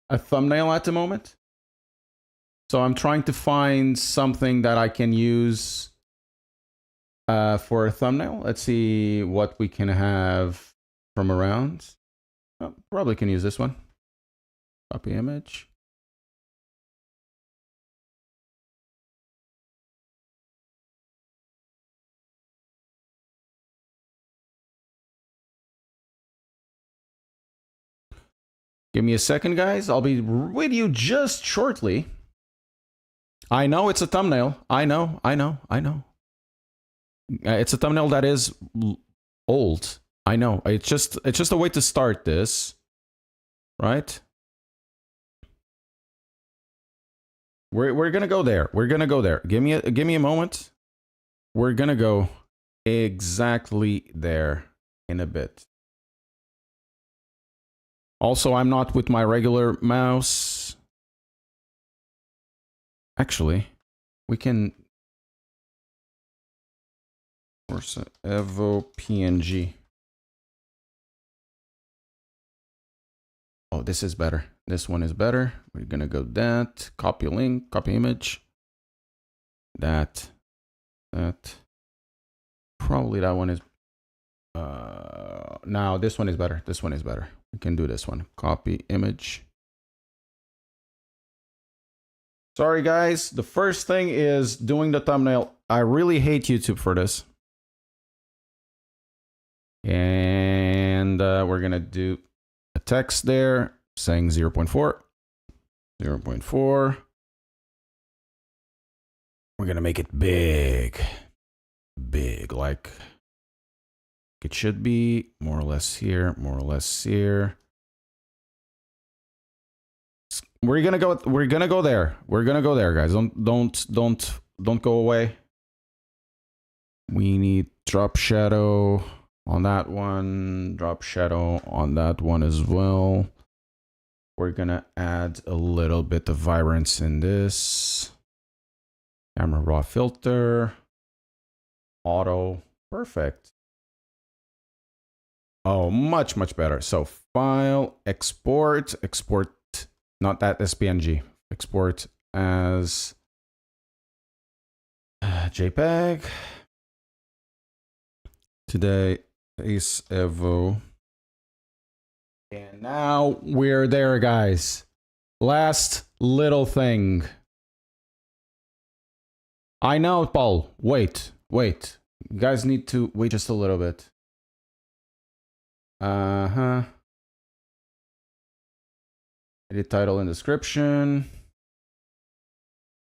a thumbnail at the moment. So I'm trying to find something that I can use for a thumbnail. Let's see what we can have from around. Oh, probably can use this one. Copy image. Give me a second, guys. I'll be with you just shortly. I know it's a thumbnail. I know. It's a thumbnail that is old. I know. It's just a way to start this, right? We're gonna go there. We're gonna go there. Give me a moment. We're gonna go exactly there in a bit. Also, I'm not with my regular mouse. Actually, we can Corsa EVO PNG. Oh, this is better. This one is better. We're gonna go that, copy link, copy image. That. Probably that one is now this one is better. This one is better. We can do this one. Copy image. Sorry guys, the first thing is doing the thumbnail. I really hate YouTube for this. And we're gonna do a text there saying 0.4. 0.4. We're gonna make it big. Big, like it should be more or less here, more or less here. We're gonna go there. We're gonna go there, guys. Don't go away. We need drop shadow on that one, drop shadow on that one as well. We're gonna add a little bit of vibrance in this. Camera raw filter. Auto. Perfect. Oh, much better. So file, export, not that as PNG. Export as JPEG. Today is EVO. And now we're there, guys. Last little thing. I know, Paul. Wait. You guys need to wait just a little bit. Edit title and description.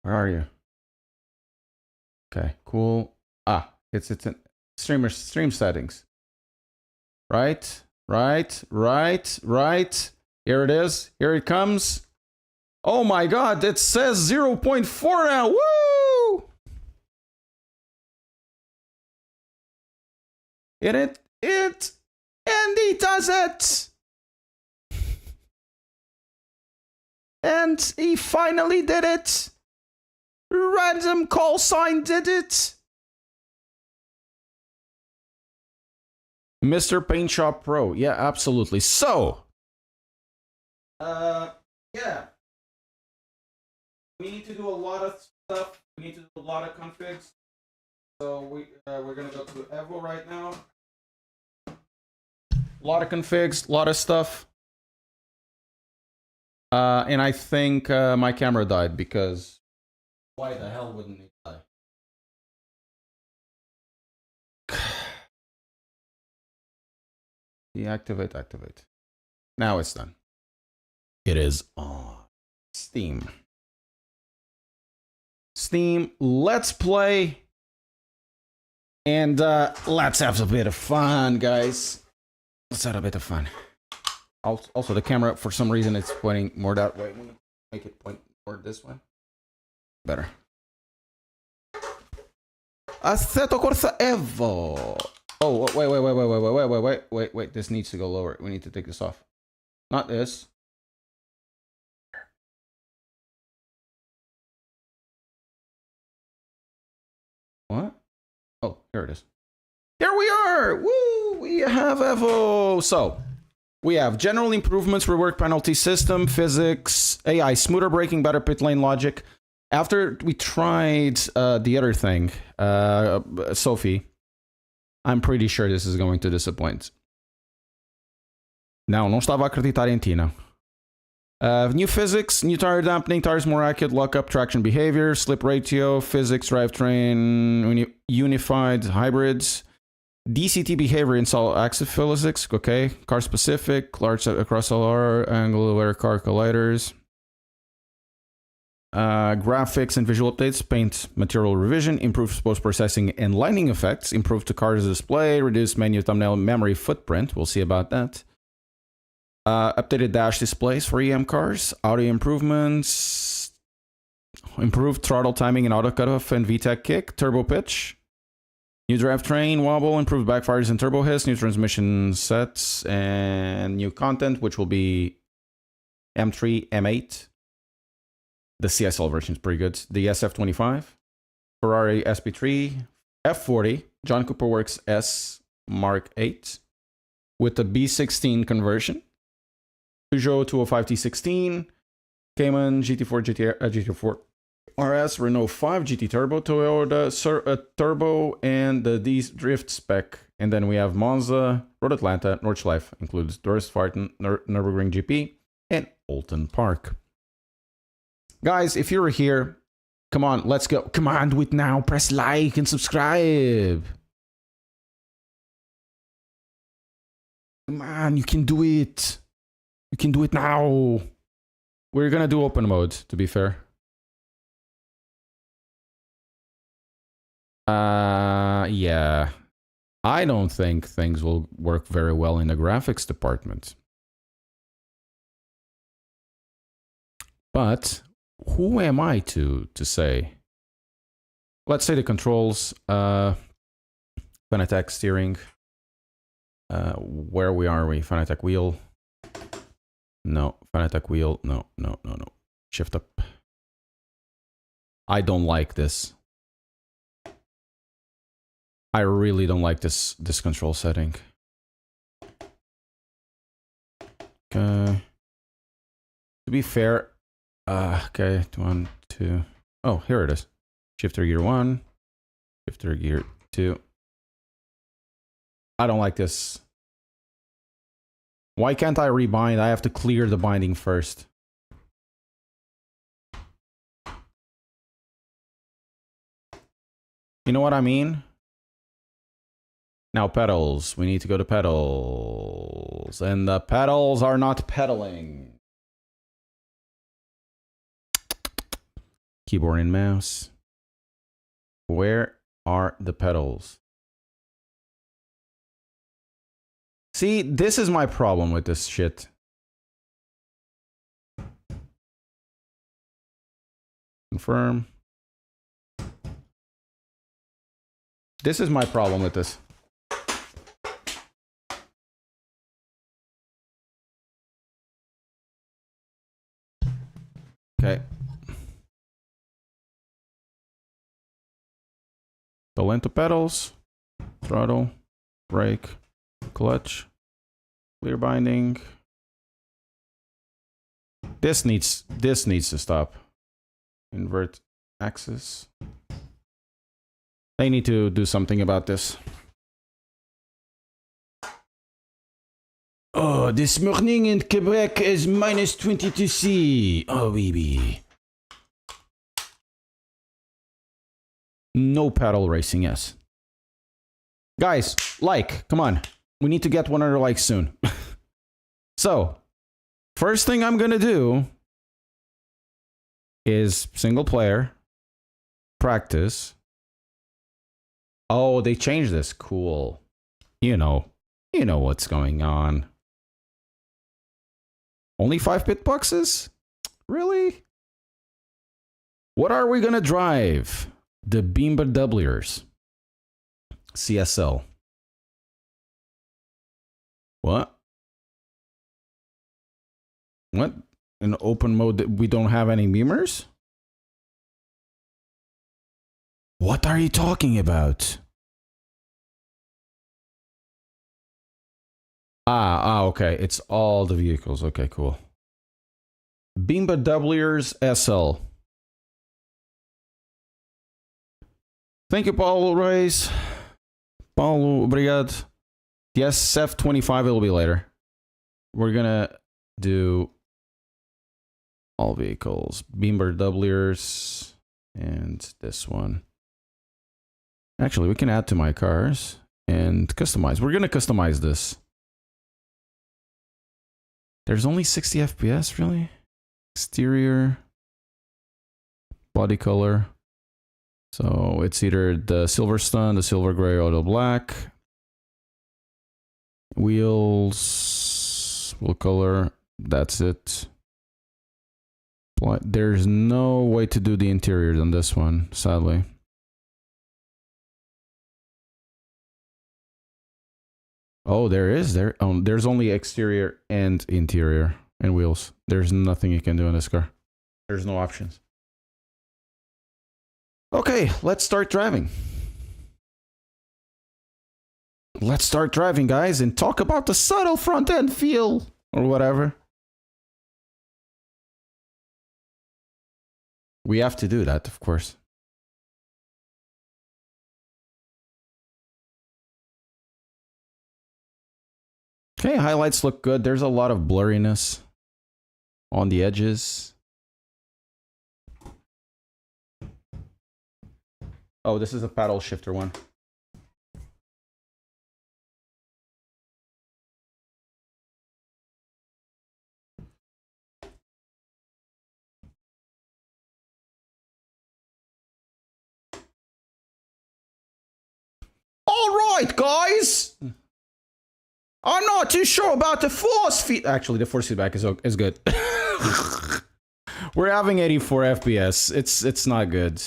Where are you? Okay, cool. It's in stream settings. Right. Here it is. Here it comes. Oh my god, it says 0.4 now. Woo! And he does it. And he finally did it. Random call sign did it. Mr. Paint Shop Pro. Yeah, absolutely. So, yeah. We need to do a lot of stuff. We need to do a lot of configs. So we're gonna go to EVO right now. A lot of configs, a lot of stuff. And I think my camera died because why the hell wouldn't it die? Deactivate, activate. Now it's done. It is on Steam. Let's play. And let's have a bit of fun, guys. Let's have a bit of fun. Also, the camera, for some reason, it's pointing more that way. Make it point more this way. Better. Assetto Corsa EVO. Oh, wait. This needs to go lower. We need to take this off. Not this. What? Oh, here it is. Here we are. Woo! We have EVO. So, We have general improvements, rework penalty system, physics, AI, smoother braking, better pit lane logic. After we tried the other thing, Sophie, I'm pretty sure this is going to disappoint. Não estava a acreditar em ti, não. New physics, new tire dampening, tires more accurate, lockup, traction behavior, slip ratio, physics, drivetrain, unified hybrids, DCT behavior, install axis physics, okay, car specific, large across LR, angle aware car colliders, graphics and visual updates, paint material revision, improved post-processing and lighting effects, improved the car's display, reduced menu thumbnail memory footprint, we'll see about that. Updated dash displays for EM cars, audio improvements, improved throttle timing and auto cutoff and VTEC kick, turbo pitch, new drivetrain, wobble, improved backfires and turbo hiss, new transmission sets, and new content, which will be M3, M8. The CSL version is pretty good. The SF25, Ferrari SP3, F40, John Cooper Works S Mark 8 with the B16 conversion. Peugeot 205 T16, Cayman GT4 GT4 RS, Renault 5 GT Turbo, Toyota Turbo, and the Drift spec. And then we have Monza, Road Atlanta, Nordschleife, includes Dorstfarten, Nürburgring GP, and Alton Park. Guys, if you're here, come on, let's go. Come on, do it now. Press like and subscribe. Come on, you can do it. You can do it now. We're gonna do open mode, to be fair. Yeah. I don't think things will work very well in the graphics department. But who am I to say? Let's say the controls, Fanatec steering. Where are we? Fanatec wheel. No, Fanatec wheel. No. Shift up. I don't like this. I really don't like this control setting. Okay. To be fair, okay, 1, 2. Oh, here it is. Shifter gear 1, shifter gear 2. I don't like this. Why can't I rebind? I have to clear the binding first. You know what I mean? Now pedals. We need to go to pedals. And the pedals are not pedaling. Keyboard and mouse. Where are the pedals? See, this is my problem with this shit. Confirm. This is my problem with this. Okay. Go into pedals, throttle, brake, clutch, clear binding. This needs to stop. Invert axis. They need to do something about this. Oh, this morning in Quebec is minus 22°C. Oh, baby. No paddle racing, yes. Guys, like, come on. We need to get 100 likes soon. So, first thing I'm gonna do is single player, practice. Oh, they changed this. Cool. You know what's going on. Only 5 pit boxes? Really? What are we gonna drive? The Beamer Doublers. CSL. What? What? In open mode, we don't have any Beamers? What are you talking about? Okay. It's all the vehicles. Okay, cool. Bimba W's SL. Thank you, Paulo Reis. Paulo, obrigado. Yes, F25 it'll be later. We're gonna do all vehicles. Beamer W's and this one. Actually, we can add to my cars and customize. We're gonna customize this. There's only 60 FPS, really? Exterior. Body color. So it's either the Silverstone, the silver gray, or the black. Wheels, wheel color, that's it. There's no way to do the interiors on this one, sadly. Oh, there is. There's only exterior and interior and wheels. There's nothing you can do in this car. There's no options. Okay, let's start driving. Let's start driving, guys, and talk about the subtle front end feel or whatever. We have to do that, of course. Okay, highlights look good. There's a lot of blurriness on the edges. Oh, this is a paddle shifter one. All right, guys. I'm not too sure about the force feed. Actually, the force feedback is good. We're having 84 FPS. It's not good.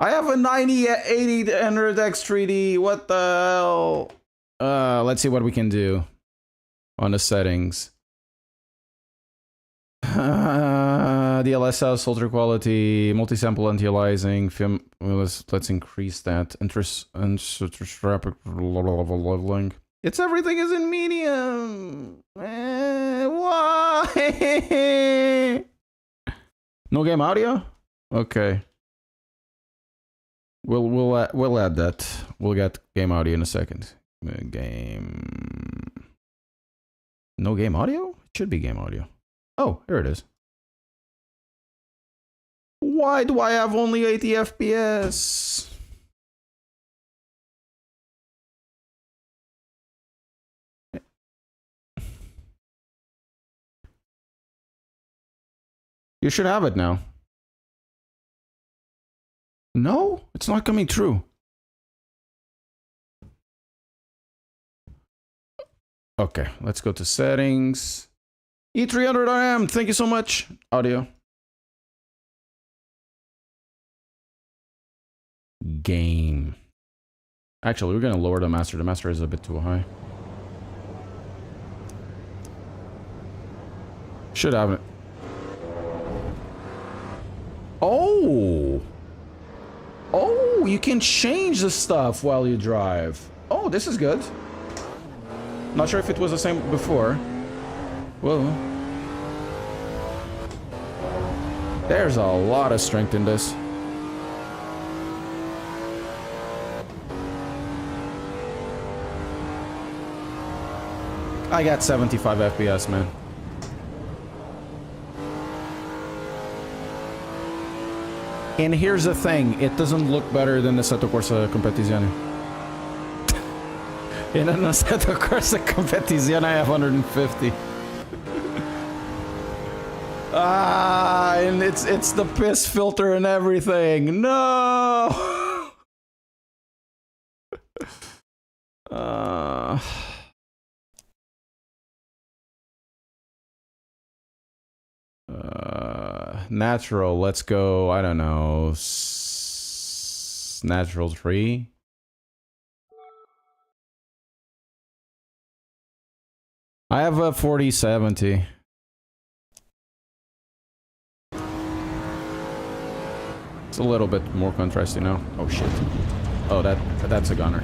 I have a 80 X3D. What the hell? Let's see what we can do on the settings. DLSS, filter quality, multi-sample anti-aliasing, film. Let's increase that. Interest rapid leveling. It's everything is in medium. Why? No game audio? Okay. We'll add that. We'll get game audio in a second. Game. No game audio? It should be game audio. Oh, here it is. Why do I have only 80 FPS? You should have it now. No, it's not coming through. Okay, let's go to settings. E300RM, thank you so much. Audio. Game. Actually, we're gonna lower the master. The master is a bit too high. Should have it. Oh! Oh, you can change the stuff while you drive. Oh, this is good. Not sure if it was the same before. Whoa. There's a lot of strength in this. I got 75 FPS, man. And here's the thing, it doesn't look better than the Assetto Corsa Competizione. In an Assetto Corsa Competizione I have 150. And it's the piss filter and everything. No! Natural, let's go, I don't know, natural 3. I have a 4070. It's a little bit more contrasty now. Oh shit. Oh, that's a gunner.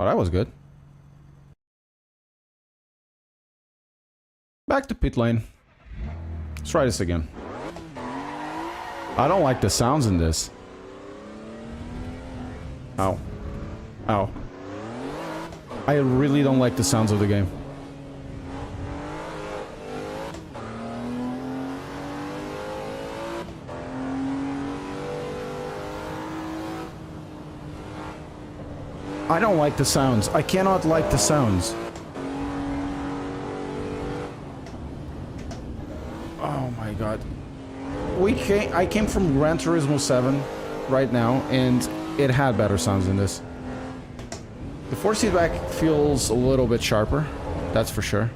Oh, that was good. Back to pit lane. Let's try this again. I don't like the sounds in this. Ow. Ow. I really don't like the sounds of the game. I don't like the sounds. I cannot like the sounds. Oh my god. I came from Gran Turismo 7 right now, and it had better sounds than this. The force feedback feels a little bit sharper, that's for sure.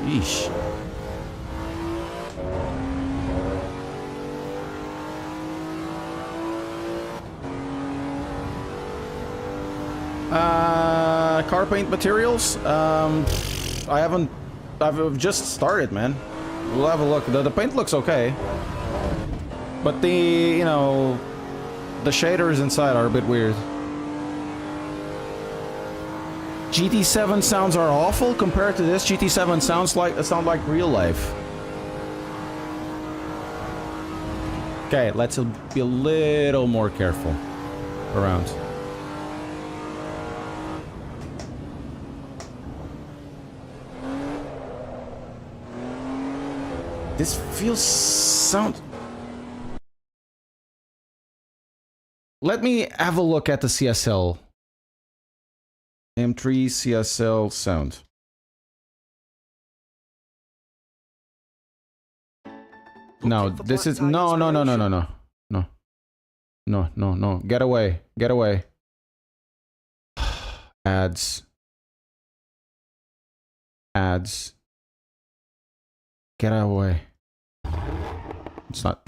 Yeesh. Car paint materials? I've just started, man. We'll have a look. The paint looks okay. But the shaders inside are a bit weird. GT7 sounds are awful compared to this. GT7 sound like real life. Okay, let's be a little more careful around. This feels sound. Let me have a look at the CSL. M3 CSL sound. No, this is no. Get away. Get away. Ads. Ads. Get away. It's not.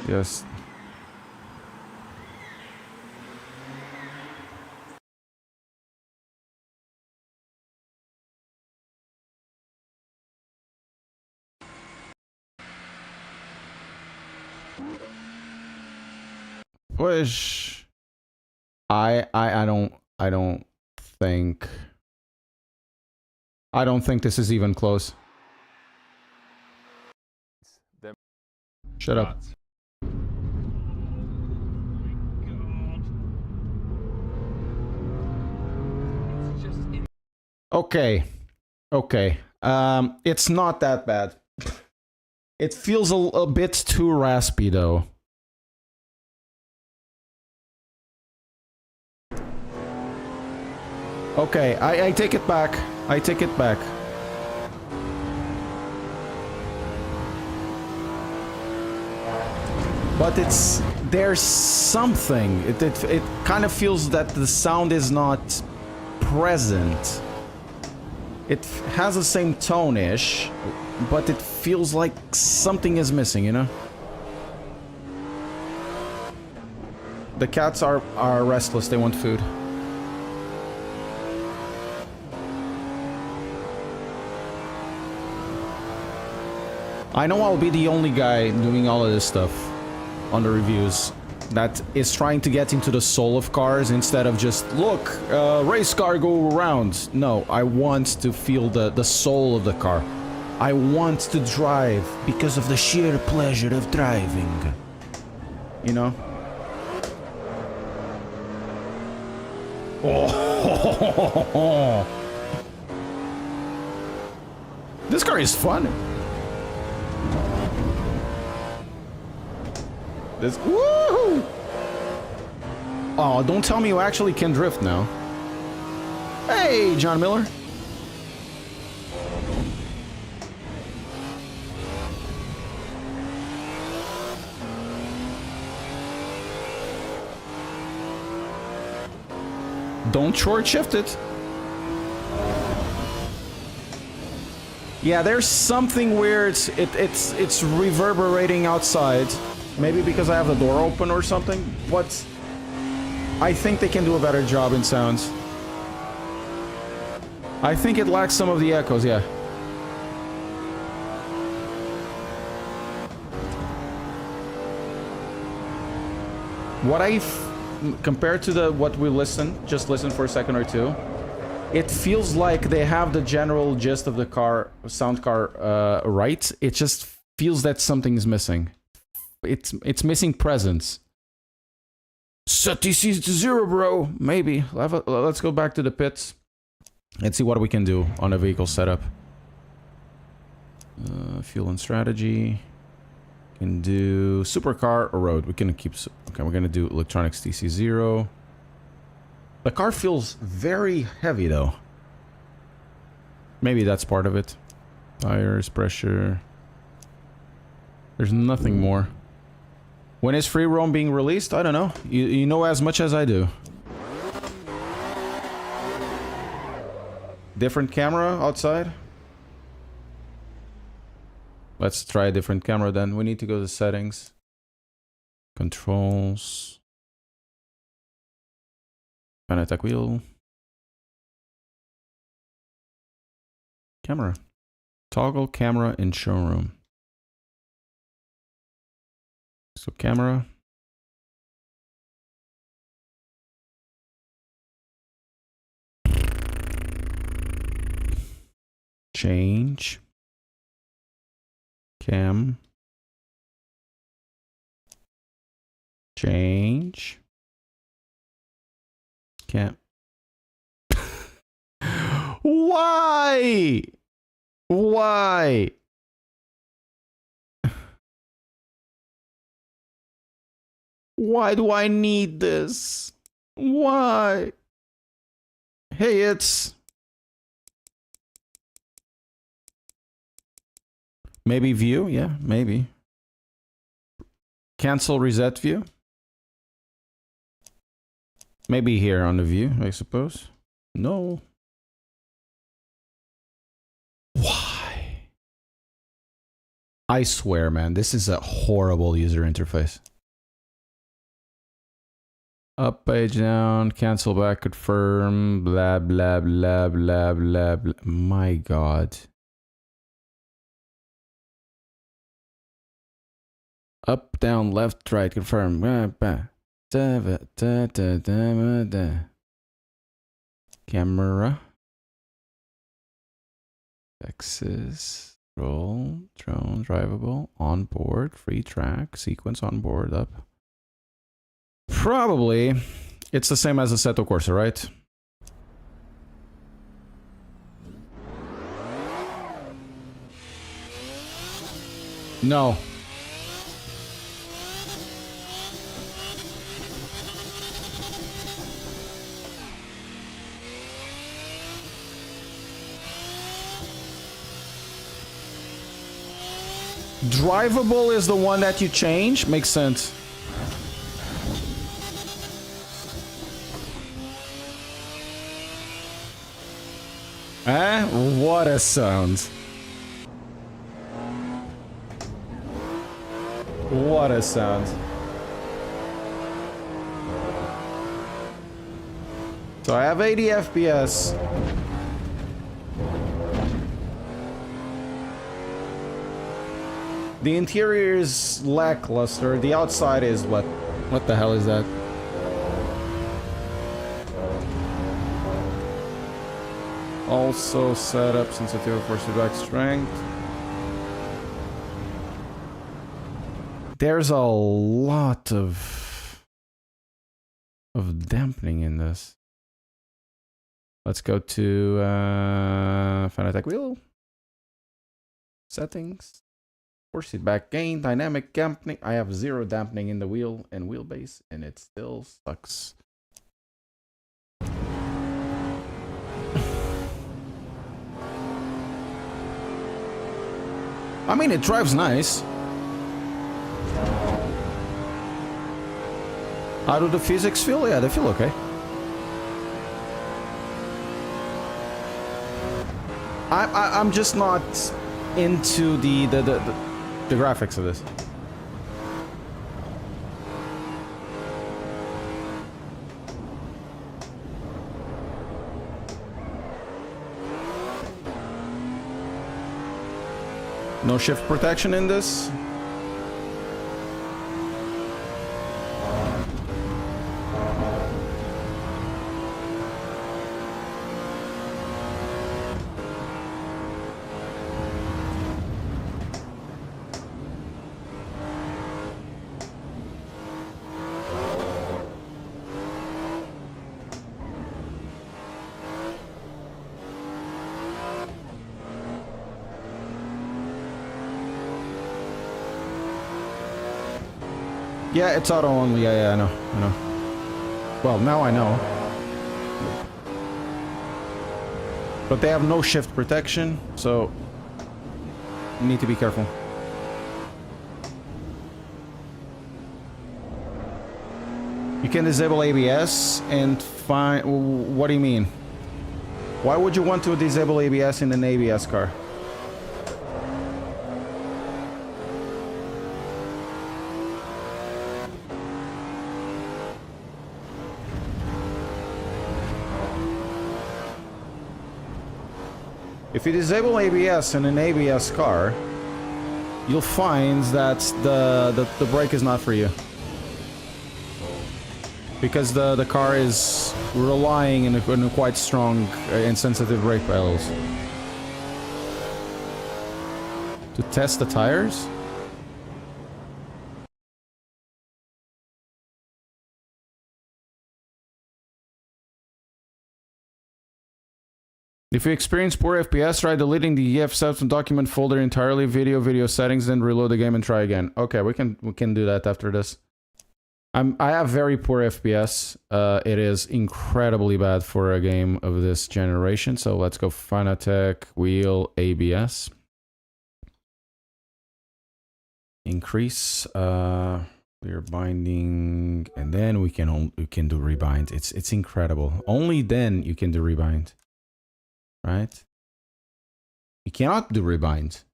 Yes. Push. I don't think this is even close. Shut up. Okay. Okay. It's not that bad. It feels a bit too raspy though. Okay, I take it back. I take it back. But there's something. It kind of feels that the sound is not present. It has the same tone-ish, but it feels like something is missing, you know? The cats are restless, they want food. I know I'll be the only guy doing all of this stuff on the reviews that is trying to get into the soul of cars instead of just, look, race car go around. No, I want to feel the soul of the car. I want to drive because of the sheer pleasure of driving. You know? Oh. This car is fun. This, woohoo! Oh, don't tell me you actually can drift now. Hey, John Miller. Don't short shift it. Yeah, there's something weird. It's reverberating outside. Maybe because I have the door open or something. But I think they can do a better job in sounds. I think it lacks some of the echoes, yeah. What compared to what we just listen for a second or two, it feels like they have the general gist of the sound car right. It just feels that something is missing. It's missing presence. Set TCs to 0, bro. Maybe. Let's go back to the pits and see what we can do on a vehicle setup. Fuel and strategy. Can do supercar or road. We can keep... Okay, we're gonna do electronics TC 0. The car feels very heavy, though. Maybe that's part of it. Tires, pressure. There's nothing more. When is free roam being released? I don't know. You know as much as I do. Different camera outside? Let's try a different camera then. We need to go to settings. Controls. Fanatec wheel. Camera. Toggle camera in showroom. So camera. Change. Cam. Change. Cam. Why? Why? Why do I need this? Why? Hey, it's... Maybe view? Yeah, maybe. Cancel reset view? Maybe here on the view, I suppose. No. Why? I swear, man, this is a horrible user interface. Up, page down, cancel back, confirm, blah, blah, blah, blah, blah, blah. My God. Up, down, left, right, confirm. Camera. Axis. Roll. Drone. Drivable. On board. Free track. Sequence on board. Up. Probably. It's the same as Assetto Corsa, right? No. Drivable is the one that you change? Makes sense. What a sound. What a sound. So I have 80 FPS. The interior is lackluster. The outside is what? What the hell is that? Also set up sensitivity for feedback strength. There's a lot of dampening in this. Let's go to Fanatec wheel. Settings. Force feedback gain, dynamic dampening. I have 0 dampening in the wheel and wheelbase, and it still sucks. I mean, it drives nice. How do the physics feel? Yeah, they feel okay. I'm just not into the graphics of this. No shift protection in this? Yeah, it's auto only. Yeah, I know. Well, now I know. But they have no shift protection, so you need to be careful. You can disable ABS and find... What do you mean? Why would you want to disable ABS in an ABS car? If you disable ABS in an ABS car, you'll find that the brake is not for you. Because the car is relying in a quite strong and sensitive brake pedals. To test the tires? If you experience poor FPS, try deleting the EF7 document folder entirely, video settings, then reload the game and try again. Okay, we can do that after this. I have very poor FPS. It is incredibly bad for a game of this generation. So let's go Fanatec, wheel, ABS. Increase clear binding, and then we can do rebind. It's incredible. Only then you can do rebind. Right? You cannot do rebind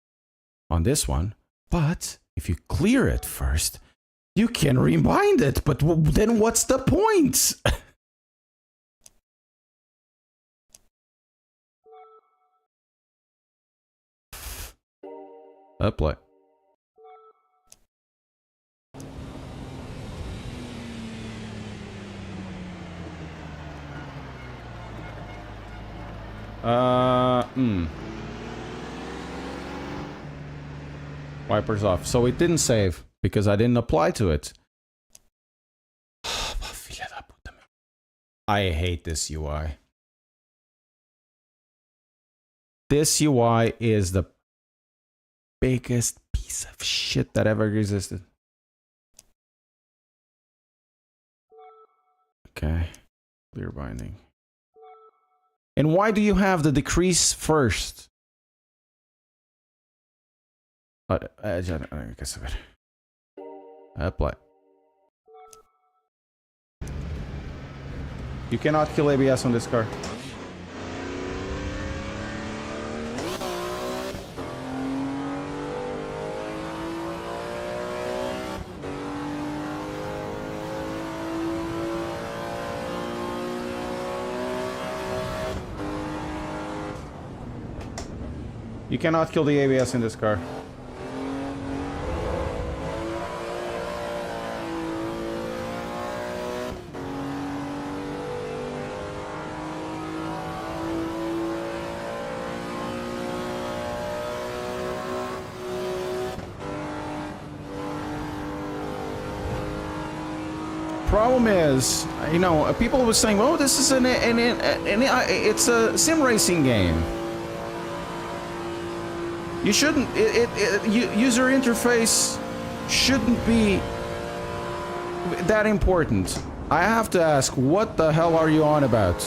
on this one, but if you clear it first, you can rebind it. But then what's the point? Apply. Wipers off. So it didn't save because I didn't apply to it. I hate this UI. This UI is the biggest piece of shit that ever existed. Okay. Clear binding. And why do you have the decrease first? Apply. You cannot kill ABS on this car. You cannot kill the ABS in this car. Problem is, you know, people were saying, "Oh, this is it's a sim racing game." You shouldn't. User interface shouldn't be that important. I have to ask, what the hell are you on about?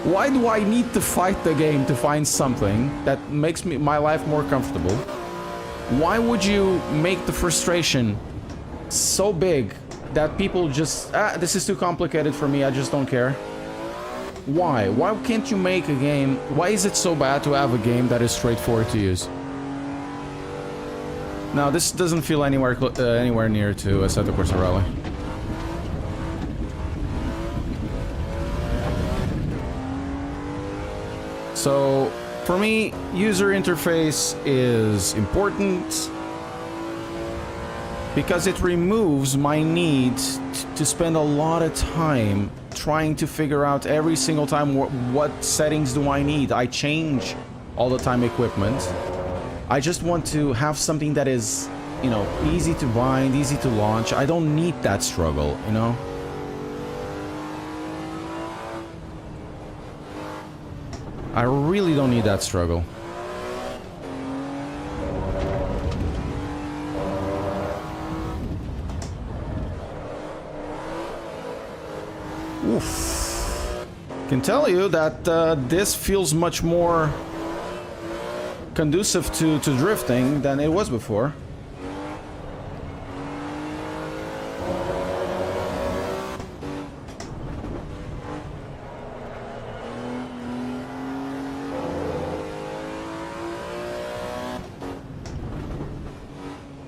Why do I need to fight the game to find something that makes my life more comfortable? Why would you make the frustration so big that people just, this is too complicated for me, I just don't care? Why? Why can't you make a game? Why is it so bad to have a game that is straightforward to use? Now, this doesn't feel anywhere near to Assetto Corsa Rally. So, For me, user interface is important because it removes my need to spend a lot of time trying to figure out every single time what settings do I need. I change all the time equipment. I just want to have something that is, you know, easy to bind, easy to launch. I don't need that struggle, you know? I really don't need that struggle. Oof. Can tell you that this feels much more conducive to drifting than it was before.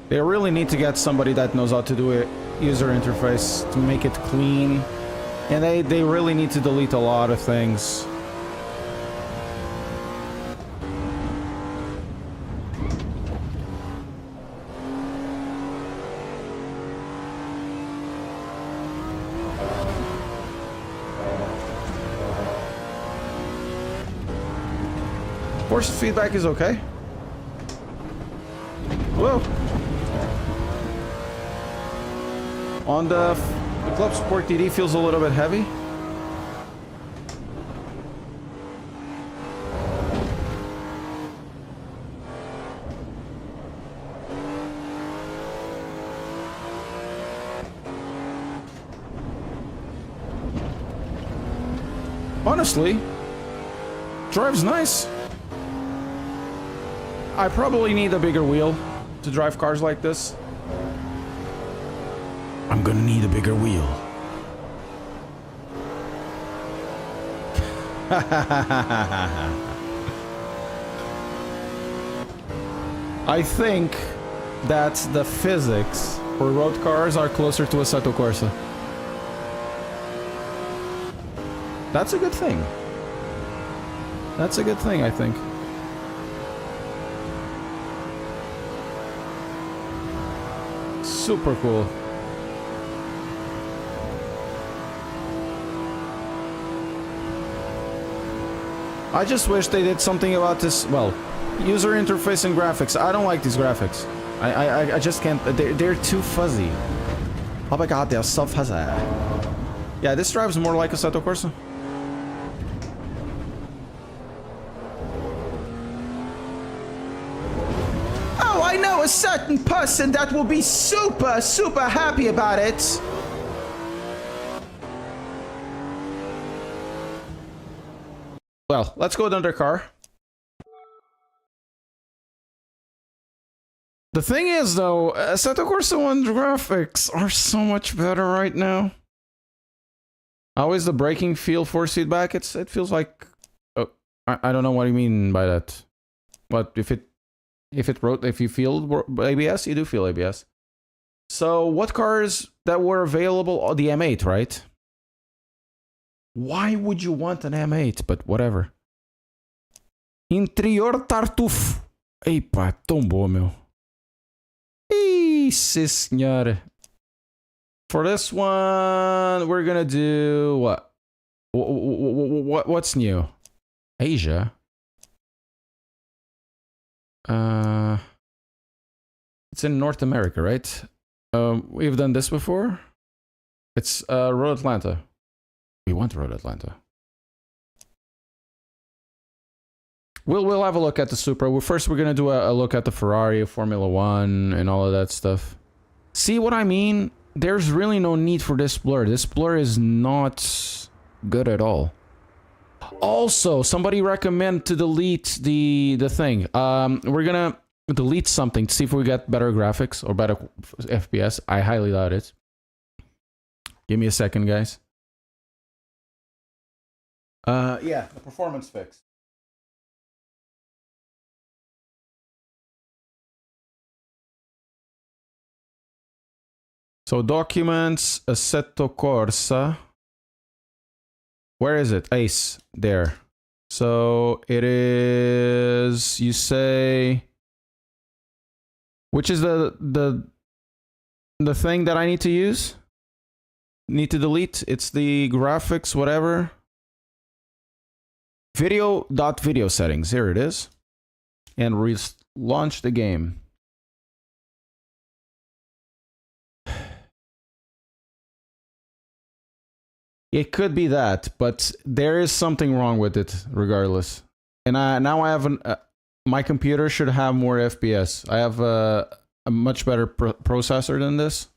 They really need to get somebody that knows how to do a user interface to make it clean. And they really need to delete a lot of things. Force feedback is okay. Whoa. On the Club Sport TD feels a little bit heavy. Honestly, drives nice. I probably need a bigger wheel to drive cars like this. I'm gonna need a bigger wheel. I think that the physics for road cars are closer to Assetto Corsa. That's a good thing. That's a good thing, I think. Super cool. I just wish they did something about this, well, user interface and graphics. I don't like these graphics. I just can't, they're too fuzzy. Oh my god, they're so fuzzy. Yeah, this drives more like Assetto Corsa. Oh, I know a certain person that will be super, super happy about it. Well, let's go to another car. The thing is, though, Assetto Corsa 1 graphics are so much better right now. How is the braking feel force feedback? It feels like... Oh, I don't know what you mean by that. But if you feel ABS, you do feel ABS. So what cars that were available? Oh, the M8, right? Why would you want an M8? But whatever. Interior Tartufo. Epa, tão bom, meu. Ixi, senhora. For this one, we're gonna do what? What's new? Asia. It's in North America, right? We've done this before. It's Road Atlanta. We want Road Atlanta. We'll have a look at the Supra. First, we're gonna do a look at the Ferrari, Formula One, and all of that stuff. See what I mean? There's really no need for this blur. This blur is not good at all. Also, somebody recommend to delete the thing. We're gonna delete something to see if we get better graphics or better FPS. I highly doubt it. Give me a second, guys. Yeah, the performance fix. So documents, Assetto Corsa. Where is it? Ace, there. So it is, you say, which is the thing that I need to use? Need to delete? It's the graphics, whatever. Video settings. Here it is. And launch the game. It could be that, but there is something wrong with it regardless. And now I have my computer should have more FPS. I have a much better processor than this.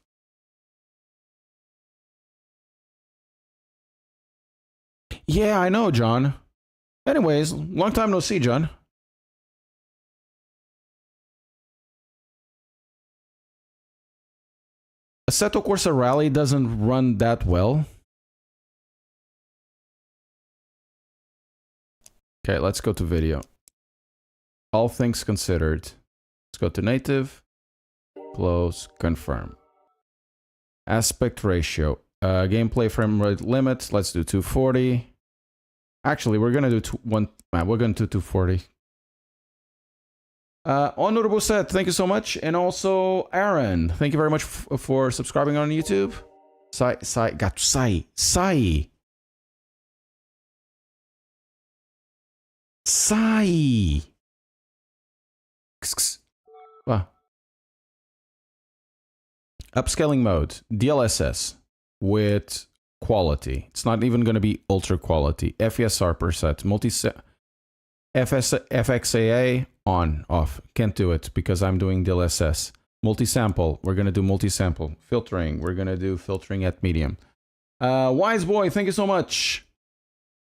Yeah, I know, John. Anyways, long time no see, John. Assetto Corsa Rally doesn't run that well. Okay, let's go to video. All things considered. Let's go to native. Close. Confirm. Aspect ratio. Gameplay frame rate limit. Let's do 240. Actually, we're gonna do we're gonna do 240. Honorable Set, thank you so much. And also, Aaron, thank you very much for subscribing on YouTube. Sai. Wow. Upscaling mode, DLSS with quality. It's not even going to be ultra quality. FSR preset, FXAA on, off. Can't do it because I'm doing DLSS. Multi-sample, we're going to do multi-sample. Filtering, we're going to do filtering at medium. Wise Boy, thank you so much.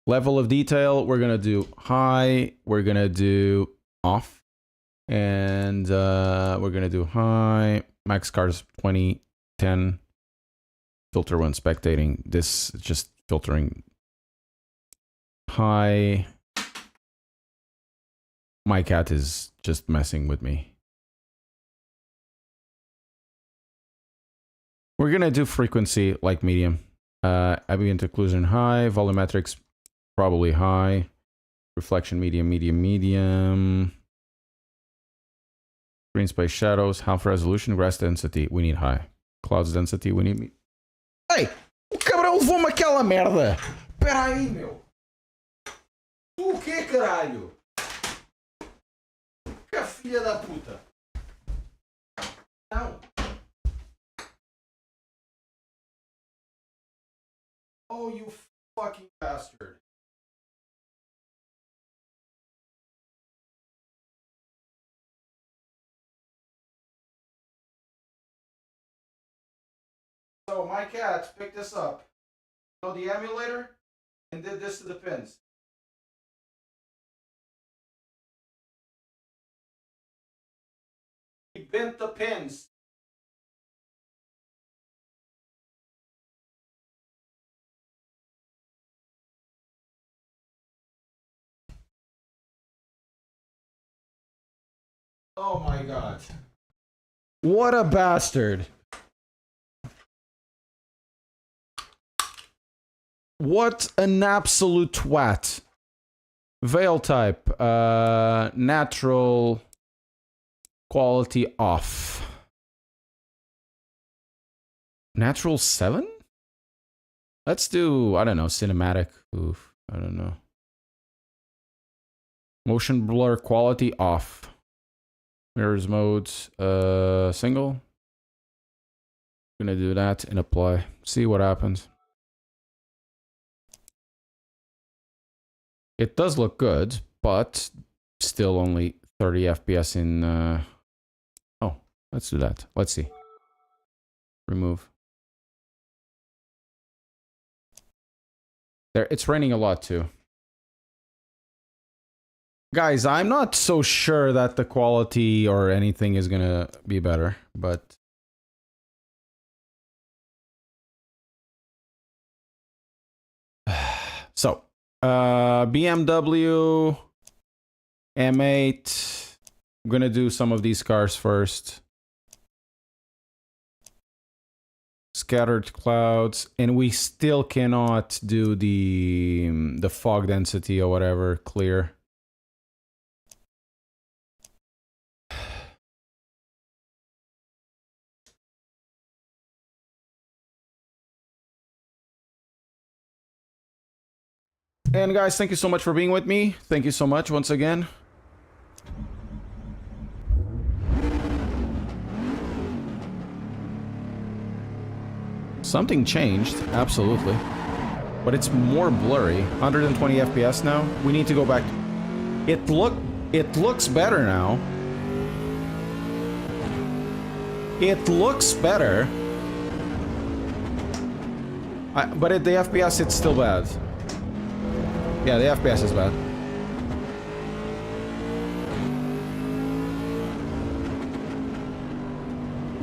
Level of detail, we're going to do high. We're going to do off. And we're going to do high. Max cars 2010. Filter when spectating. This is just filtering. High. My cat is just messing with me. We're going to do frequency like medium. Ambient occlusion high. Volumetrics probably high. Reflection medium, medium, medium. Green space shadows. Half resolution. Grass density. We need high. Clouds density. We need... Ei! O cabrão levou-me aquela merda! Pera aí, meu! Tu o quê, caralho? Que filha da puta! Não! Oh, you fucking bastard! So my cat picked this up, the emulator, and did this to the pins. He bent the pins. Oh my god. What a bastard. What an absolute twat. Veil type. Natural. Quality off. Natural 7? Let's do, I don't know, cinematic. Oof, I don't know. Motion blur quality off. Mirrors modes, single. Gonna do that and apply. See what happens. It does look good, but still only 30 FPS in... Oh, let's do that. Let's see. Remove. There, it's raining a lot too. Guys, I'm not so sure that the quality or anything is gonna be better, but... So, BMW M8. I'm gonna do some of these cars first. scattered clouds, and we still cannot do the fog density or whatever clear. And guys, thank you so much for being with me. Thank you so much once again. Something changed, absolutely. But it's more blurry. 120 FPS now. We need to go back. It looks better now. It looks better. But at the FPS, it's still bad. Yeah, the FPS is bad.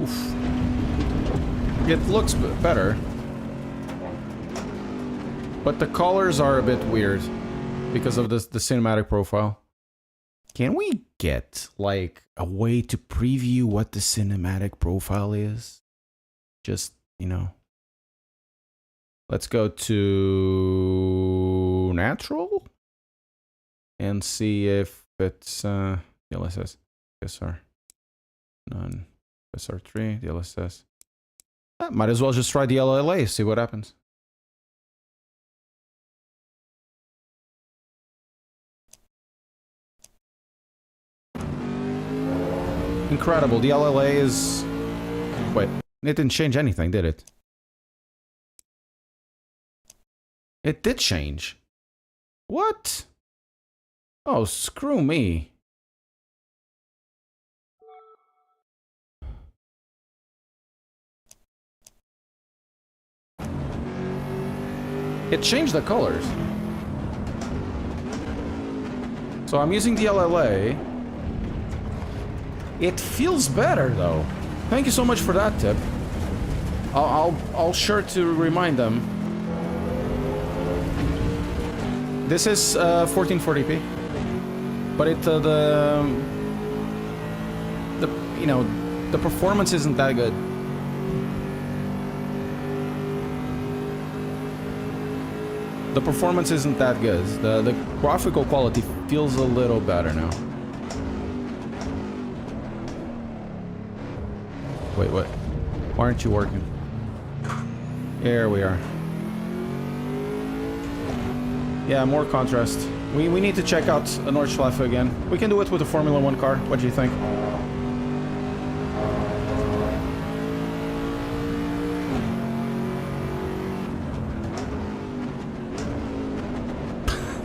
Oof. It looks better. But the colors are a bit weird because of the cinematic profile. Can we get, like, a way to preview what the cinematic profile is? Just, you know. Let's go to natural and see if it's DLSS. SR. None. SR3, DLSS. Might as well just try the LLA, see what happens. Incredible. The LLA is... Wait, it didn't change anything, did it? It did change. What? Oh, screw me. It changed the colors. So I'm using the LLA. It feels better though. Thank you so much for that tip. I'll sure to remind them. This is 1440p, but it the you know, the performance isn't that good. The performance isn't that good. The graphical quality feels a little better now. Wait, what? Why aren't you working? Here we are. Yeah, more contrast. We need to check out a Nordschleife again. We can do it with a Formula 1 car. What do you think?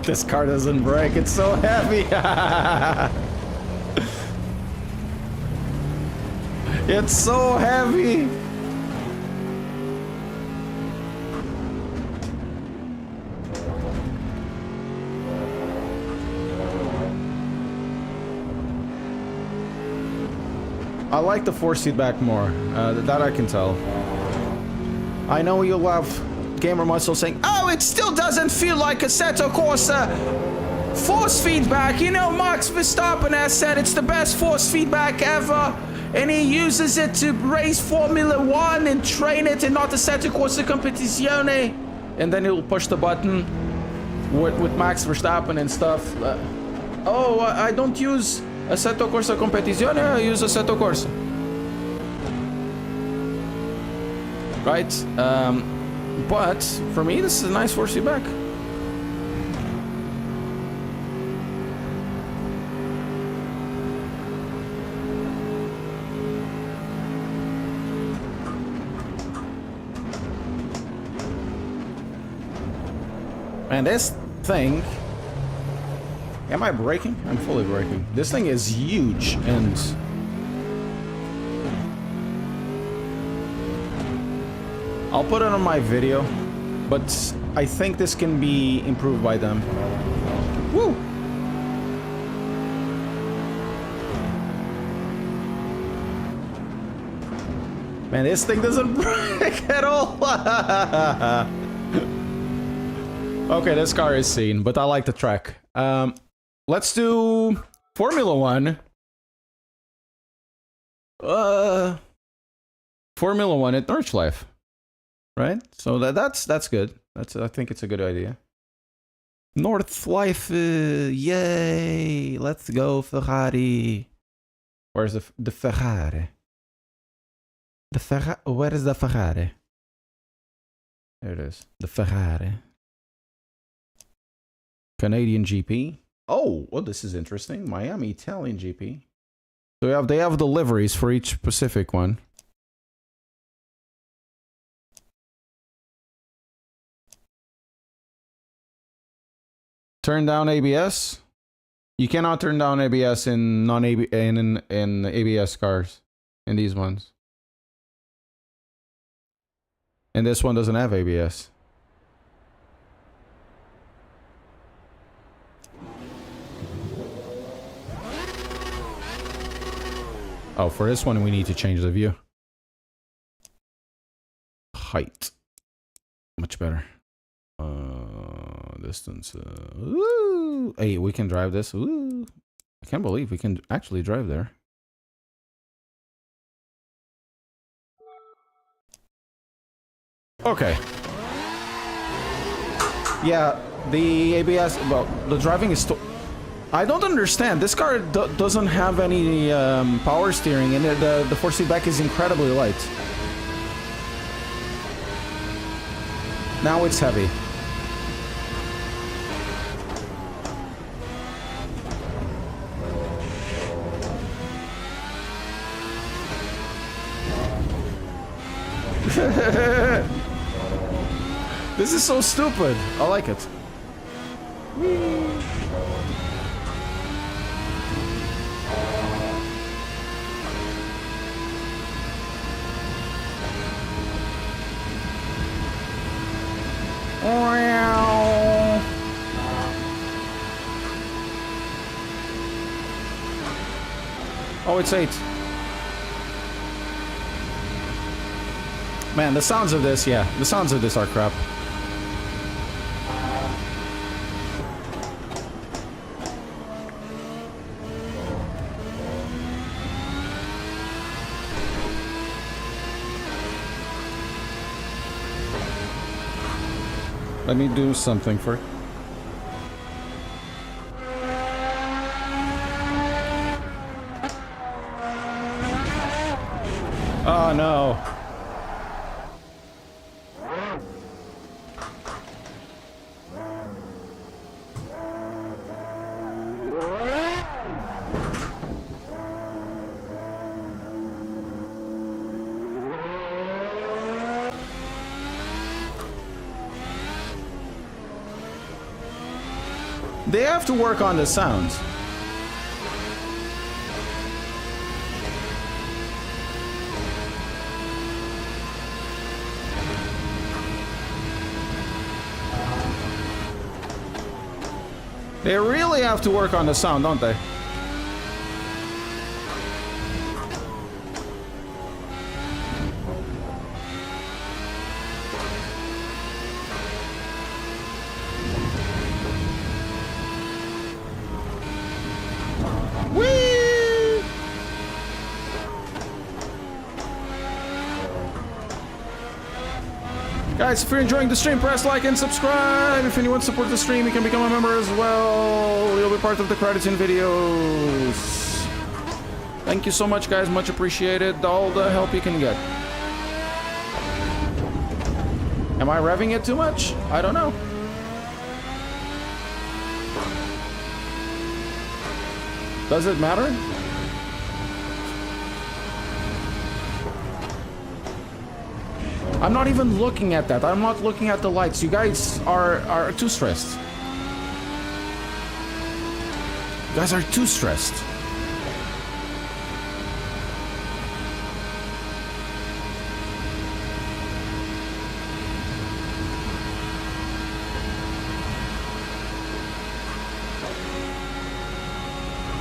This car doesn't brake. It's so heavy. It's so heavy. I like the force feedback more. That I can tell. I know you'll have Gamer Muscle saying, "Oh, it still doesn't feel like Assetto Corsa force feedback." You know, Max Verstappen has said it's the best force feedback ever, and he uses it to race Formula 1 and train it and not Assetto Corsa Competizione. And then he'll push the button with Max Verstappen and stuff. Oh, I don't use Assetto Corsa Competizione, I use Assetto Corsa. Right? But for me, this is a nice force feedback. And this thing... Am I braking? I'm fully braking. This thing is huge and... I'll put it on my video, but I think this can be improved by them. Woo! Man, this thing doesn't brake at all! Okay, this car is seen, but I like the track. Let's do Formula 1. Formula 1 at Nordschleife. right? So that's good. I think it's a good idea. North yay! Let's go Ferrari. Where's the Ferrari? Where is the Ferrari? There it is. The Ferrari. Canadian GP. Oh, well, this is interesting. Miami Italian GP. So they have the liveries for each specific one. Turn down ABS. You cannot turn down ABS in in ABS cars. In these ones. And this one doesn't have ABS. Oh, for this one we need to change the view. Height. Much better. Distance. Ooh. Hey, we can drive this. Ooh. I can't believe we can actually drive there. Okay. Yeah, the ABS, well, the driving is still... I don't understand. This car doesn't have any power steering, and the four-seat back is incredibly light. Now it's heavy. This is so stupid. I like it. Oh, it's 8. Man, the sounds of this, yeah. The sounds of this are crap. Let me do something for... Oh, no. They have to work on the sounds. They really have to work on the sound, don't they? Guys, if you're enjoying the stream, press like and subscribe. If anyone supports the stream, you can become a member as well. You'll be part of the credits in videos. Thank you so much, guys. Much appreciated. All the help you can get. Am I revving it too much? I don't know. Does it matter? I'm not even looking at that. I'm not looking at the lights. You guys are too stressed. You guys are too stressed.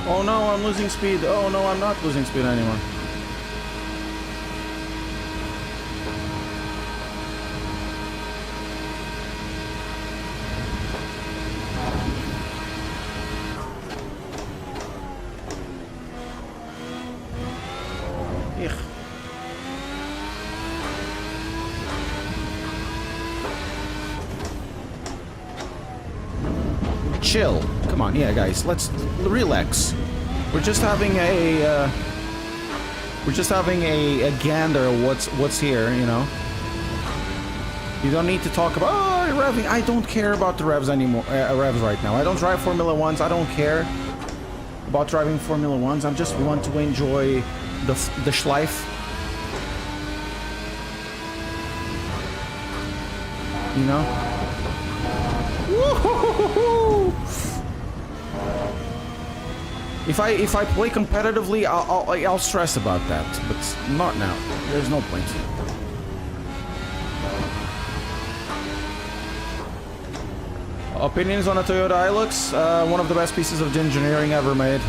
Oh no, I'm losing speed. Oh no, I'm not losing speed anymore. chill. Come on, yeah, guys, let's relax. We're just having a gander of what's here, you know. You don't need to talk about revving. I don't care about the revs anymore. Revs right now. I don't drive Formula Ones. I don't care about driving Formula Ones. I just want to enjoy the schleif. You know. Woo-hoo-hoo-hoo-hoo! If I play competitively, I'll stress about that, but not now. There's no point. Opinions on a Toyota Hilux? One of the best pieces of engineering ever made.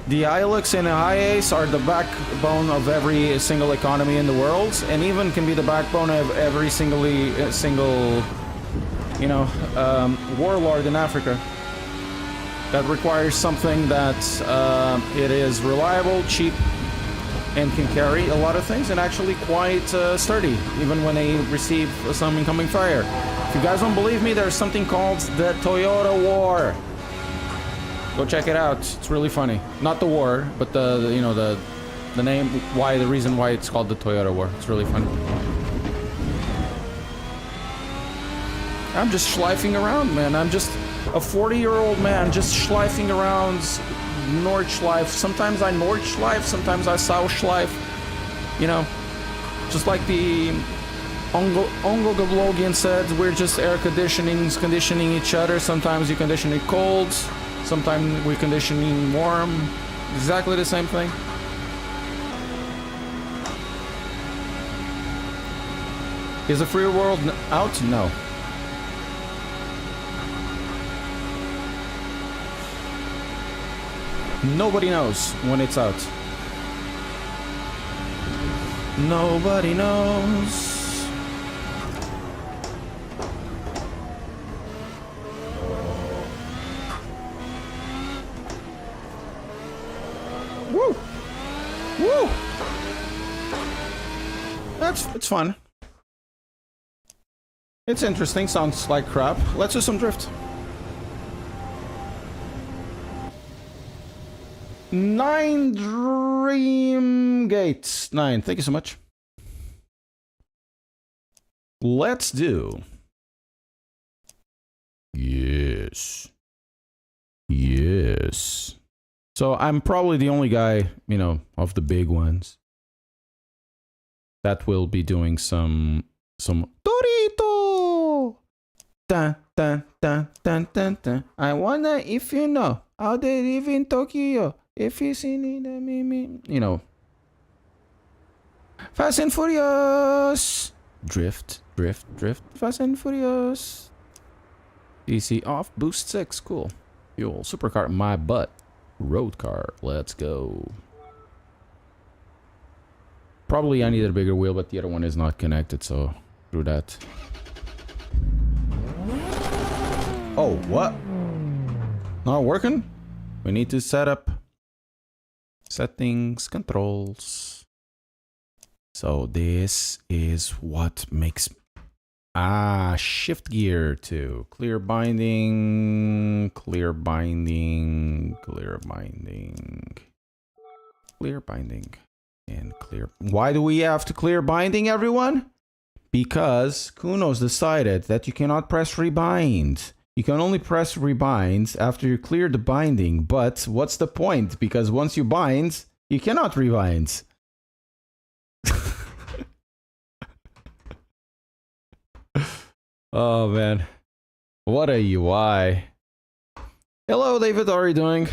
The Hilux and the Hi-Ace are the backbone of every single economy in the world, and even can be the backbone of every single, you know, warlord in Africa. That requires something that it is reliable, cheap, and can carry a lot of things, and actually quite sturdy, even when they receive some incoming fire. If you guys don't believe me, there's something called the Toyota War. Go check it out. It's really funny. Not the war, but the you know, the name, the reason why it's called the Toyota War. It's really funny. I'm just schleifing around, man. I'm just a 40-year-old man just schleifing around Nordschleife. Sometimes I Nordschleife, sometimes I Southschleife. You know, just like the Ongo Gablogian said, we're just air conditioning each other. Sometimes you condition it cold, sometimes we're conditioning warm. Exactly the same thing. Is the free world out? No. Nobody knows when it's out. Nobody knows. Woo! Woo! It's fun. It's interesting. Sounds like crap. Let's do some drift. 9 Dream Gates. 9. Thank you so much. Let's do. Yes. Yes. So I'm probably the only guy, you know, of the big ones that will be doing some Torito. Dun, dun, dun, dun, dun, dun. I wonder if you know how they live in Tokyo. If you see me, you know. Fast and Furious. Drift, drift, drift. Fast and Furious. DC off. Boost 6. Cool. Fuel. Supercar. My butt. Road car. Let's go. Probably I needed a bigger wheel, but the other one is not connected, so through that. Oh, what? Not working? We need to set up settings, controls. So this is what makes shift gear to clear binding, clear binding, clear binding, clear binding, and clear. Why do we have to clear binding, everyone? Because Kuno's decided that you cannot press rebind. You can only press rebind after you clear the binding, but what's the point? Because once you bind, you cannot rebind. Oh man, what a UI. Hello David, how are you doing?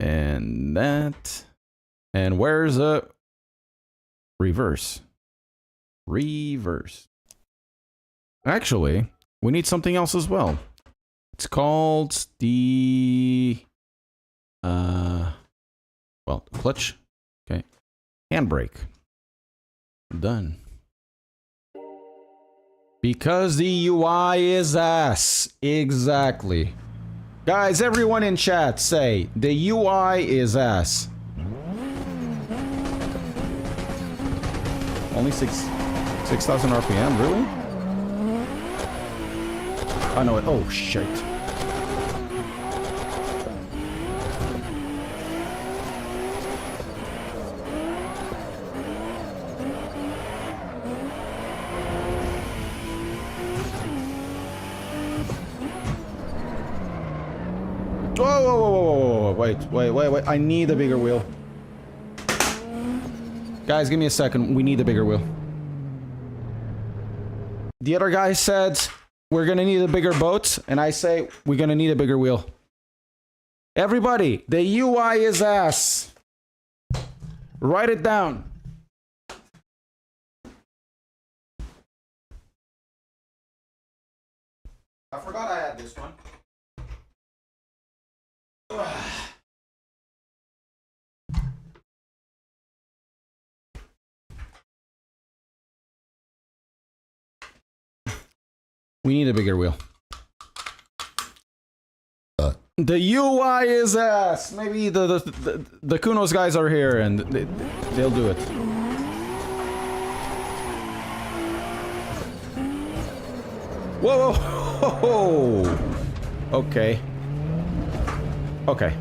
And that, and where's a reverse? Reverse. Actually, we need something else as well. It's called the well, clutch. Okay. Handbrake. Done. Because the UI is ass. Exactly. Guys, everyone in chat say the UI is ass. Only 6,000 RPM, really? I know it. Oh, shit. Whoa, whoa, whoa, whoa, whoa, wait. I need a bigger wheel. Guys, give me a second. We need a bigger wheel. The other guy said, we're gonna need a bigger boat, and I say, we're gonna need a bigger wheel. Everybody, the UI is ass. Write it down. I forgot I had this one. We need a bigger wheel. The UI is ass. Maybe the Kunos guys are here and they'll do it. Whoa, whoa, whoa. Okay. Okay.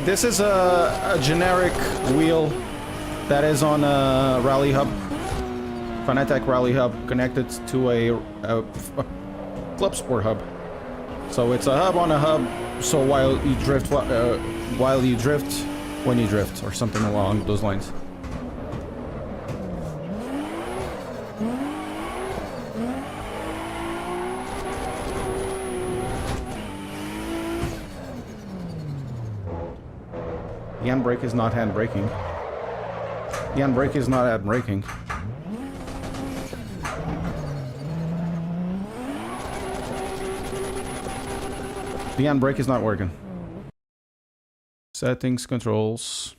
This is a generic wheel that is on a rally hub, Fanatec rally hub, connected to a club sport hub. So it's a hub on a hub. So while you drift, when you drift, or something along those lines. The handbrake is not handbraking. The handbrake is not handbraking. The handbrake is not working. Settings, controls.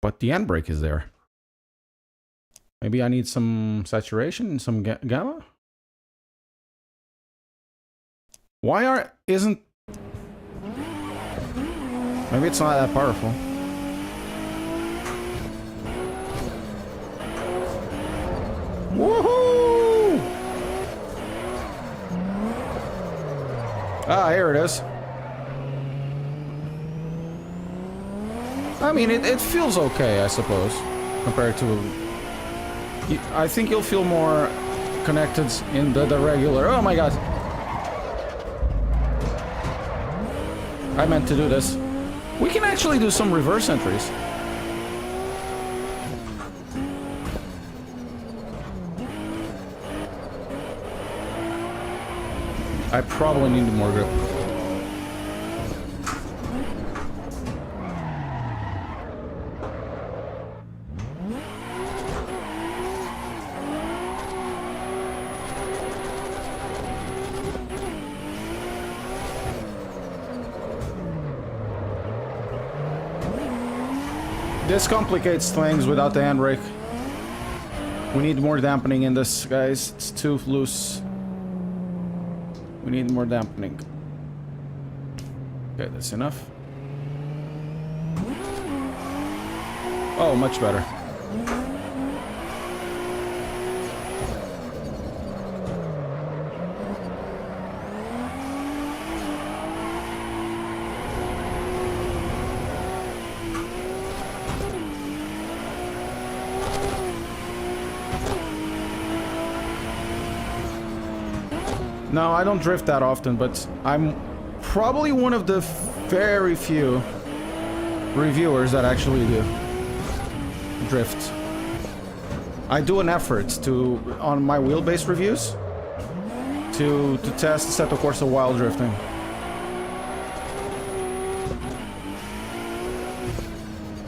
But the handbrake is there. Maybe I need some saturation, some gamma? Why isn't... Maybe it's not that powerful. Woohoo! Ah, here it is. I mean, it feels okay, I suppose, compared to... I think you'll feel more connected in the regular... Oh my god! I meant to do this. We can actually do some reverse entries. I probably need more grip. This complicates things without the handbrake. We need more dampening in this, guys. It's too loose. We need more dampening. Okay, that's enough. Oh, much better. No, I don't drift that often, but I'm probably one of the very few reviewers that actually do drift. I do an effort to, on my wheelbase reviews, to test Assetto Corsa while drifting.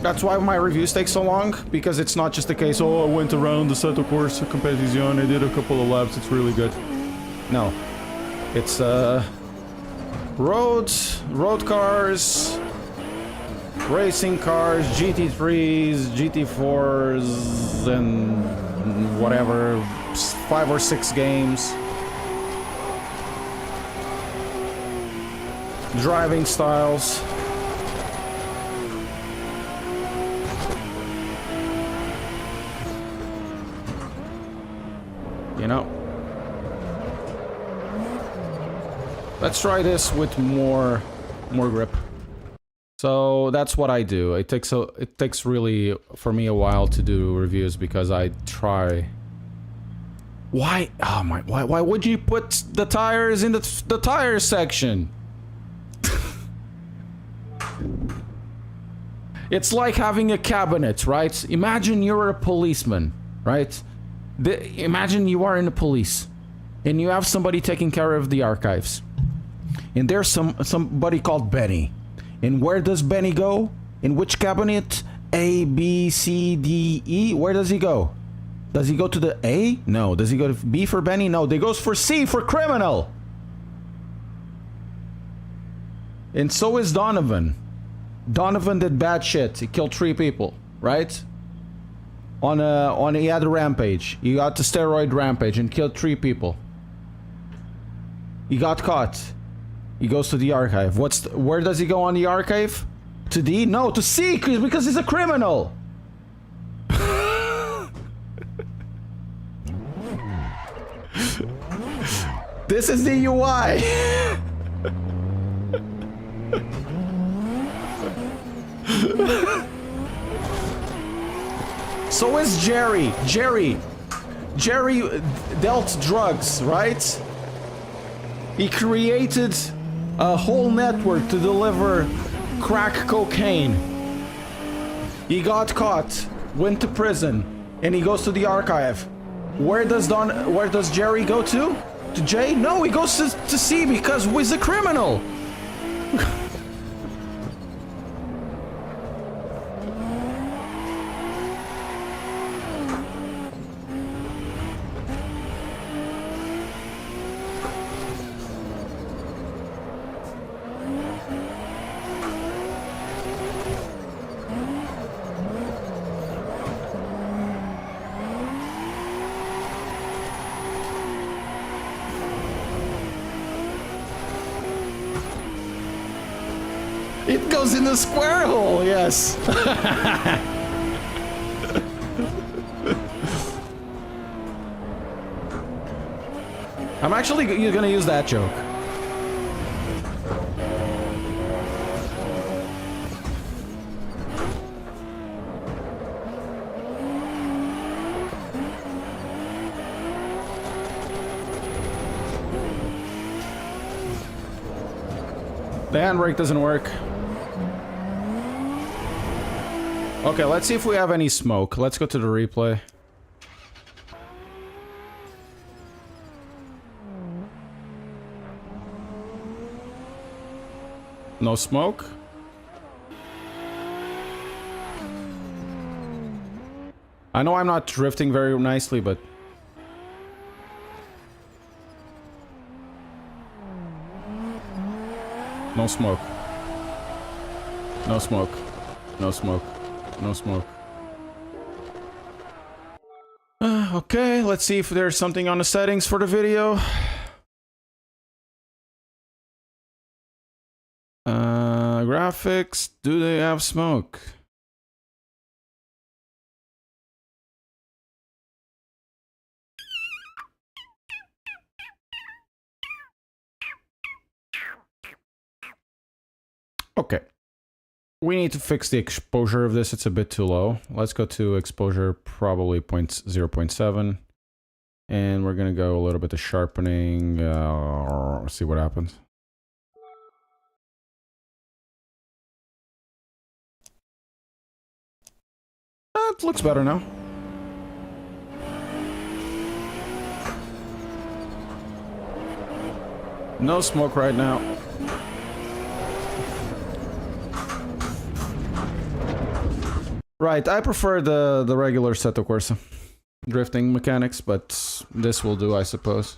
That's why my reviews take so long, because it's not just a case, oh, I went around the Assetto Corsa Competizione, I did a couple of laps, it's really good. No. It's road cars, racing cars, GT3s, GT4s, and whatever, 5 or 6 games. Driving styles. You know. Let's try this with more grip. So that's what I do. It takes really for me a while to do reviews because I try. Why? Oh my! Why would you put the tires in the tire section? It's like having a cabinet, right? Imagine you're a policeman, right? Imagine you are in the police, and you have somebody taking care of the archives, and there's somebody called Benny. And where does Benny go? In which cabinet? A, B, C, D, E. Where does he go? Does he go to the A? No. Does he go to B for Benny? No. They goes for C for criminal. And so is Donovan. Donovan did bad shit. He killed 3 people, right? He had a rampage. He got the steroid rampage and killed 3 people. He got caught. He goes to the archive. Where does he go on the archive? To D? No, to C, because he's a criminal. This is the UI. So is Jerry. Jerry dealt drugs, right? He created a whole network to deliver crack cocaine. He got caught, went to prison, and he goes to the archive. Where does Jerry go to? To J? No, he goes to C because he's a criminal. It goes in the square hole, yes. I'm actually gonna use that joke. The handbrake doesn't work. Okay, let's see if we have any smoke. Let's go to the replay. No smoke? I know I'm not drifting very nicely, but... No smoke. No smoke. No smoke. No smoke. Okay, let's see if there's something on the settings for the video. Graphics, do they have smoke? Okay. We need to fix the exposure of this. It's a bit too low. Let's go to exposure, probably 0.7. And we're going to go a little bit of sharpening. See what happens. It looks better now. No smoke right now. Right, I prefer the regular Assetto Corsa drifting mechanics, but this will do, I suppose.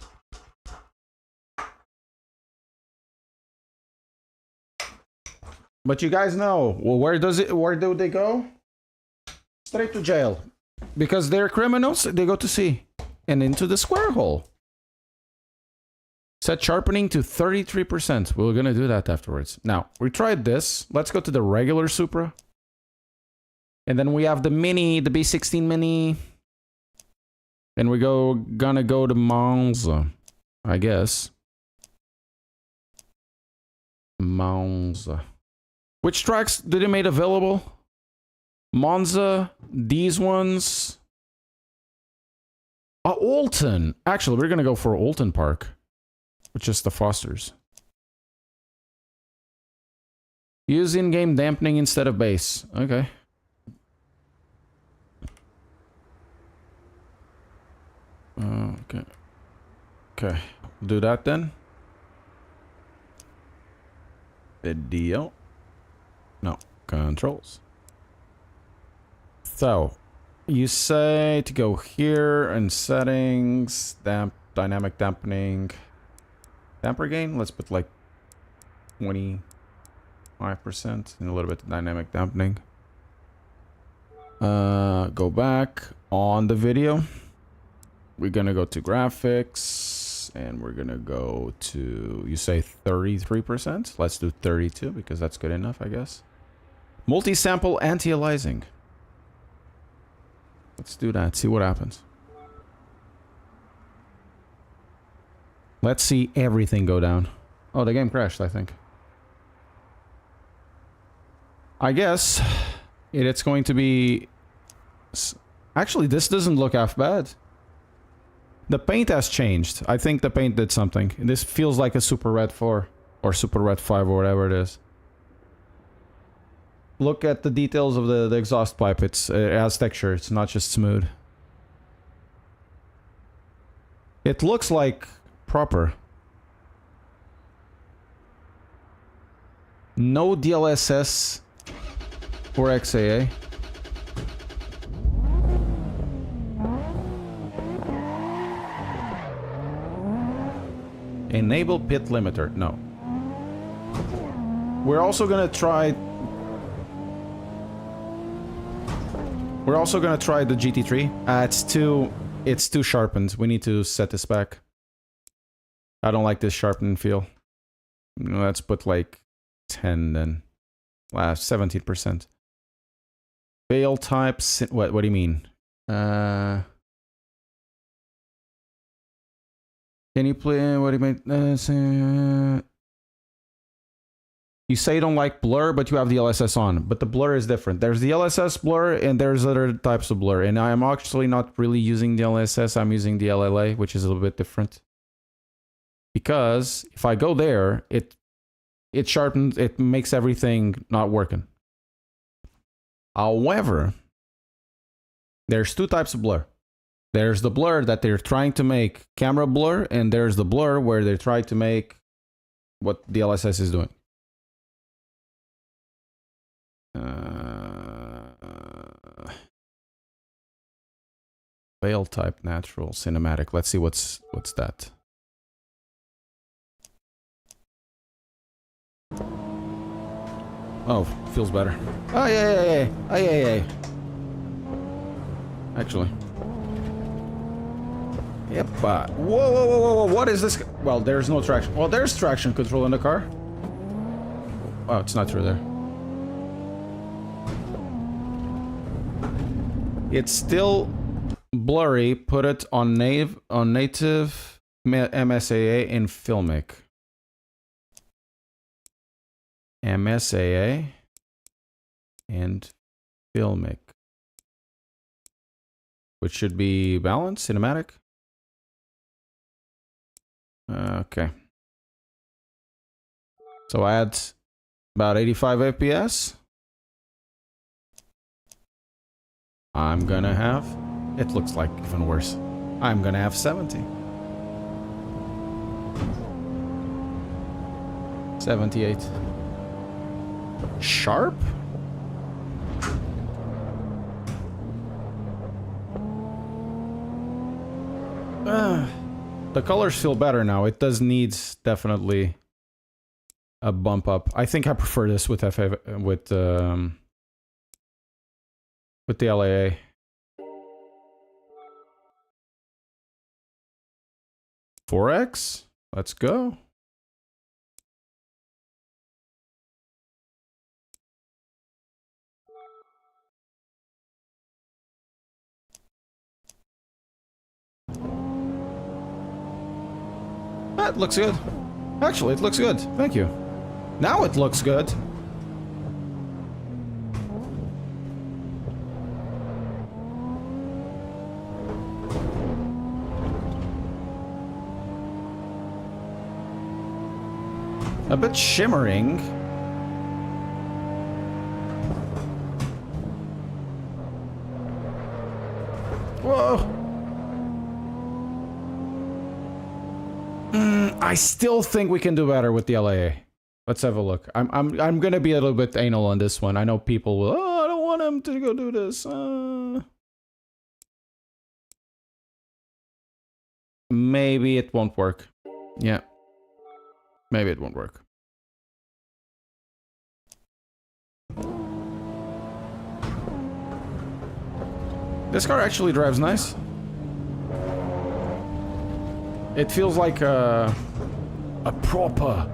But you guys know, well, where do they go? Straight to jail. Because they're criminals, they go to sea. And into the square hole. Set sharpening to 33%. We're gonna do that afterwards. Now, we tried this. Let's go to the regular Supra. And then we have the Mini, the B16 Mini. And we gonna go to Monza, I guess. Monza. Which tracks did it make available? Monza, these ones. Alton. Actually, we're gonna go for Alton Park, which is the Fosters. Use in-game dampening instead of bass. Okay. Okay. Okay. Do that then. Video. No. Controls. So, you say to go here in settings, dynamic dampening, damper gain. Let's put like 25% and a little bit of dynamic dampening. Go back on the video. We're gonna go to graphics and we're gonna go to, you say 33%. Let's do 32 because that's good enough, I guess. Multi-sample anti-aliasing. Let's do that, see what happens. Let's see everything go down. Oh, the game crashed, I think. I guess it's going to be... Actually, this doesn't look half bad. The paint has changed. I think the paint did something. This feels like a Super Red 4 or Super Red 5 or whatever it is. Look at the details of the exhaust pipe. It has texture. It's not just smooth. It looks like proper. No DLSS or XAA. Enable pit limiter. No. We're also gonna try... We're also gonna try the GT3. It's too sharpened. We need to set this back. I don't like this sharpened feel. Let's put like 10 then. 17%. Fail types. What do you mean? Can you play? What do you mean? You say you don't like blur, but you have the LSS on. But the blur is different. There's the LSS blur, and there's other types of blur. And I am actually not really using the LSS. I'm using the LLA, which is a little bit different. Because if I go there, it sharpens. It makes everything not working. However, there's two types of blur. There's the blur that they're trying to make camera blur, and there's the blur where they're trying to make what the LSS is doing. Veil type natural cinematic. Let's see what's that. Oh, feels better. Oh yeah. Oh yeah. Actually. Yep. Whoa. What is this? Well, there's no traction. Well, there's traction control in the car. Oh, it's not through there. It's still blurry. Put it on native MSAA in Filmic. MSAA and Filmic. Which should be balanced, cinematic. Okay. So add about 85 FPS. I'm gonna have, it looks like even worse. I'm gonna have 70. 78. Sharp? The colors feel better now. It does need definitely a bump up. I think I prefer this with with the LAA. $4X. Let's go. That looks good. Actually, it looks good. Thank you. Now it looks good. A bit shimmering. Whoa. I still think we can do better with the LAA. Let's have a look. I'm gonna be a little bit anal on this one. I know people will. Oh, I don't want him to go do this. Maybe it won't work. Yeah. Maybe it won't work. This car actually drives nice. It feels like a proper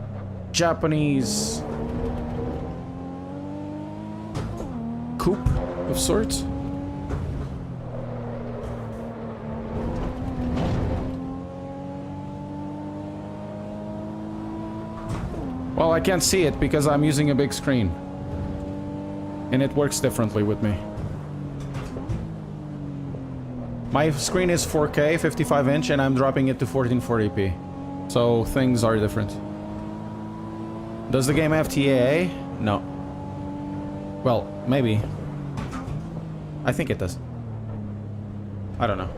Japanese coupe of sorts. Well, I can't see it because I'm using a big screen. And it works differently with me. My screen is 4K, 55-inch, and I'm dropping it to 1440p. So things are different. Does the game have TAA? No. Well, maybe. I think it does. I don't know.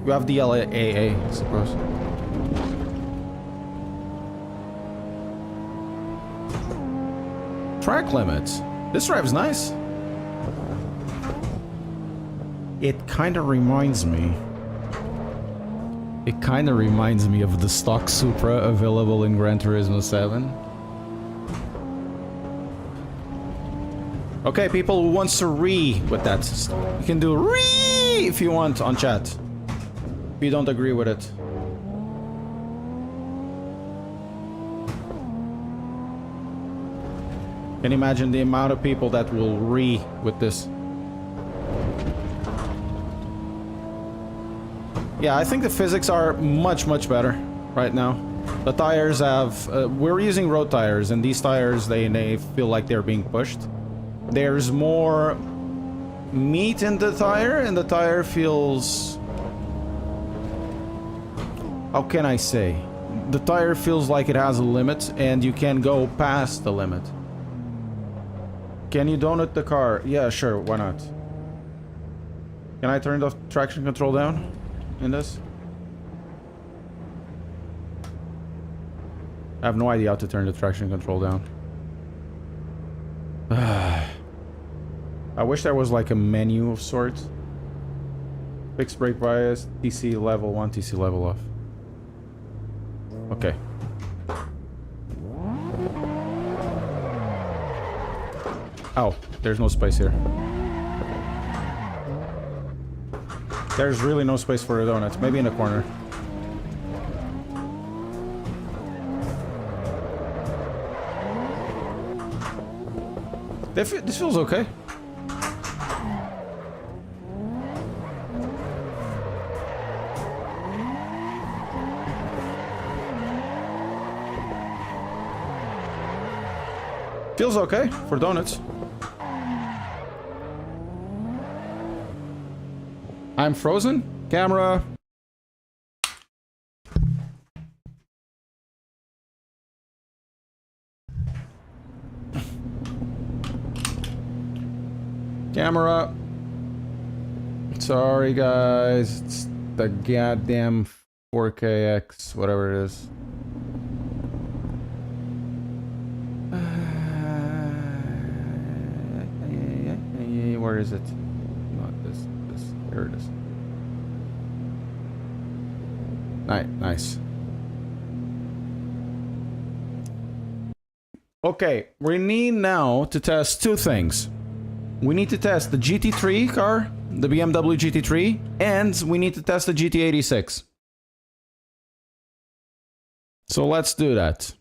You have the LAA, I suppose. Track limits. This drives nice. It kind of reminds me. It kind of reminds me of the stock Supra available in Gran Turismo 7. Okay, people who wants to with that, you can do if you want on chat. If you don't agree with it. Can you imagine the amount of people that will with this? Yeah, I think the physics are much better right now. The tires have... we're using road tires, and these tires, they feel like they're being pushed. There's more meat in the tire, and the tire feels... How can I say? The tire feels like it has a limit, and you can go past the limit. Can you donut the car? Yeah, sure, why not? Can I turn the traction control down in this? I have no idea how to turn the traction control down. I wish there was like a menu of sorts. Fixed brake bias, TC level 1, TC level off. Okay. Oh, there's no space here. There's really no space for the donuts. Maybe in the corner. This feels okay. Feels okay for donuts. I'm frozen. Camera. Camera. Sorry, guys. It's the goddamn 4KX, whatever it is. Where is it? Not this. Here it is. Nice. Okay, we need now to test two things. We need to test the GT3 car, the BMW GT3, and we need to test the GT86. So let's do that.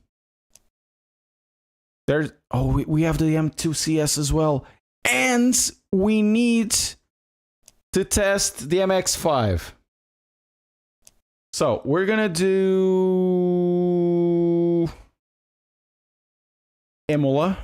There's... Oh, we have the M2 CS as well. And we need to test the MX-5. So, we're gonna do... Imola.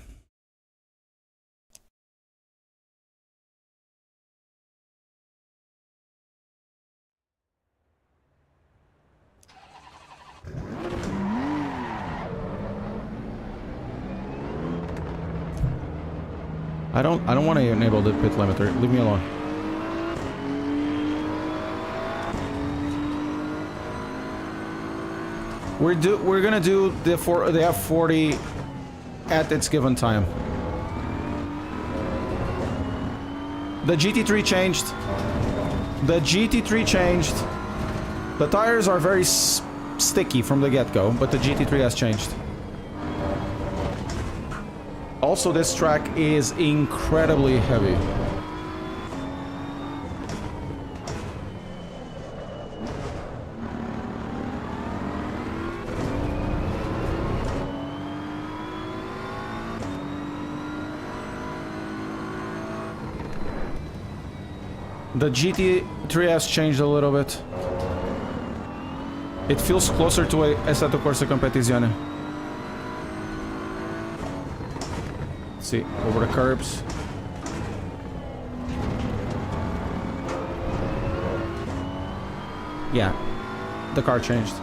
I don't want to enable the pit limiter. Leave me alone. We're gonna do the F40 at its given time. The GT3 changed. The GT3 changed. The tires are very sticky from the get-go, but the GT3 has changed. Also, this track is incredibly heavy. The GT3 has changed a little bit. It feels closer to a Assetto Corsa Competizione. See, over the curbs. Yeah, the car changed.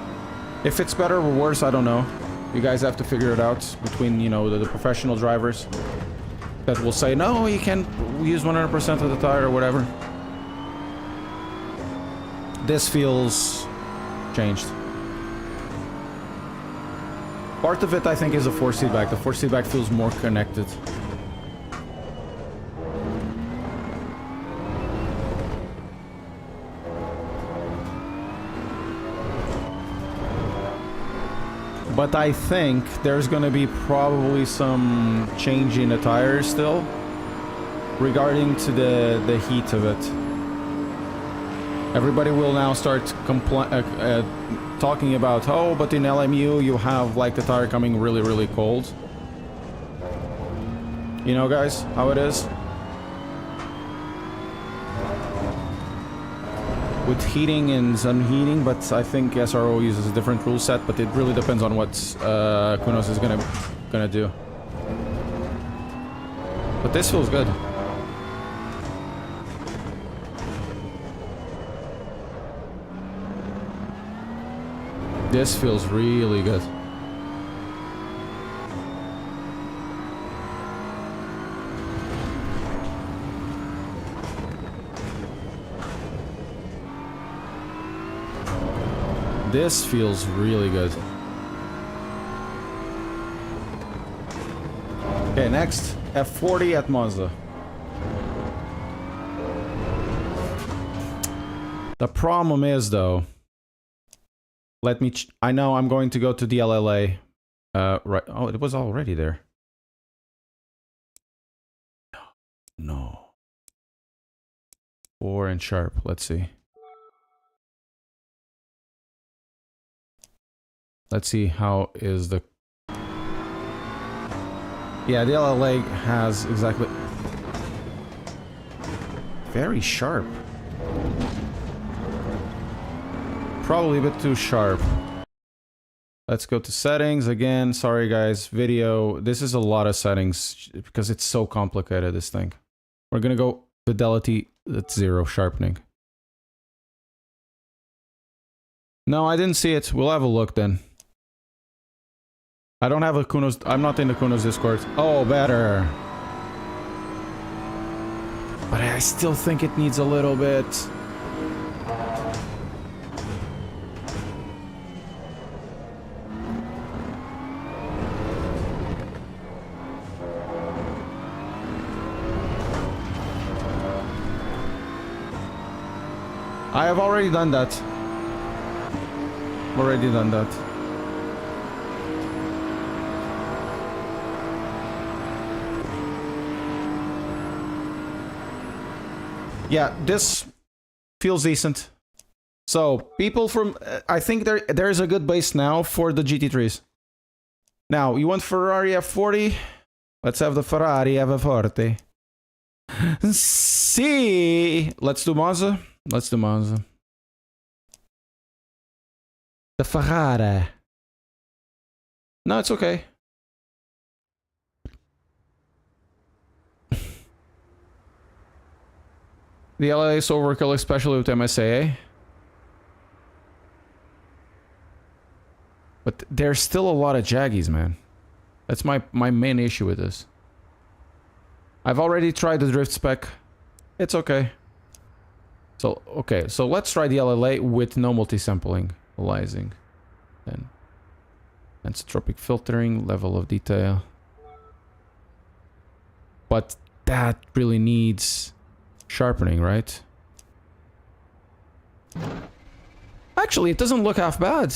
If it's better or worse, I don't know. You guys have to figure it out between, you know, the professional drivers that will say, no, you can use 100% of the tire or whatever. This feels changed. Part of it, I think, is the force feedback. The force feedback feels more connected. But I think there's gonna be probably some change in the tires still regarding to the heat of it. Everybody will now start talking about, oh, but in LMU you have like the tire coming really, really cold. You know, guys, how it is? With heating and unheating, but I think SRO uses a different rule set, but it really depends on what Kunos is gonna do. But this feels good. This feels really good. This feels really good. Okay, next, F40 at Monza. The problem is, though, let me... I know I'm going to go to the LLA. Right. Oh, it was already there. No. 4 and sharp. Let's see. Let's see how is the... Yeah, the LLA has exactly... Very sharp. Probably a bit too sharp. Let's go to settings again. Sorry guys, video. This is a lot of settings because it's so complicated, this thing. We're gonna go fidelity at 0, sharpening. No, I didn't see it. We'll have a look then. I don't have a Kunos. I'm not in the Kunos Discord. Oh, better. But I still think it needs a little bit. I have already done that. Already done that. Yeah, this feels decent. So, people from... I think there's a good base now for the GT3s. Now, you want Ferrari F40? Let's have the Ferrari F40. See! Let's do Monza. Let's do Monza. The Ferrari. No, it's okay. The LA is overkill, especially with MSAA. But there's still a lot of jaggies, man. That's my main issue with this. I've already tried the drift spec. It's okay. So, okay, so let's try the LLA with no multi-sampling, aliasing. Then, anisotropic filtering, level of detail. But that really needs sharpening, right? Actually, it doesn't look half bad.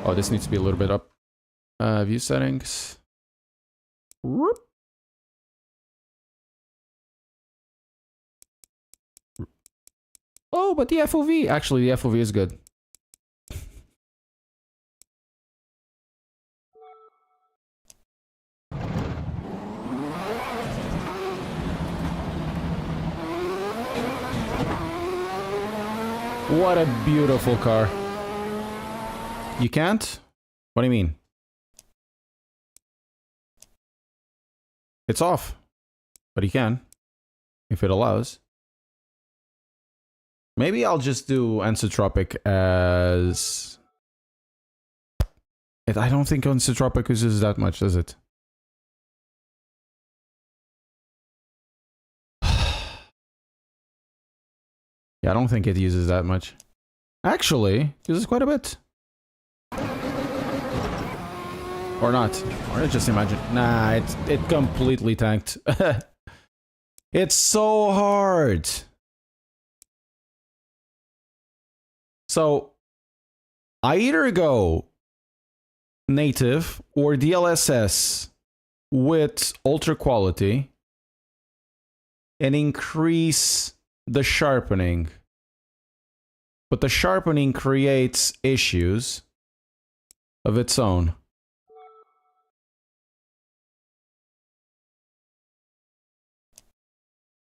Oh, this needs to be a little bit up. View settings. Whoop. Oh, but the FOV. Actually, the FOV is good. What a beautiful car. You can't? What do you mean? It's off. But you can. If it allows. Maybe I'll just do anisotropic as... I don't think anisotropic uses that much, does it? Yeah, I don't think it uses that much. Actually, it uses quite a bit. Or not. Or just imagine. Nah, it completely tanked. It's so hard. So, I either go native or DLSS with ultra quality and increase the sharpening. But the sharpening creates issues of its own.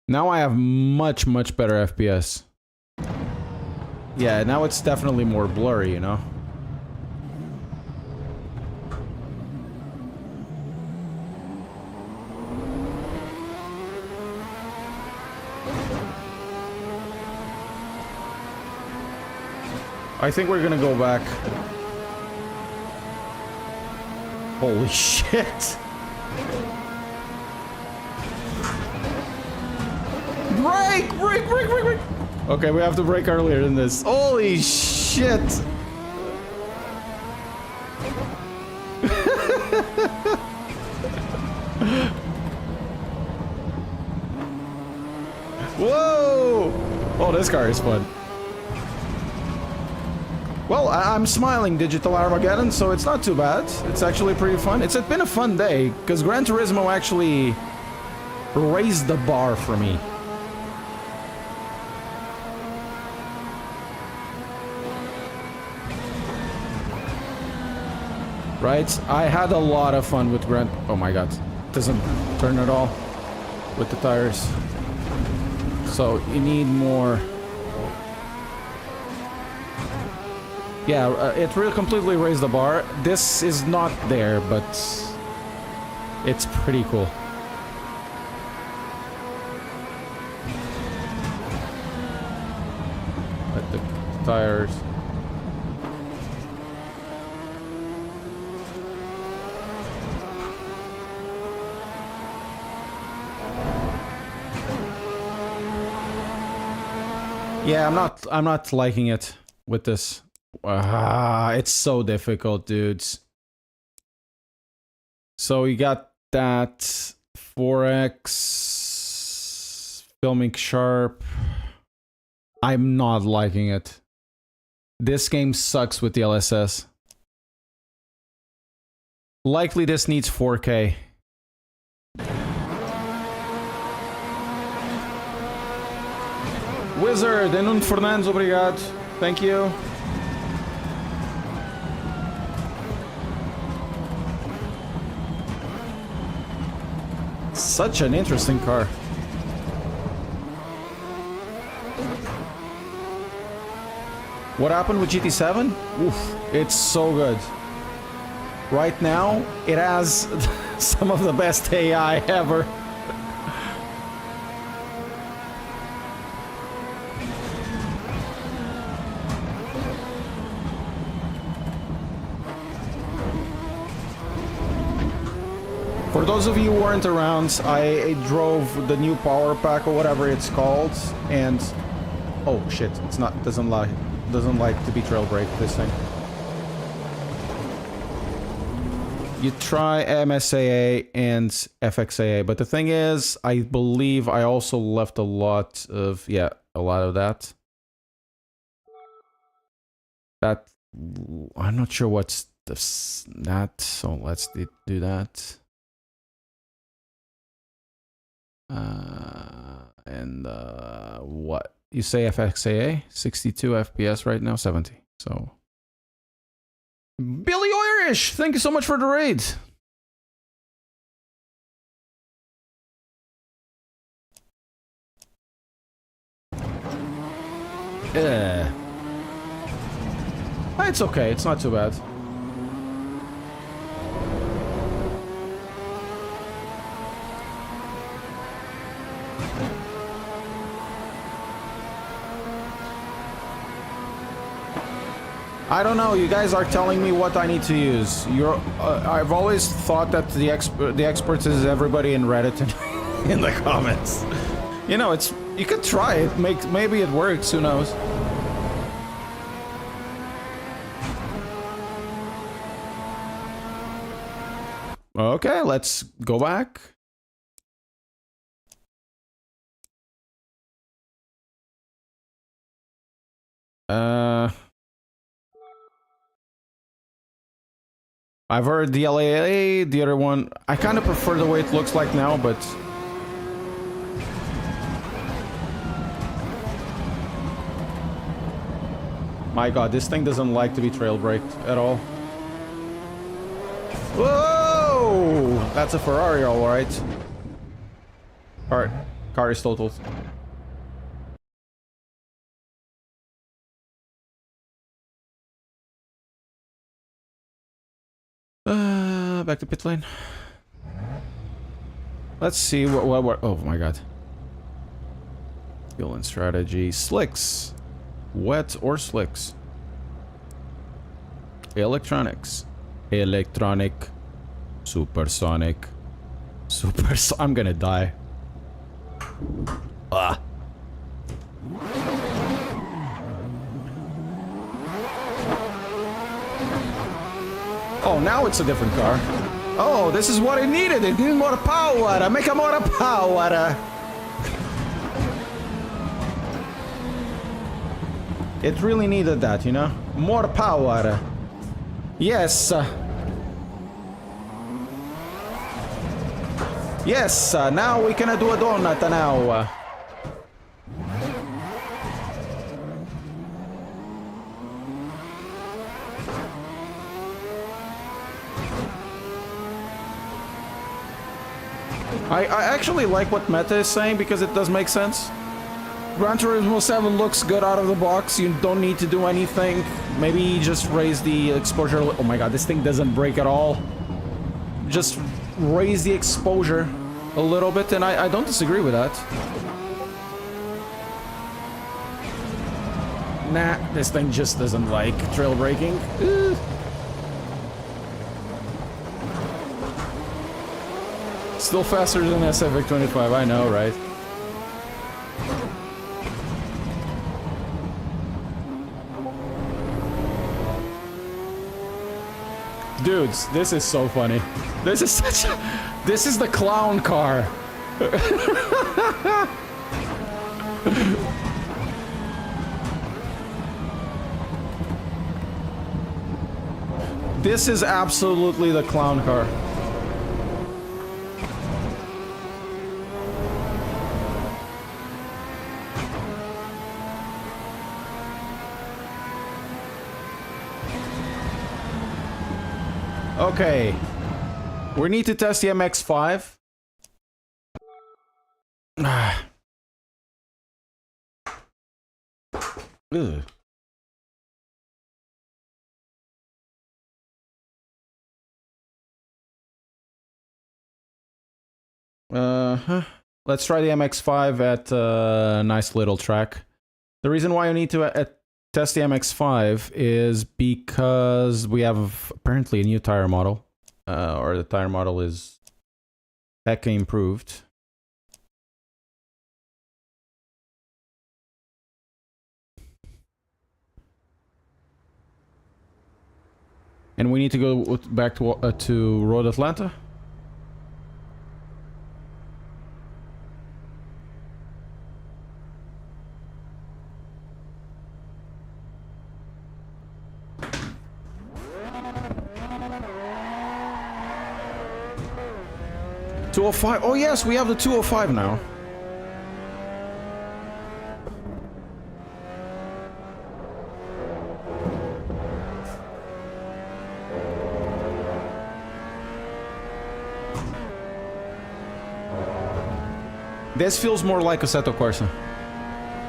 Now I have much better FPS. Yeah, now it's definitely more blurry, you know? I think we're gonna go back. Holy shit! Brake! Brake! Brake! Brake! Brake! Okay, we have to brake earlier than this. Holy shit! Whoa! Oh, this car is fun. Well, I'm smiling Digital Armageddon, so it's not too bad. It's actually pretty fun. It's been a fun day, because Gran Turismo actually raised the bar for me. Right? I had a lot of fun with Gran... Oh my god. Doesn't turn at all with the tires. So, you need more... Yeah, it really completely raised the bar. This is not there, but... it's pretty cool. Let the tires... Yeah, I'm not liking it with this. It's so difficult, dudes. So we got that 4x filming sharp. I'm not liking it. This game sucks with the LSS. Likely this needs 4K. Wizard and Fernandes, obrigado. Thank you. Such an interesting car. What happened with GT7? Oof, it's so good. Right now, it has some of the best AI ever. For those of you who weren't around, I drove the new power pack or whatever it's called, and oh shit, it's not doesn't like to be trail brake, this thing. You try MSAA and FXAA, but the thing is, I believe I also left a lot of that. That I'm not sure what's that, so let's do that. What you say FXAA 62 FPS right now, 70. So Billy Irish, thank you so much for the raid. It's okay, it's not too bad. I don't know. You guys are telling me what I need to use. I've always thought that the experts is everybody in Reddit and in the comments. You know, you could try it. Maybe it works. Who knows? Okay, let's go back. I've heard the LAA, the other one. I kind of prefer the way it looks like now, but my god, this thing doesn't like to be trail braked at all. Whoa! That's a Ferrari, all right. Car is totaled. Back to pit lane. Let's see what. Oh my god. Skill and strategy. Slicks. Wet or slicks. Electronics. Electronic. Supersonic. I'm gonna die. Ah. Oh, now it's a different car. Oh, this is what it needed. It needed more power. Make a more power. It really needed that, you know? More power. Yes. Yes, now we can do a donut now. I actually like what Meta is saying because it does make sense. Gran Turismo 7 looks good out of the box. You don't need to do anything. Maybe just raise the exposure. Oh my god, this thing doesn't break at all. Just raise the exposure a little bit, and I don't disagree with that. Nah, this thing just doesn't like trail braking. Still faster than SFX 25, I know, right? Dudes, this is so funny. This is such a... This is the clown car. This is absolutely the clown car. Okay. We need to test the MX-5. Ugh. Let's try the MX-5 at a nice little track. The reason why I need to test the MX-5 is because we have apparently a new tire model. Or the tire model is hecka improved. And we need to go back to Road Atlanta. .205. Oh yes, we have the 205 now. This feels more like Assetto Corsa.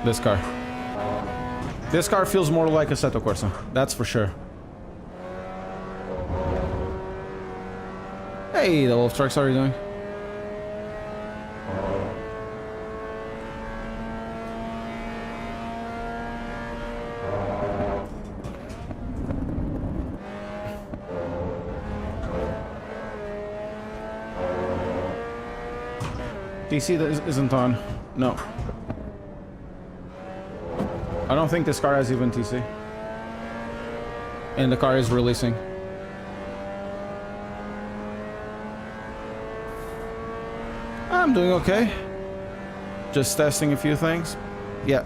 This car. This car feels more like Assetto Corsa. That's for sure. Hey, the Wolf Trucks, how are you doing? DC isn't on. No. I don't think this car has even TC. And the car is releasing. I'm doing okay. Just testing a few things. Yeah.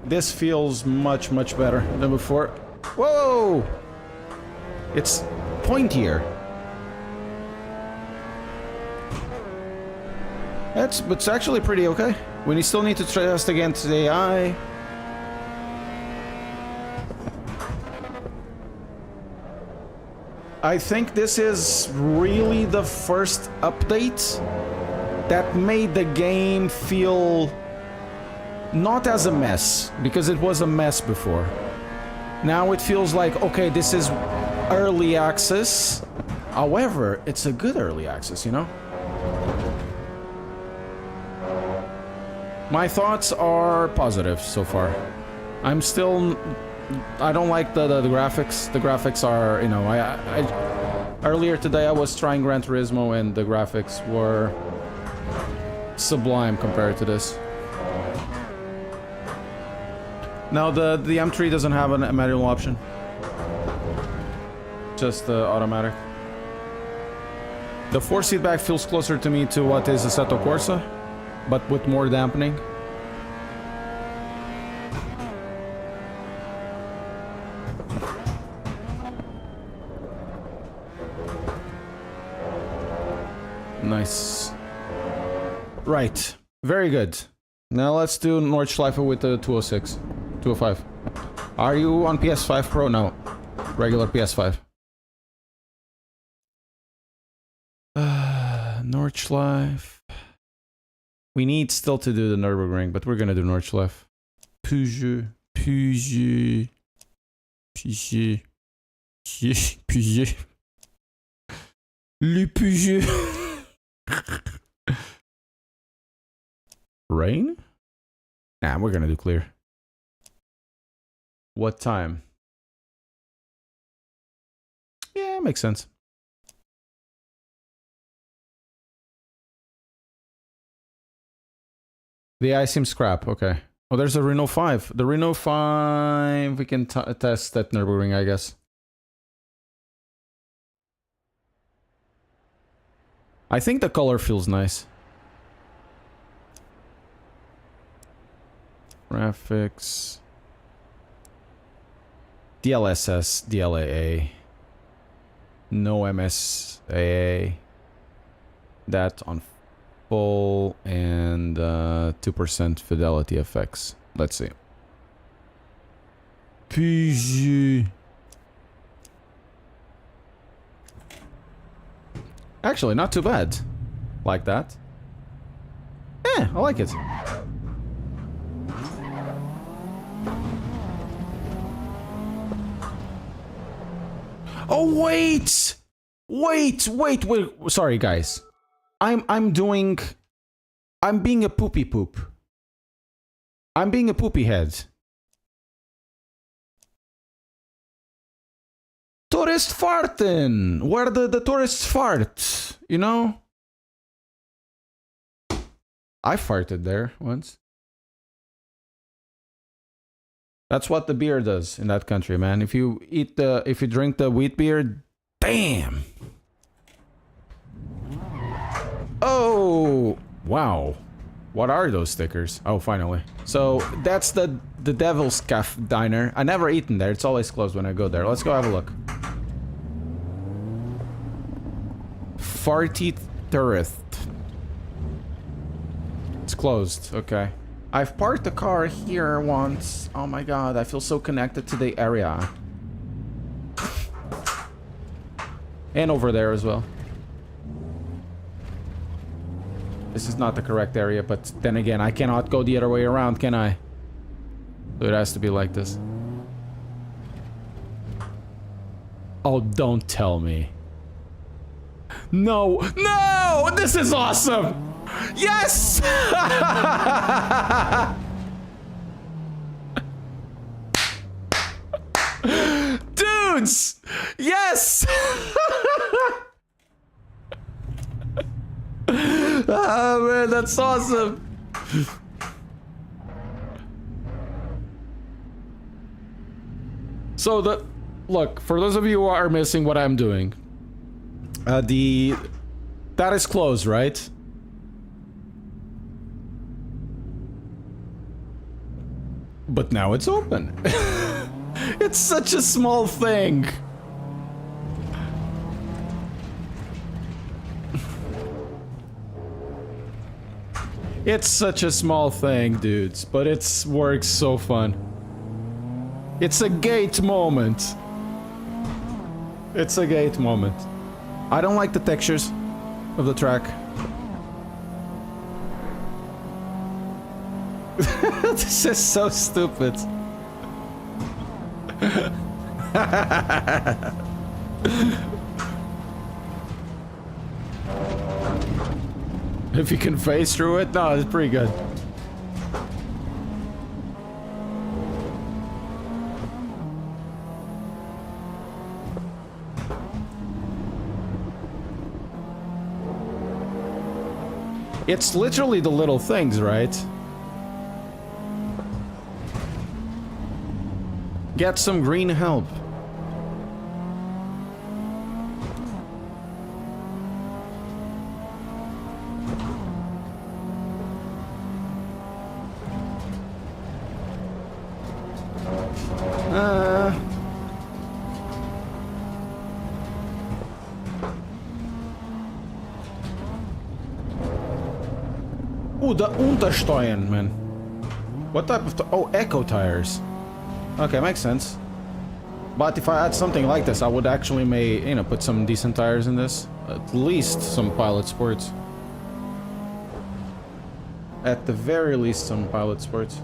This feels much, much better than before. Whoa! It's pointier. It's actually pretty okay. We still need to test against the AI. I think this is really the first update that made the game feel not as a mess, because it was a mess before. Now it feels like, okay, this is early access. However, it's a good early access, you know? My thoughts are positive so far. I'm still... I don't like the graphics. The graphics are, you know, earlier today I was trying Gran Turismo and the graphics were sublime compared to this. Now the M3 doesn't have a manual option. Just automatic. The force feedback feels closer to me to what is Assetto Corsa, but with more dampening. Nice. Right. Very good. Now let's do Nordschleife with the 206. 205. Are you on PS5 Pro? No. Regular PS5. Nordschleife. We need still to do the Nürburgring, but we're gonna do Nordschleife. Peugeot. Peugeot. Peugeot. Peugeot. Le Peugeot. Rain? Nah, we're gonna do clear. What time? Yeah, makes sense. The AI seems crap. Okay. Oh, there's a Renault 5. The Renault 5 we can test at Nürburgring, I guess. I think the color feels nice. Graphics. DLSS, DLAA. No MSAA. That on full and 2% fidelity effects. Let's see. Peugeot. Actually, not too bad. Like that. Yeah, I like it. Oh wait! Wait. Sorry guys. I'm being a poopy poop. I'm being a poopy head. Tourist farting! Where the tourists fart, you know? I farted there once. That's what the beer does in that country, man. If you drink the wheat beer, damn. Oh, wow. What are those stickers? Oh, finally. So that's the Devil's Cafe diner. I never eaten there. It's always closed when I go there. Let's go have a look. Farty Tourist. It's closed. Okay. I've parked the car here once. Oh my god, I feel so connected to the area. And over there as well. This is not the correct area, but then again, I cannot go the other way around, can I? So it has to be like this. Oh, don't tell me. No! No! This is awesome! Yes! Dudes! Yes! Ah, man, that's awesome! So look, for those of you who are missing what I'm doing, that is closed, right? But now it's open. It's such a small thing. It's such a small thing, dudes, but it works so fun. It's a gate moment. It's a gate moment. I don't like the textures of the track. This is so stupid. If you can phase through it, no, it's pretty good. It's literally the little things, right? Get some green help. Oh, the Untersteuern, man. What type of... Oh, eco tires. Okay, makes sense. But if I add something like this, I would actually put some decent tires in this. At least some Pilot Sports. At the very least, some Pilot Sports.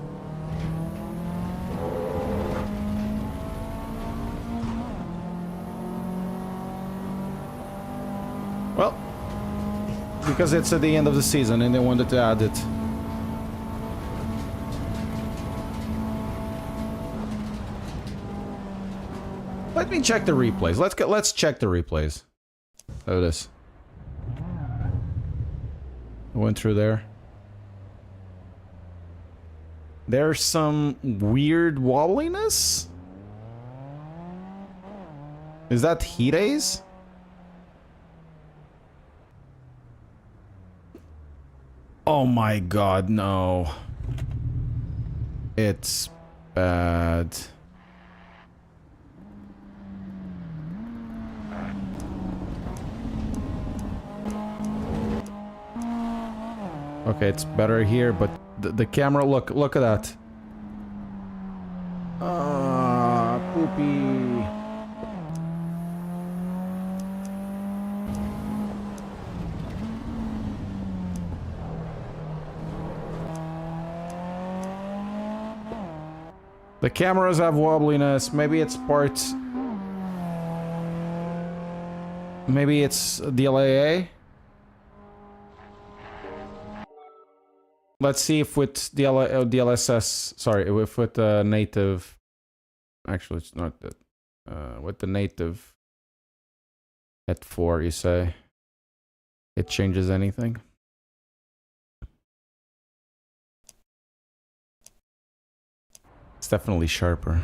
Well, because it's at the end of the season and they wanted to add it. Let me check the replays. Let's check the replays. Oh, this. I went through there. There's some weird wobbliness? Is that heat haze? Oh my god, no. It's bad. Okay, it's better here, but the camera, look at that. Ah, poopy. The cameras have wobbliness. Maybe it's parts. Maybe it's DLAA. Let's see if with DLSS. Sorry, if with the native. Actually, it's not that. With the native at 4, you say it changes anything? It's definitely sharper.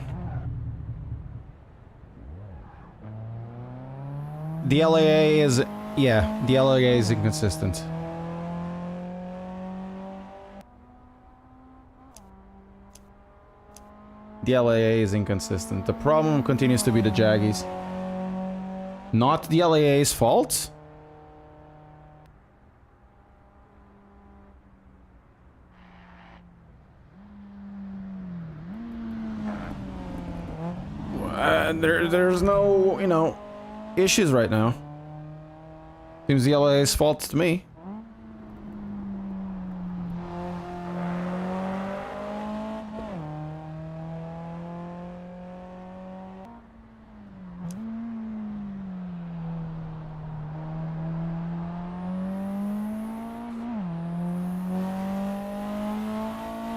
The LAA is, yeah, the LAA is inconsistent. The LAA is inconsistent. The problem continues to be the Jaggies. Not the LAA's fault? There's no, you know, issues right now. Seems the LAA's fault to me.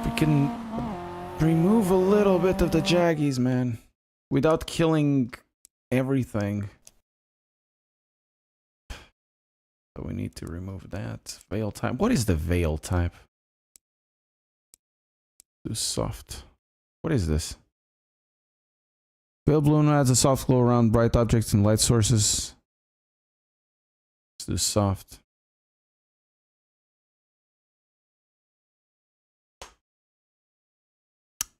We can remove a little bit of the Jaggies, man, without killing everything. So we need to remove that. Veil type. What is the veil type? Too soft. What is this? Veil balloon adds a soft glow around bright objects and light sources. It's too soft.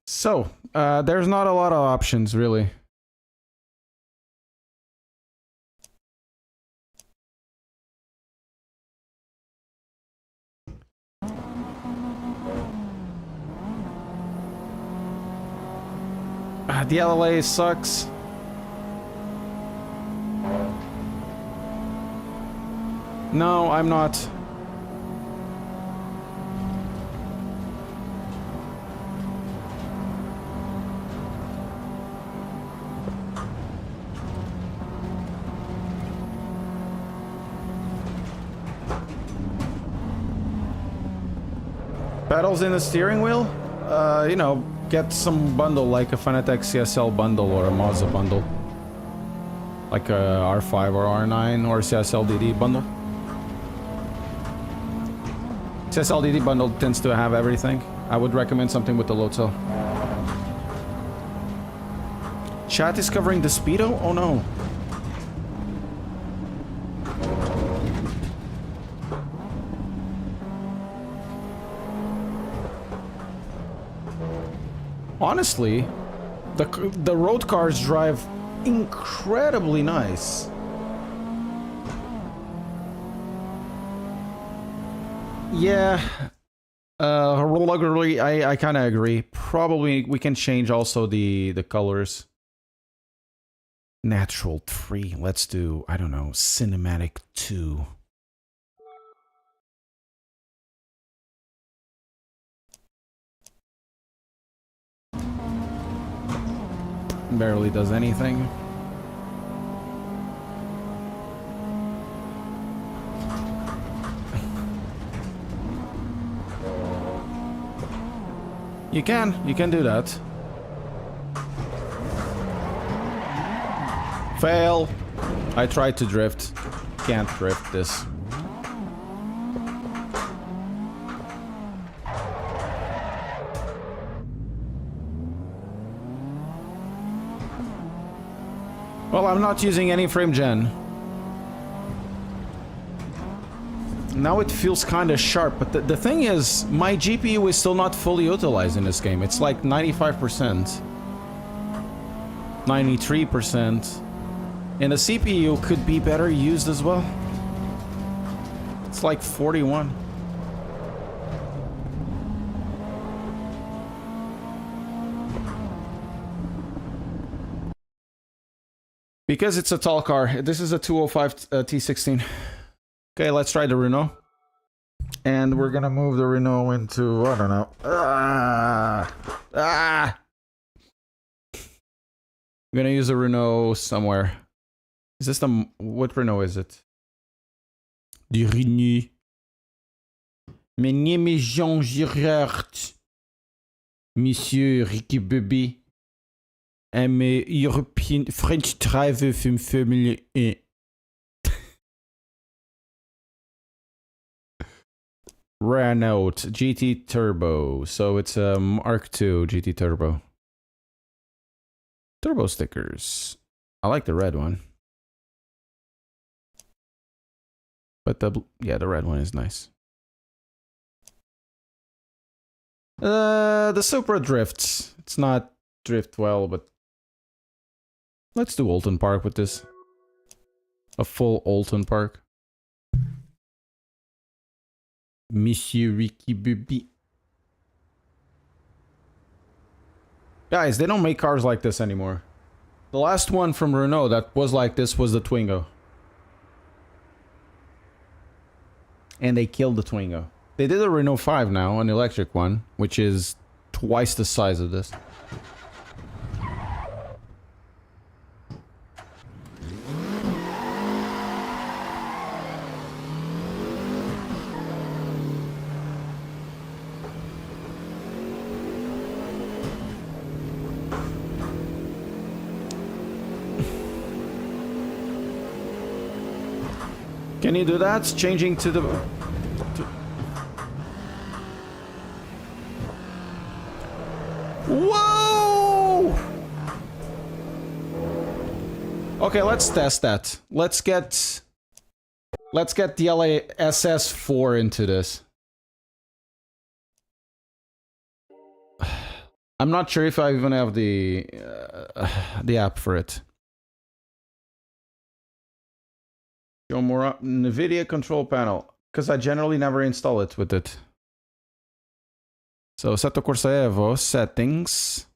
So, there's not a lot of options, really. The LLA sucks. No, I'm not. Pedals in the steering wheel? You know, get some bundle like a Fanatec CSL bundle or a Mazda bundle. Like a R5 or R9 or CSL DD bundle. CSL DD bundle tends to have everything. I would recommend something with the load cell. Chat is covering the Speedo? Oh no. Honestly, the road cars drive incredibly nice. Yeah, I kind of agree. Probably we can change also the colors. Natural 3. Let's do, I don't know, cinematic 2. Barely does anything. You can do that. Fail. I tried to drift. Can't drift this. Well, I'm not using any frame gen. Now it feels kind of sharp, but the thing is, my GPU is still not fully utilized in this game. It's like 95%. 93%. And the CPU could be better used as well. It's like 41. Because it's a tall car. This is a 205 T16. Okay, let's try the Renault. And we're gonna move the Renault into, I don't know. I'm gonna use a Renault somewhere. Is this the... What Renault is it? The Renault. My name is Jean Girard. Monsieur Ricky Baby. I'm a European French driver from Formula 1. Renault GT Turbo. So it's a Mark II GT Turbo. Turbo stickers. I like the red one. But the red one is nice. The Supra drifts. It's not drift well, but let's do Alton Park with this. A full Alton Park. Monsieur Ricky Baby. Guys, they don't make cars like this anymore. The last one from Renault that was like this was the Twingo. And they killed the Twingo. They did a Renault 5 now, an electric one, which is twice the size of this. Can you do that? Changing to the... Whoa! Okay, let's test that. Let's get the LASS 4 into this. I'm not sure if I even have the app for it. Show more up NVIDIA control panel, because I generally never install it with it. So Assetto Corsa EVO settings,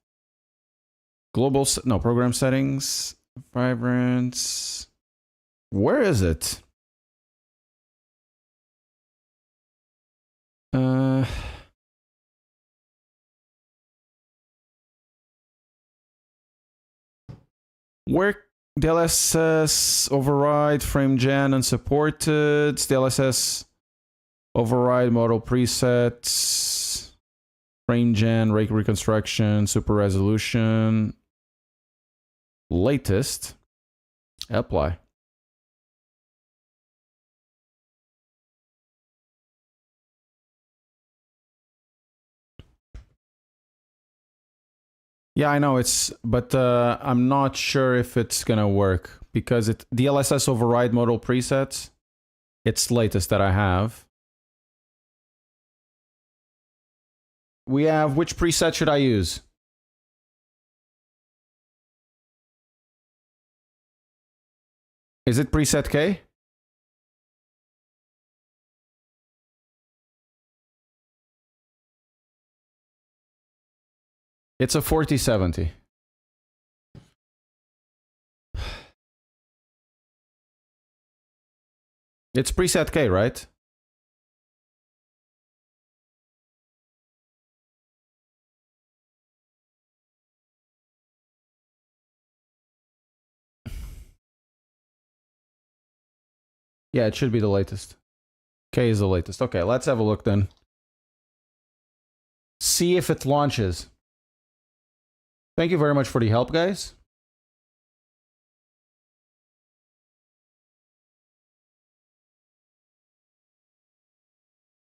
global program settings, vibrance. Where is it? Where? DLSS override frame gen unsupported. DLSS override model presets. Frame gen, rake reconstruction, super resolution. Latest. Apply. Yeah, I know but I'm not sure if it's gonna work because DLSS override modal presets. It's latest that I have. We have, which preset should I use? Is it preset K? It's a 4070. It's preset K, right? Yeah, it should be the latest. K is the latest. Okay, let's have a look then. See if it launches. Thank you very much for the help, guys.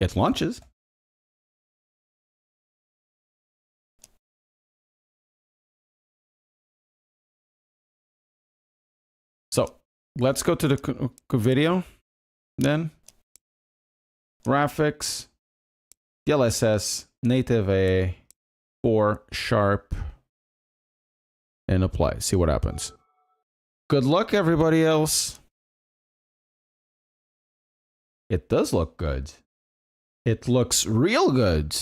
It launches. So let's go to the video then. Graphics, DLSS, native A, 4 sharp, and apply. See what happens. Good luck, everybody else. It does look good. It looks real good.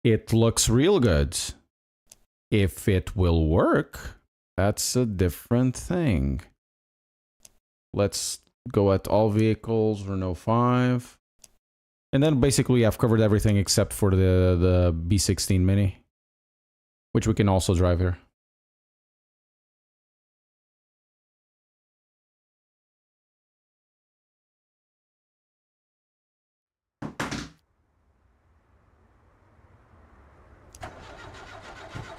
It looks real good. If it will work, that's a different thing. Let's go at all vehicles, Renault 5. And then basically I've covered everything except for the B16 Mini, which we can also drive here.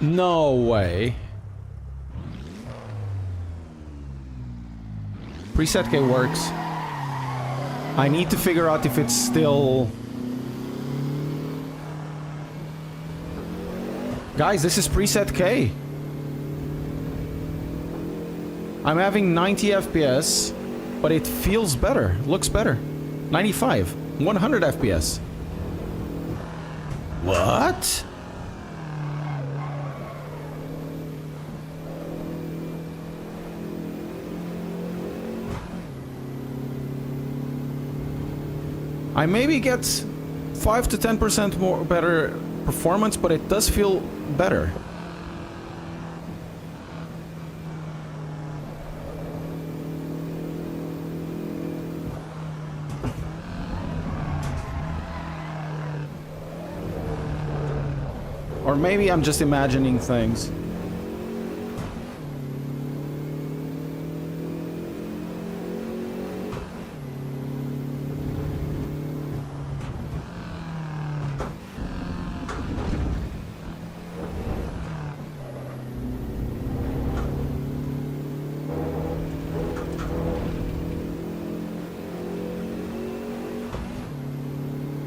No way. Preset K works. I need to figure out if it's still... Guys, this is preset K. I'm having 90 FPS, but it feels better, looks better. 95, 100 FPS. What? I maybe get 5 to 10% more better performance, but it does feel better. Or maybe I'm just imagining things.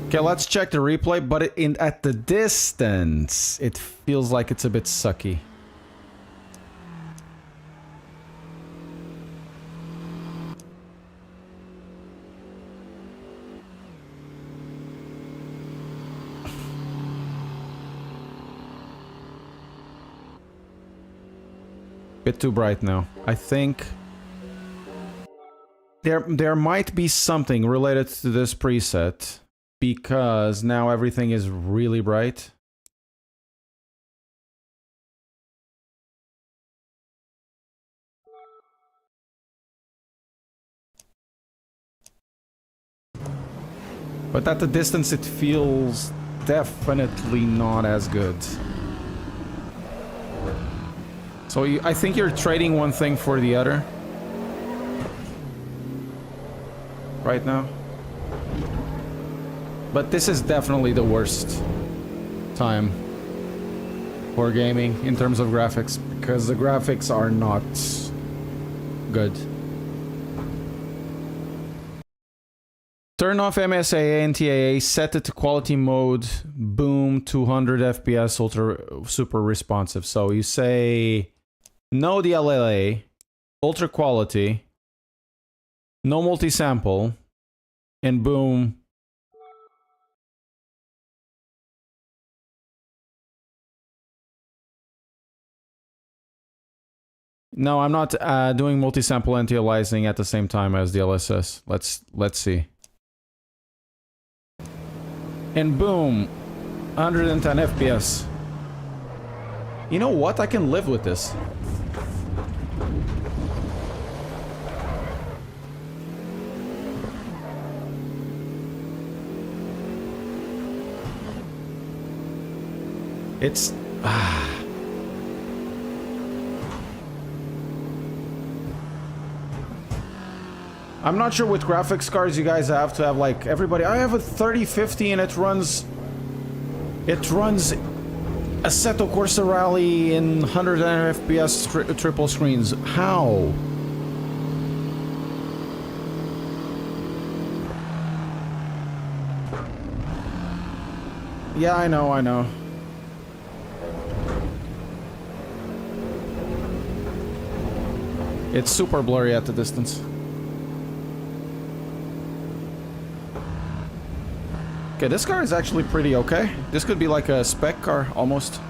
Okay, let's check the replay, but at the distance, it feels like it's a bit sucky. Bit too bright now. I think there might be something related to this preset. Because now everything is really bright. But at the distance it feels definitely not as good. So I think you're trading one thing for the other. Right now. But this is definitely the worst time for gaming in terms of graphics, because the graphics are not good. Turn off MSAA and TAA, set it to quality mode, boom, 200 FPS, ultra super responsive. So you say no DLLA, ultra quality, no multi-sample, and boom. No, I'm not doing multi-sample anti-aliasing at the same time as the LSS. Let's see. And boom, 110 FPS. You know what? I can live with this. It's... I'm not sure what graphics cards you guys have to have, like, everybody... I have a 3050 and it runs Assetto Corsa Rally in 110 FPS triple screens. How? Yeah, I know. It's super blurry at the distance. Okay, this car is actually pretty okay. This could be like a spec car, almost.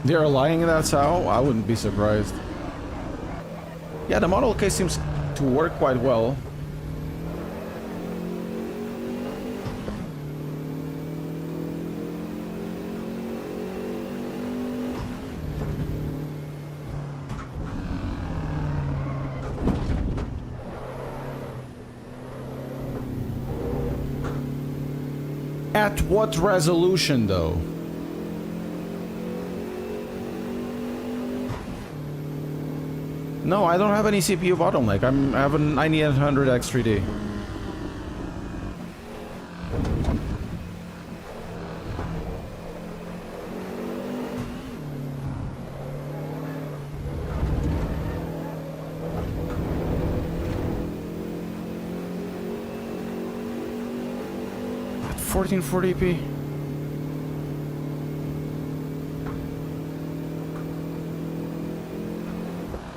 They're lying, that's how? I wouldn't be surprised. Yeah, the Model K seems to work quite well. At what resolution, though? No, I don't have any CPU bottleneck. I have a 9800 X3D. At 1440p.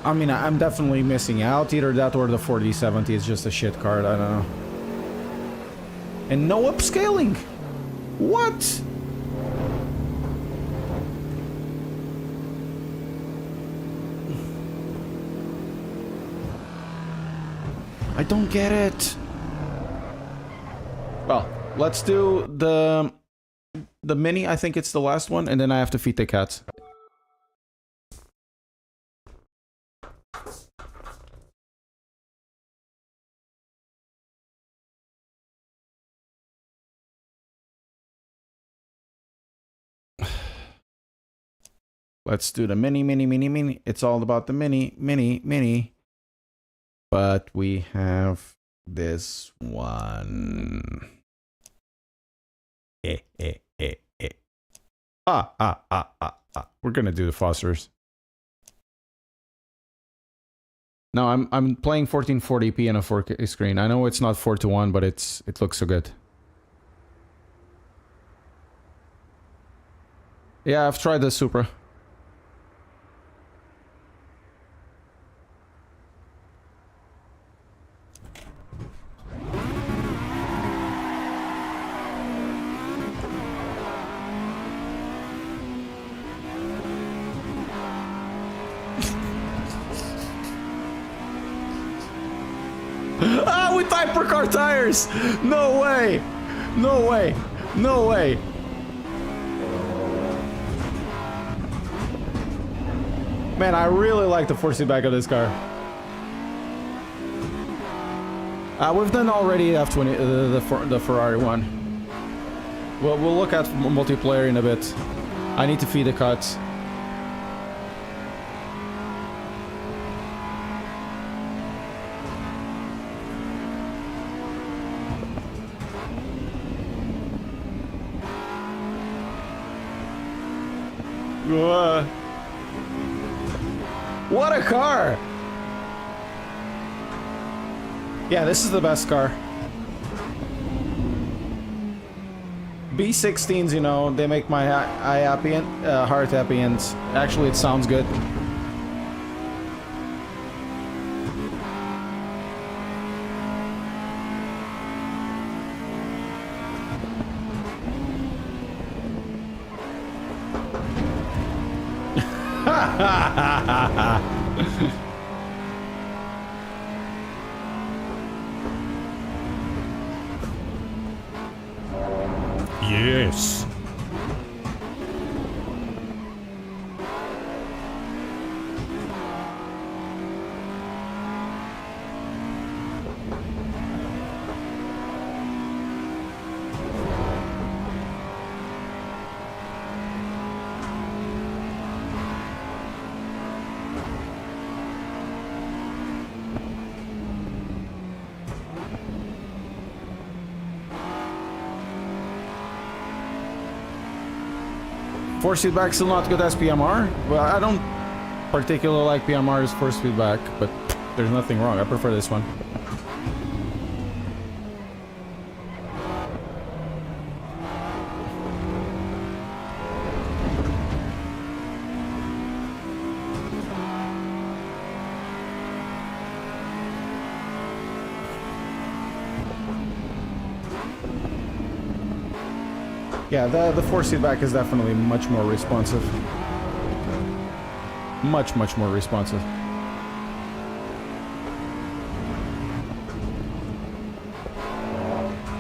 I mean, I'm definitely missing out. Either that or the 4070 is just a shit card. I don't know. And no upscaling. What? I don't get it. Well, let's do the mini. I think it's the last one, and then I have to feed the cats. Let's do the mini. It's all about the mini. But we have this one. We're gonna do the Fosters. No, I'm playing 1440p on a 4K screen. I know it's not 4:1, but it looks so good. Yeah, I've tried the Supra. Ah, with hypercar tires! No way! No way! No way! Man, I really like the 4-seat back of this car. We've done already F20, the Ferrari one. We'll look at multiplayer in a bit. I need to feed the cuts. What a car! Yeah, this is the best car. B16s, you know, they make my eye happy and heart happy, and actually it sounds good. Yes. Four-seat back still not good as PMR. Well, I don't particularly like PMR's four-seat back, but there's nothing wrong. I prefer this one. Yeah, the four-seat back is definitely much more responsive. Much more responsive.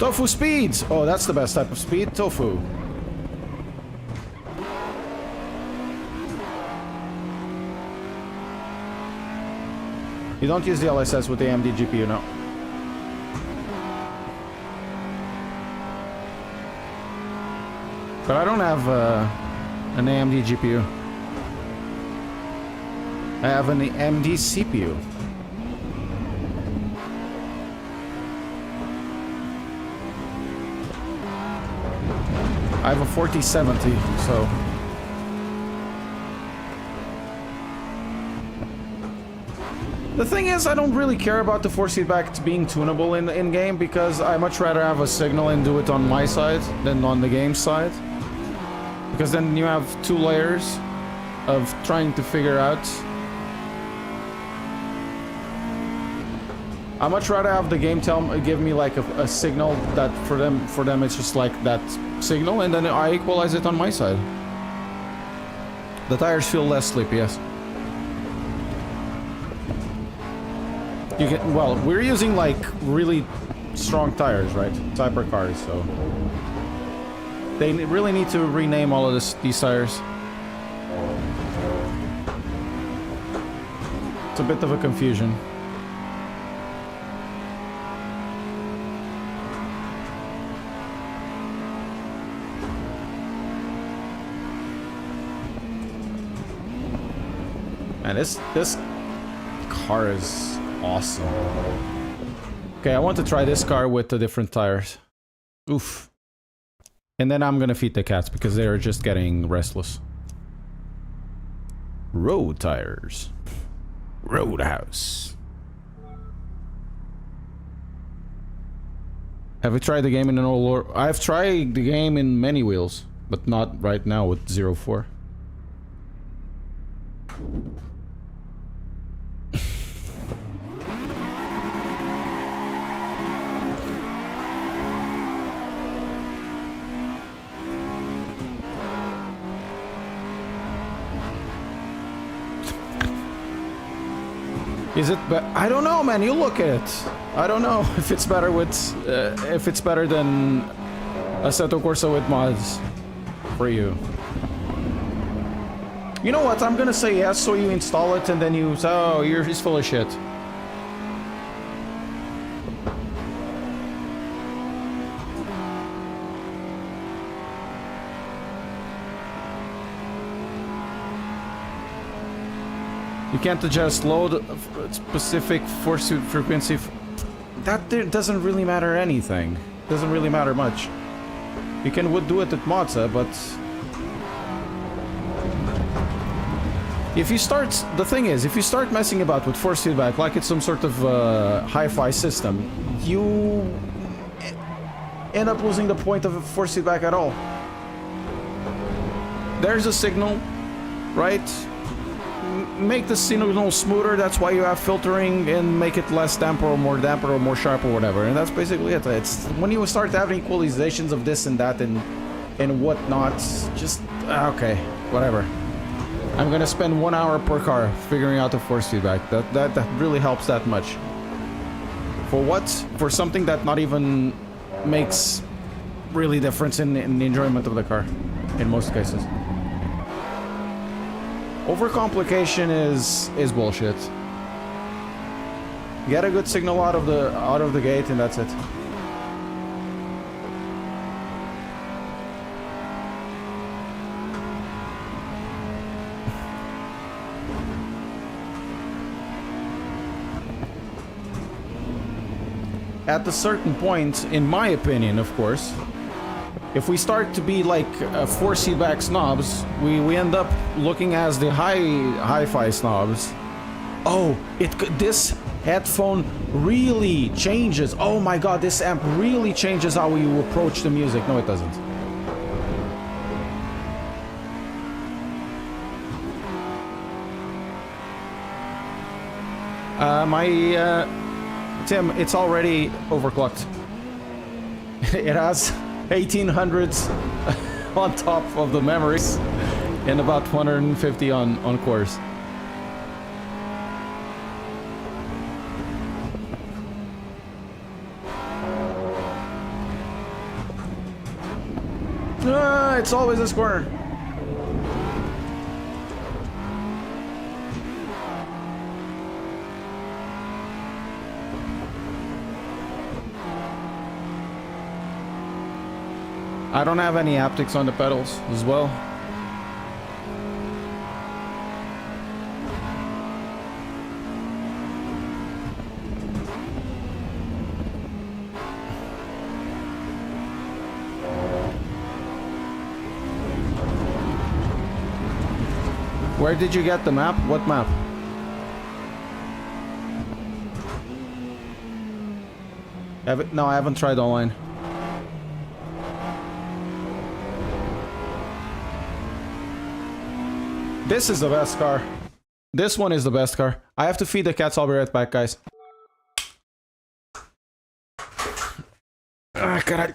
Tofu speeds! Oh, that's the best type of speed. Tofu. You don't use the LSS with the AMD GPU, no. But I don't have an AMD GPU. I have an AMD CPU. I have a 4070, so... The thing is, I don't really care about the force feedback being tunable in game, because I much rather have a signal and do it on my side than on the game side. Because then you have two layers of trying to figure out. I much rather have the game give me like a signal that for them it's just like that signal, and then I equalize it on my side. The tires feel less sleepy, yes. You get, well, we're using like really strong tires, right? Hypercars, so they really need to rename all of these tires. It's a bit of a confusion. And this car is awesome. Okay, I want to try this car with the different tires. Oof. And then I'm gonna feed the cats because they're just getting restless. Road tires. Roadhouse. Have you tried the game in an old... I've tried the game in many wheels, but not right now with 0.4. Is it? I don't know, man. You look at it. I don't know if it's better with, if it's better than Assetto Corsa with mods for you. You know what? I'm gonna say yes, so you install it, and then you say, "Oh, he's full of shit." You can't adjust load specific force frequency. That doesn't really matter anything. Doesn't really matter much. You can do it at Monza, but if you start, the thing is, if you start messing about with force feedback like it's some sort of hi-fi system, you end up losing the point of force feedback at all. There's a signal, right? Make the signal smoother, that's why you have filtering, and make it less damper or more sharp or whatever, and that's basically it. It's when you start having equalizations of this and that and whatnot, just okay, whatever. I'm gonna spend 1 hour per car figuring out the force feedback. That really helps that much. For what? For something that not even makes really difference in the enjoyment of the car, in most cases. Overcomplication is bullshit. Get a good signal out of the gate, and that's it. At a certain point, in my opinion, of course, if we start to be like force feedback snobs, we end up looking as the hi-fi snobs. Oh, this headphone really changes. Oh my god, this amp really changes how you approach the music. No, it doesn't. Tim, it's already overclocked. It has 1800s on top of the memories and about 150 on cores. it's always this corner. I don't have any haptics on the pedals as well. Where did you get the map? What map? No, I haven't tried online. This is the best car. This one is the best car. I have to feed the cats. I'll be right back, guys. Ah, God.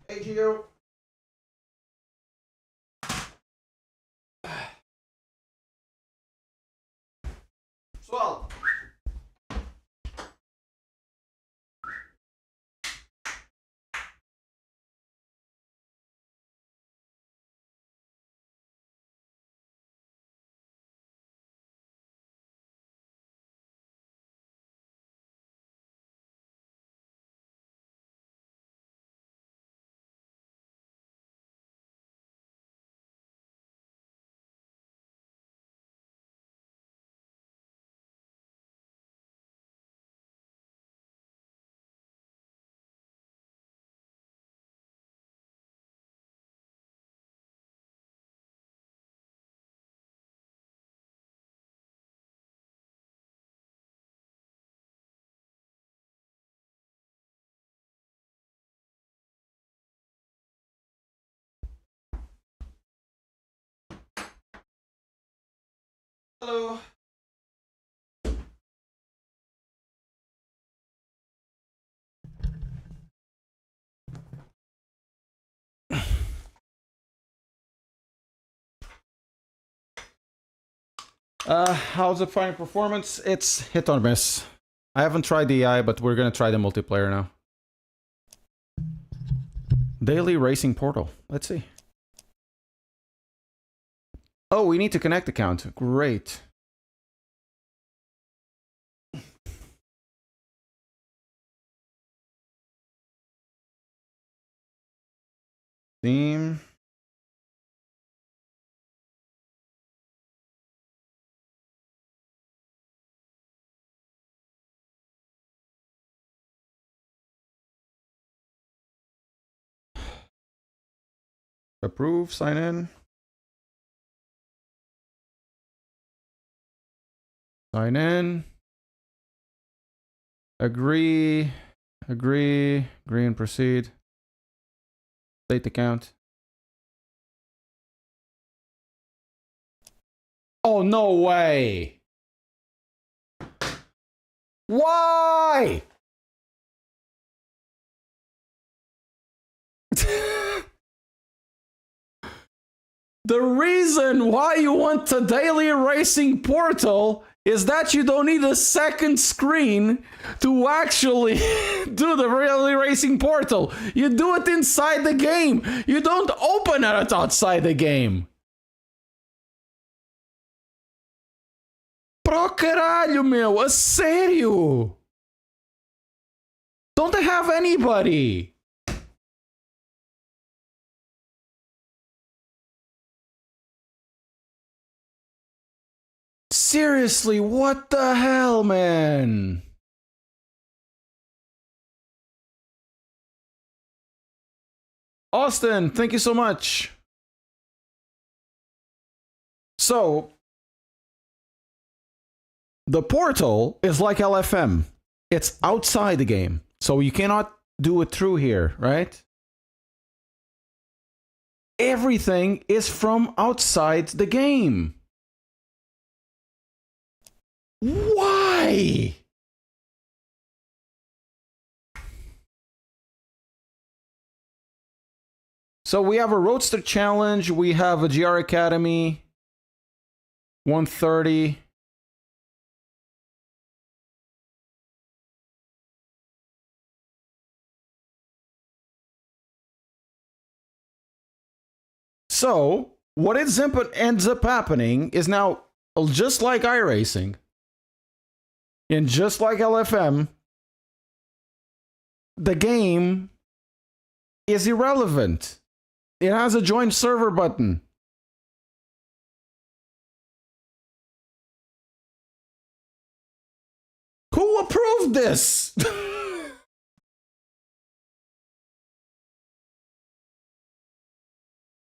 Hey, Gio. Swell. Hello. How's the final performance? It's hit or miss. I haven't tried the AI, but we're gonna try the multiplayer now. Daily racing portal. Let's see. Oh, we need to connect account. Great. Theme. Approve, sign in. Sign in. Agree. Agree. Agree and proceed. State account. Oh, no way. Why? The reason why you want the daily racing portal is that you don't need a second screen to actually do the daily racing portal. You do it inside the game. You don't open it outside the game. Pro caralho, meu, a sério? Don't they have anybody? Seriously, what the hell, man? Austin, thank you so much. So, the portal is like LFM. It's outside the game. So you cannot do it through here, right? Everything is from outside the game. Why? So we have a Roadster Challenge. We have a GR Academy. 130. So what ends up happening is now, just like iRacing and just like LFM, the game is irrelevant. It has a join server button. Who approved this?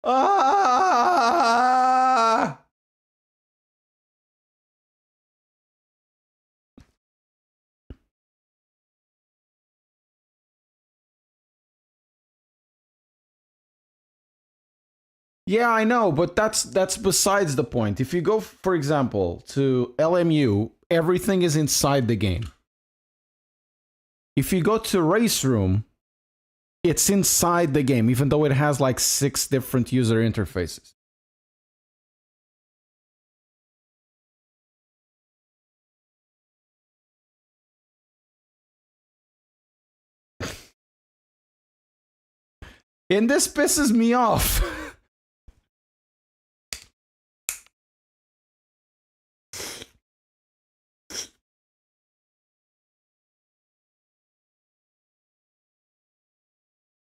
Ah! Yeah, I know, but that's besides the point. If you go, for example, to LMU, everything is inside the game. If you go to Race Room, it's inside the game, even though it has like 6 different user interfaces. And this pisses me off.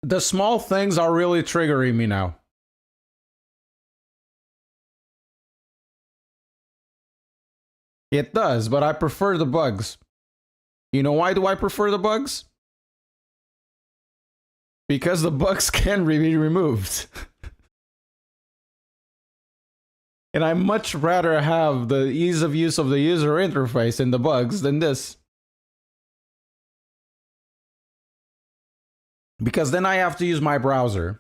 The small things are really triggering me now. It does, but I prefer the bugs. You know why do I prefer the bugs? Because the bugs can be removed. And I much rather have the ease of use of the user interface and the bugs than this. Because then I have to use my browser.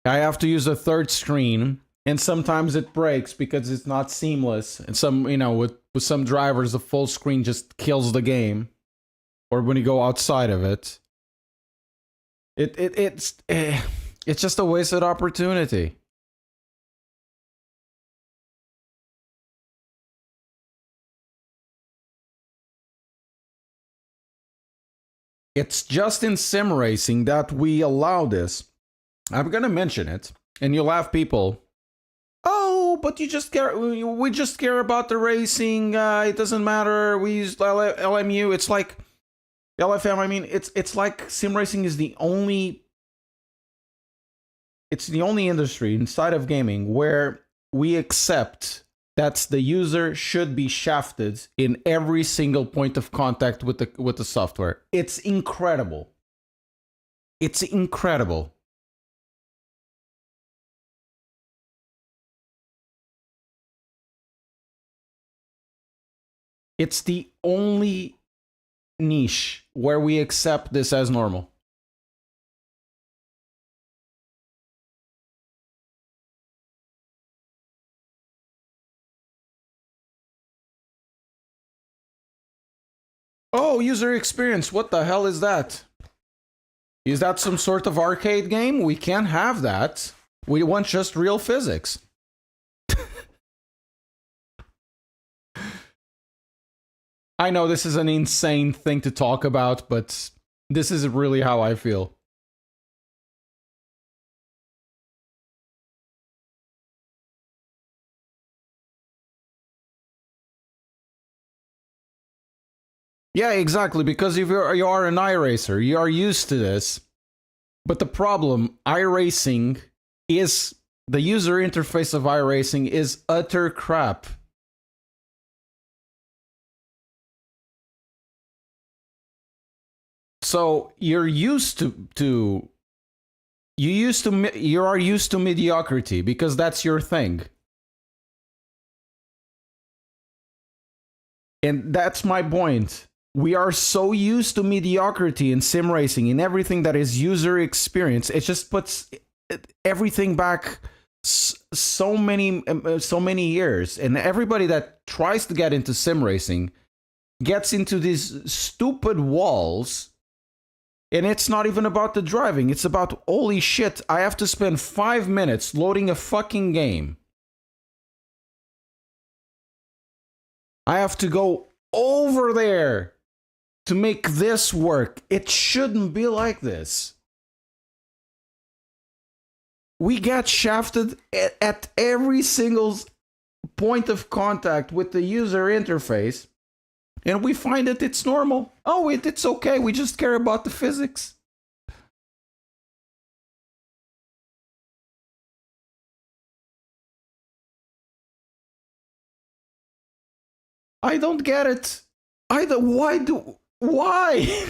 I have to use a third screen, and sometimes it breaks because it's not seamless. And some, you know, with some drivers, the full screen just kills the game. Or when you go outside of it. It's just a wasted opportunity. It's just in sim racing that we allow this. I'm gonna mention it, and you'll have people. Oh, but you just care. We just care about the racing. It doesn't matter. We use LMU. It's like LFM. I mean, it's like sim racing is the only. It's the only industry inside of gaming where we accept that the user should be shafted in every single point of contact with the software. It's incredible. It's incredible. It's the only niche where we accept this as normal. Oh, user experience. What the hell is that? Is that some sort of arcade game? We can't have that. We want just real physics. I know this is an insane thing to talk about, but this is really how I feel. Yeah, exactly, because if you are an iRacer, you are used to this. But the problem, iRacing is, the user interface of iRacing is utter crap. So you're used to you are used to mediocrity because that's your thing. And that's my point. We are so used to mediocrity in sim racing, in everything that is user experience. It just puts everything back so many years. And everybody that tries to get into sim racing gets into these stupid walls. And it's not even about the driving. It's about, holy shit, I have to spend 5 minutes loading a fucking game. I have to go over there to make this work. It shouldn't be like this. we get shafted at every single point of contact with the user interface, and we find that it's normal. Oh, it's okay. We just care about the physics. I don't get it. Why?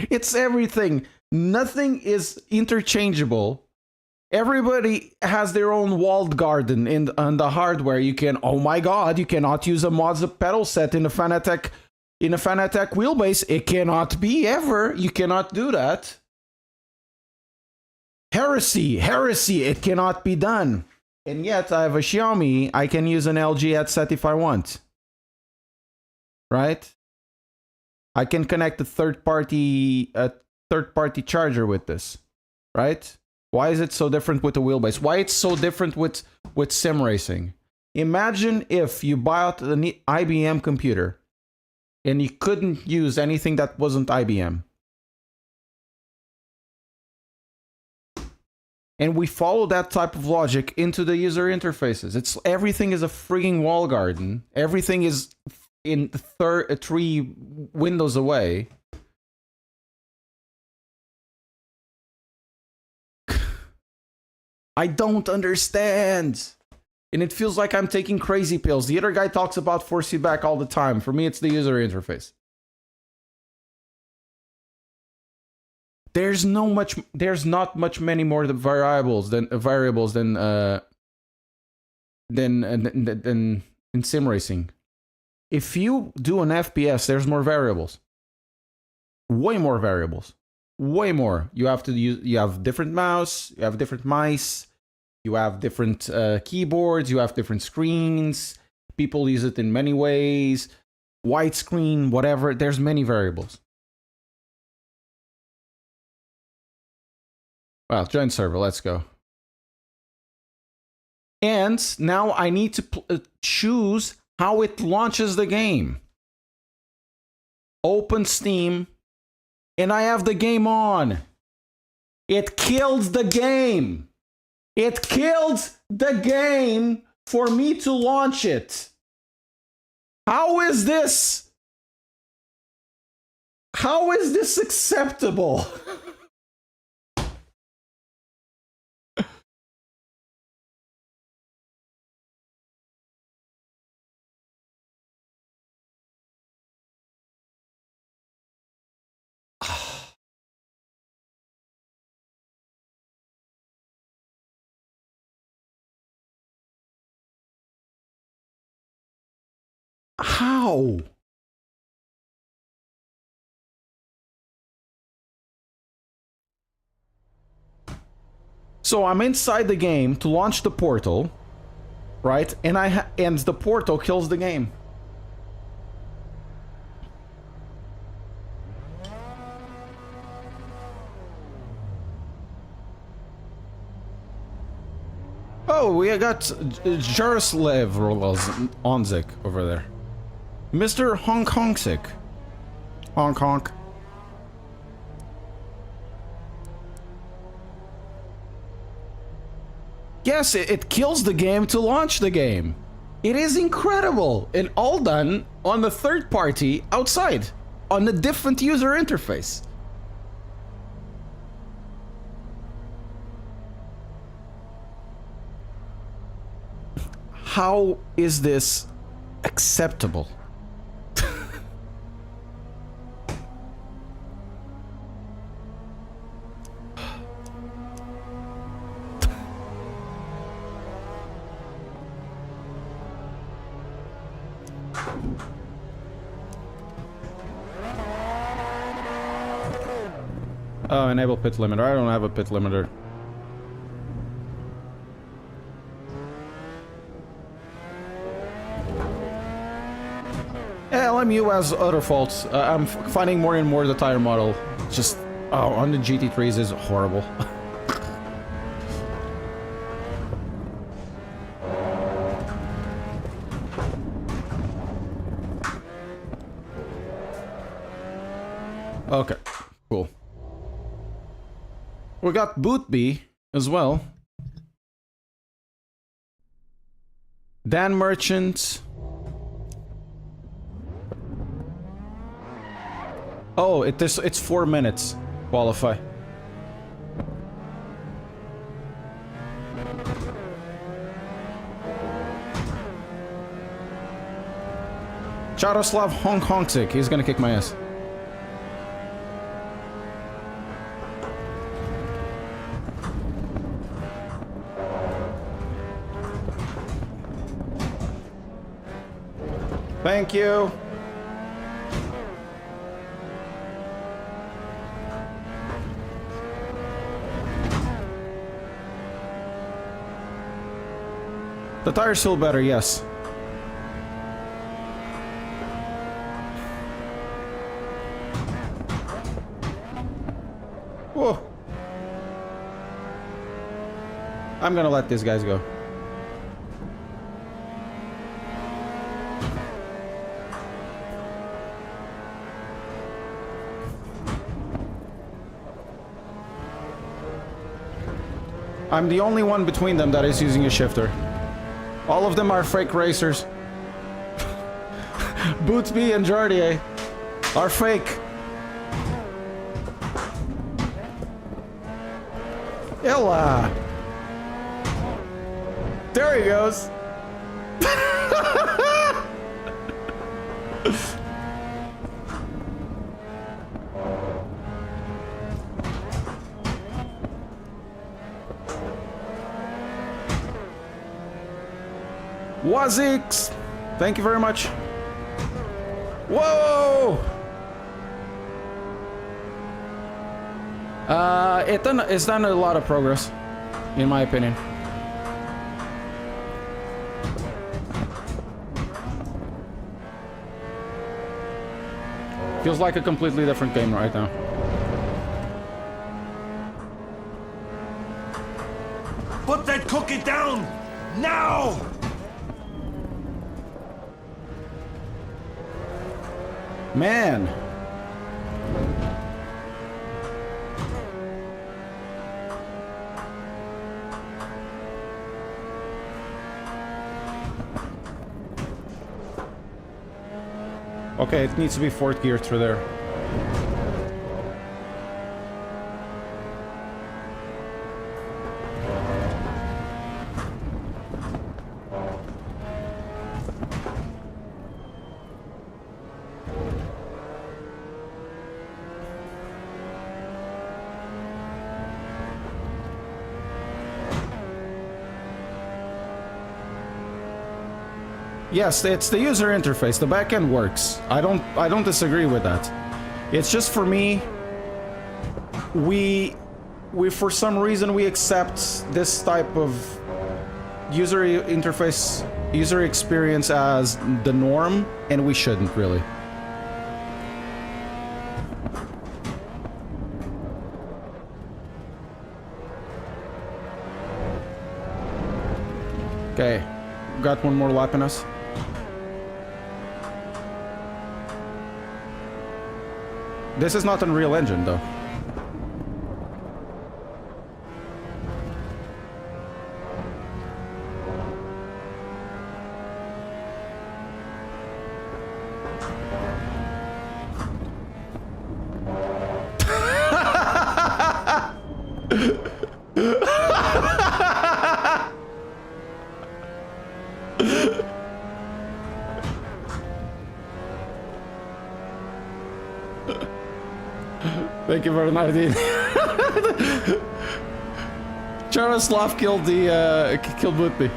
It's everything. Nothing is interchangeable. Everybody has their own walled garden on the hardware. You can, oh my god, you cannot use a Mazda pedal set in a Fanatec wheelbase. It cannot be ever. You cannot do that. Heresy, it cannot be done. And yet I have a Xiaomi, I can use an LG headset if I want. Right? I can connect a third-party charger with this. Right? Why is it so different with the wheelbase? Why it's so different with sim racing? Imagine if you bought an IBM computer and you couldn't use anything that wasn't IBM. And we follow that type of logic into the user interfaces. Everything is a frigging wall garden. Everything is in 3 windows away. I don't understand. And it feels like I'm taking crazy pills. The other guy talks about force feedback all the time. For me, it's the user interface. There's not much many more variables than in sim racing. If you do an FPS, there's more variables. Way more variables. Way more. You have different mouse, you have different mice, you have different keyboards, you have different screens. People use it in many ways. Widescreen, whatever. There's many variables. Well, join server, let's go. And now I need to choose how it launches the game. Open Steam, and I have the game on. It killed the game. It killed the game for me to launch it. How is this? How is this acceptable? How? So I'm inside the game to launch the portal, right? And the portal kills the game. Oh, we got Jaroslav Onzik over there. Mr. Hong Kong sick. Hong Kong. Yes, it kills the game to launch the game. It is incredible. And all done on the third party outside. On a different user interface. How is this acceptable? Oh, enable pit limiter. I don't have a pit limiter. LMU has other faults. I'm finding more and more the tire model. Just, on the GT3s is horrible. Okay, cool. We got Bootby as well. Dan Merchant. Oh, it's 4 minutes. Qualify. Charoslav Honksik. He's gonna kick my ass. Thank you. The tires feel better, yes. Whoa. I'm gonna let these guys go. I'm the only one between them that is using a shifter. All of them are fake racers. Bootsby and Jardier are fake. Illa! There he goes! Wazix! Thank you very much. Whoa! It's done a lot of progress, in my opinion. Feels like a completely different game right now. Put that cookie down! Now! Man. Okay, it needs to be fourth gear through there. Yes, it's the user interface. The backend works. I don't disagree with that. It's just for me, we for some reason we accept this type of user interface, user experience as the norm, and we shouldn't really. Okay, got one more lap in us. This is not Unreal Engine, though. Thank you, Bernardine. Jaroslav killed the killed Butby.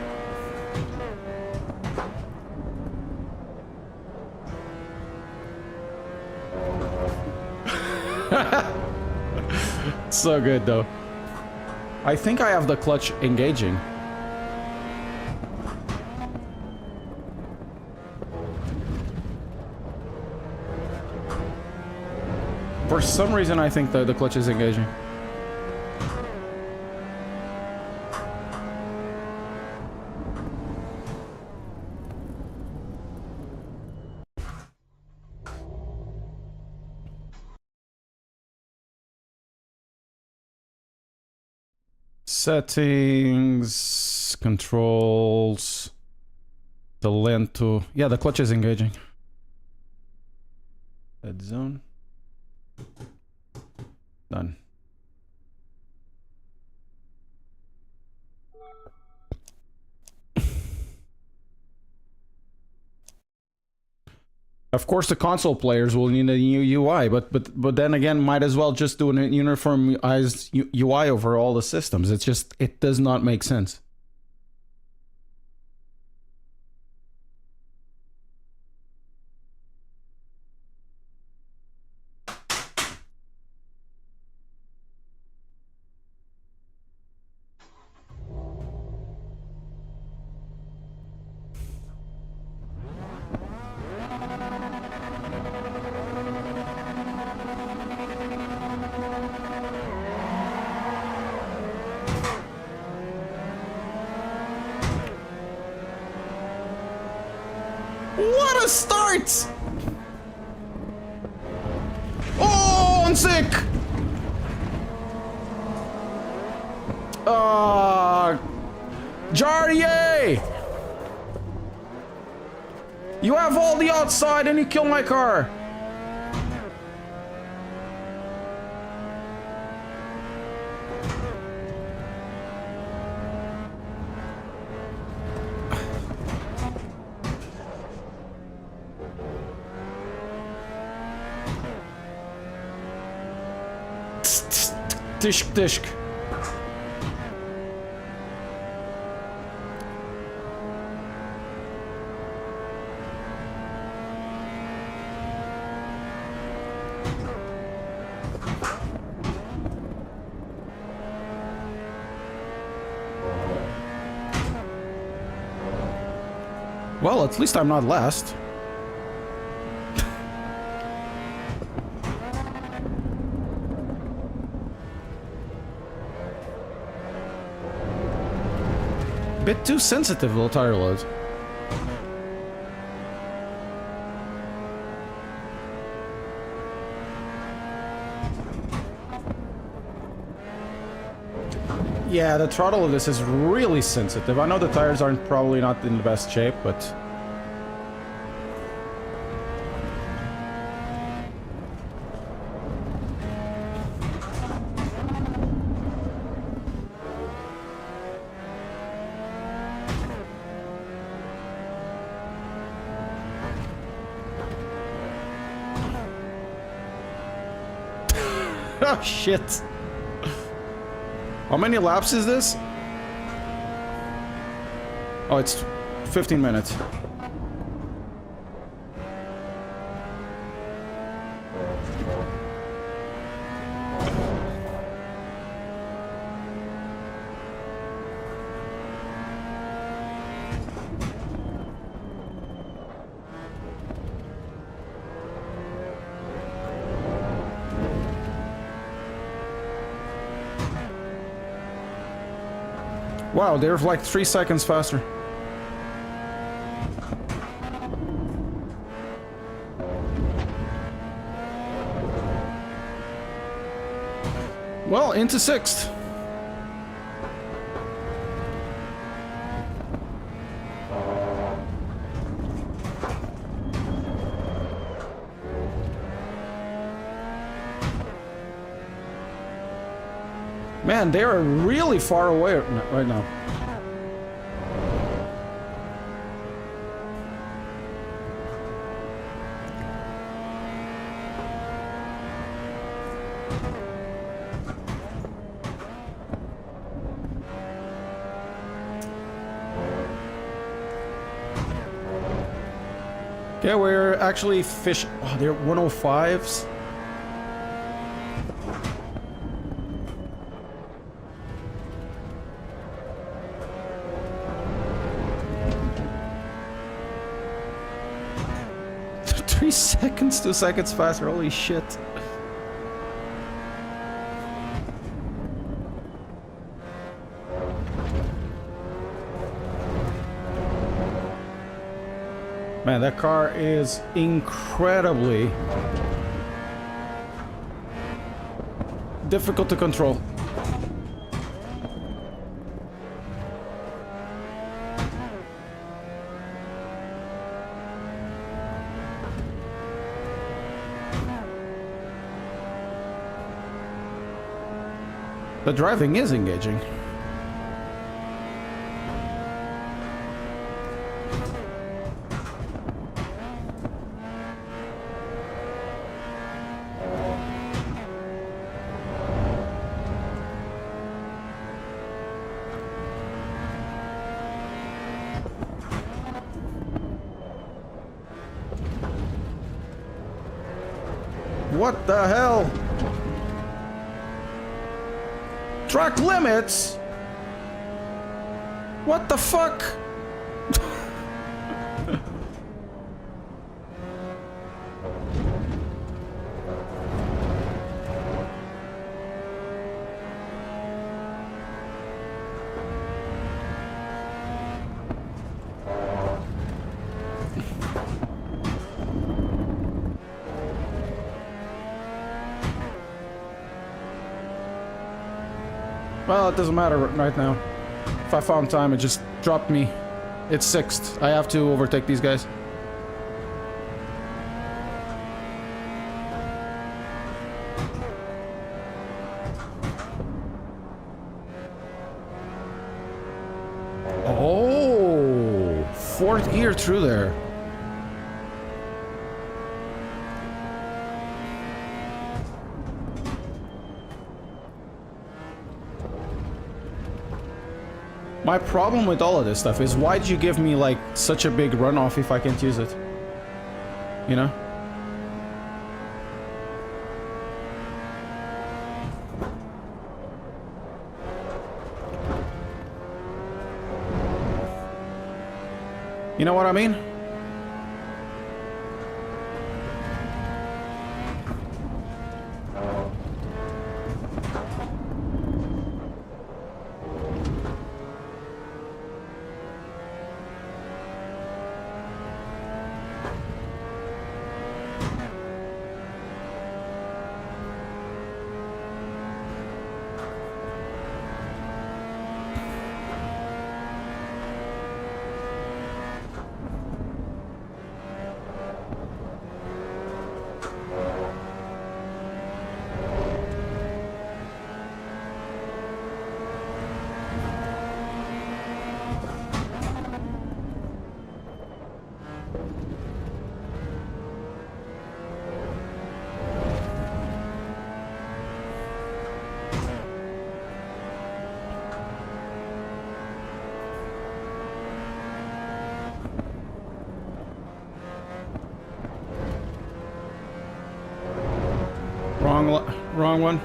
So good though. I think I have the clutch engaging. For some reason, I think the clutch is engaging. Settings, controls, the lento. Yeah, the clutch is engaging. Dead zone. Done. Of course, the console players will need a new UI, but then again, might as well just do an uniformized UI over all the systems. It's just, it does not make sense. What a start! Oh, I'm sick! Jardier! You have all the outside and you kill my car! Tishk, tishk. Well, at least I'm not last. Bit too sensitive, little tire loads. Yeah, the throttle of this is really sensitive. I know the tires aren't probably not in the best shape, but... Oh, shit. How many laps is this? Oh, it's 15 minutes. Wow, they're like 3 seconds faster. Well, into 6th. Man, they are really far away right now. Yeah, we're actually fish. Oh, they're 105s. Three seconds, 2 seconds faster. Holy shit. Man, that car is incredibly difficult to control. The driving is engaging. What the hell? Track limits? What the fuck? Well, it doesn't matter right now. If I found time, it just dropped me. It's 6th. I have to overtake these guys. Oh, 4th gear through there. My problem with all of this stuff is why'd you give me like such a big runoff if I can't use it? You know? You know what I mean? Wrong one.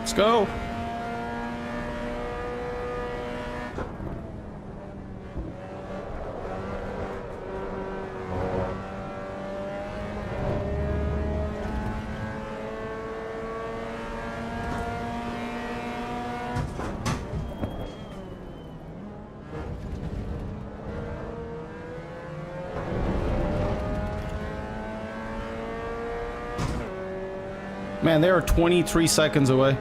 Let's go. Man, they are 23 seconds away.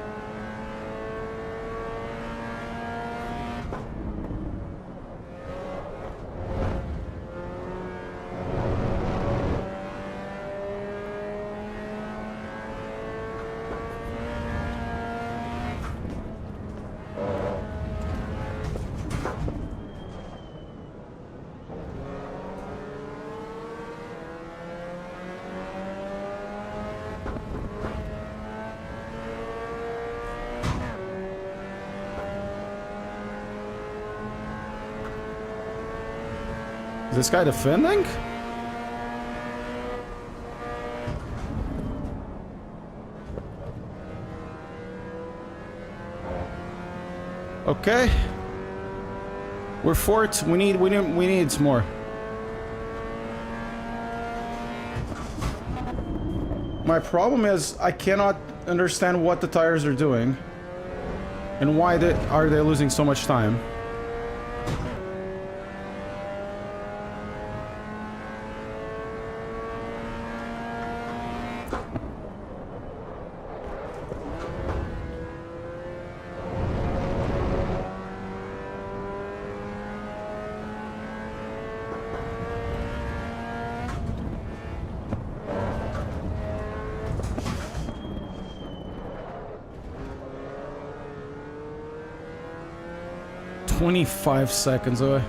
Is this guy defending? Okay. We're fourth. We need some more. My problem is I cannot understand what the tires are doing and why are they losing so much time. 25 seconds away.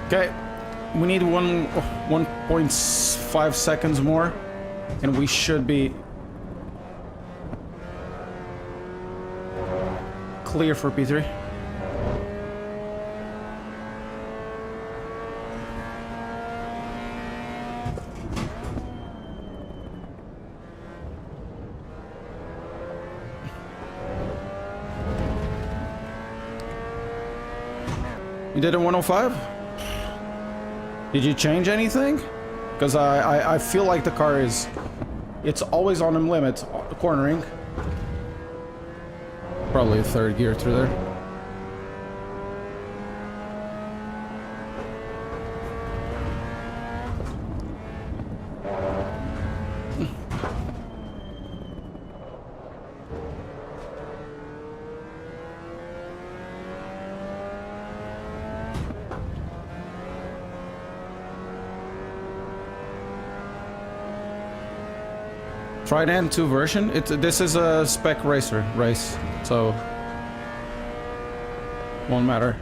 Okay, we need 1.5 seconds more, and we should be clear for P3. You did a 105? Did you change anything? Because I feel like the car is... It's always on the limit, cornering. Probably a third gear through there. Trident 2 version. This is a spec race, so won't matter.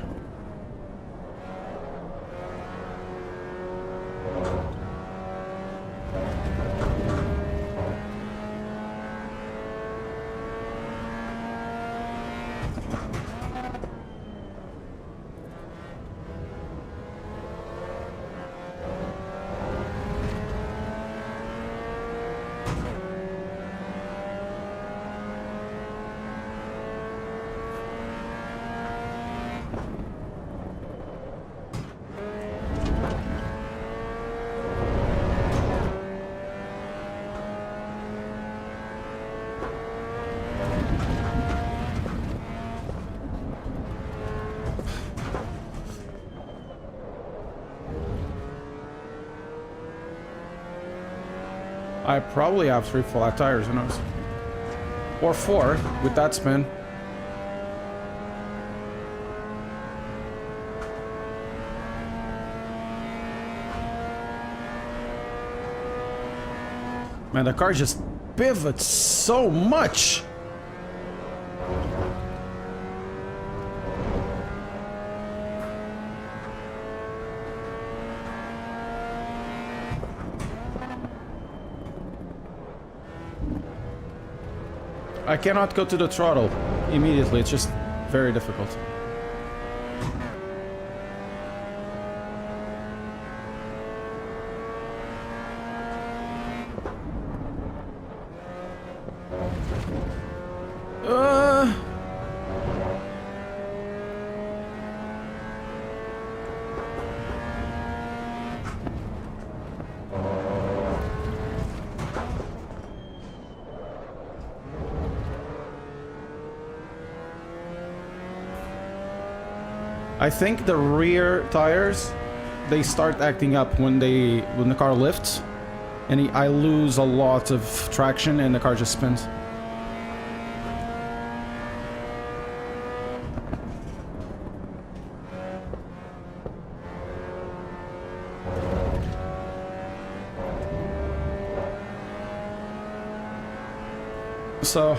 I probably have 3 flat tires, who knows? Or 4 with that spin. Man, the car just pivots so much. I cannot go to the throttle immediately, it's just very difficult. I think the rear tires, they start acting up when the car lifts, and I lose a lot of traction and the car just spins. So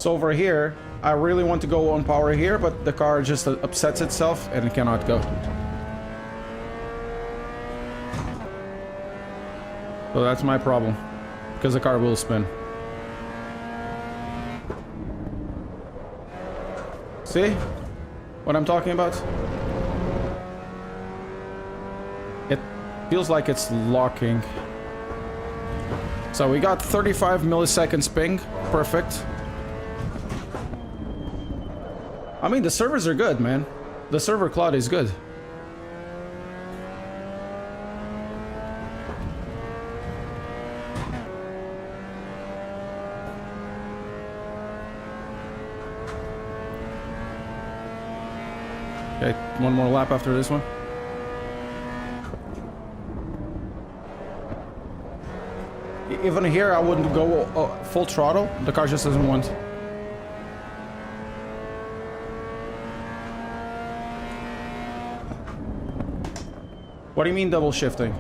over here, I really want to go on power here, but the car just upsets itself and it cannot go. So that's my problem, because the car will spin. See what I'm talking about? It feels like it's locking. So we got 35 milliseconds ping, perfect. I mean, the servers are good, man. The server cloud is good. Okay, one more lap after this one. Even here, I wouldn't go full throttle. The car just doesn't want. What do you mean double shifting?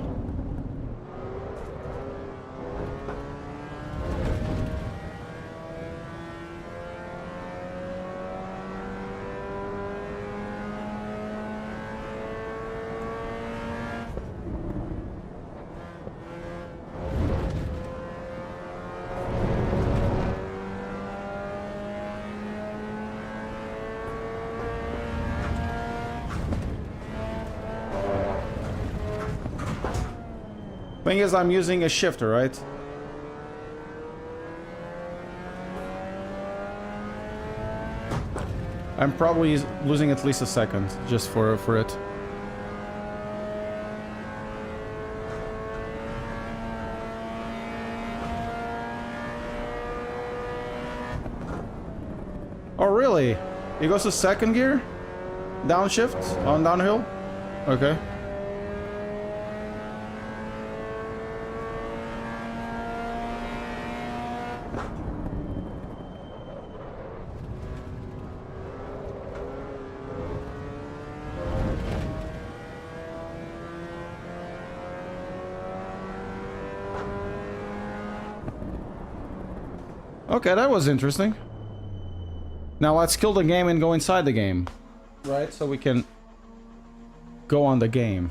Thing is, I'm using a shifter, right? I'm probably losing at least a second just for it. Oh, really? It goes to second gear? Downshift? On downhill? Okay. Okay, that was interesting. Now let's kill the game and go inside the game. Right, so we can go on the game.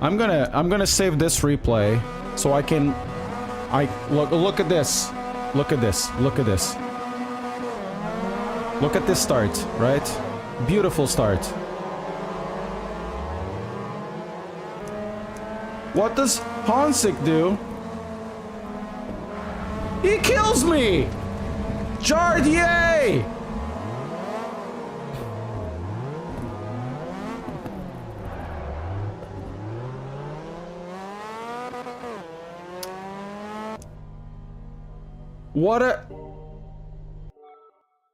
I'm gonna save this replay so I can look at this. Look at this. Look at this. Look at this start, right? Beautiful start. What does Hansik do? He kills me! Jardier!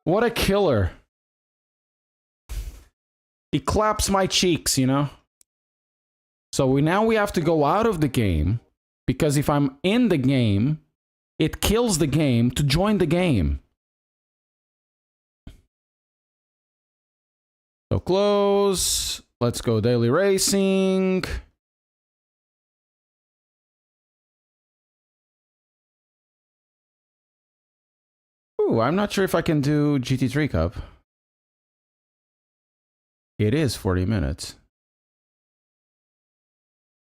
What a killer. He claps my cheeks, you know? So now we have to go out of the game, because if I'm in the game, it kills the game to join the game. So close. Let's go daily racing. Ooh, I'm not sure if I can do GT3 Cup. It is 40 minutes.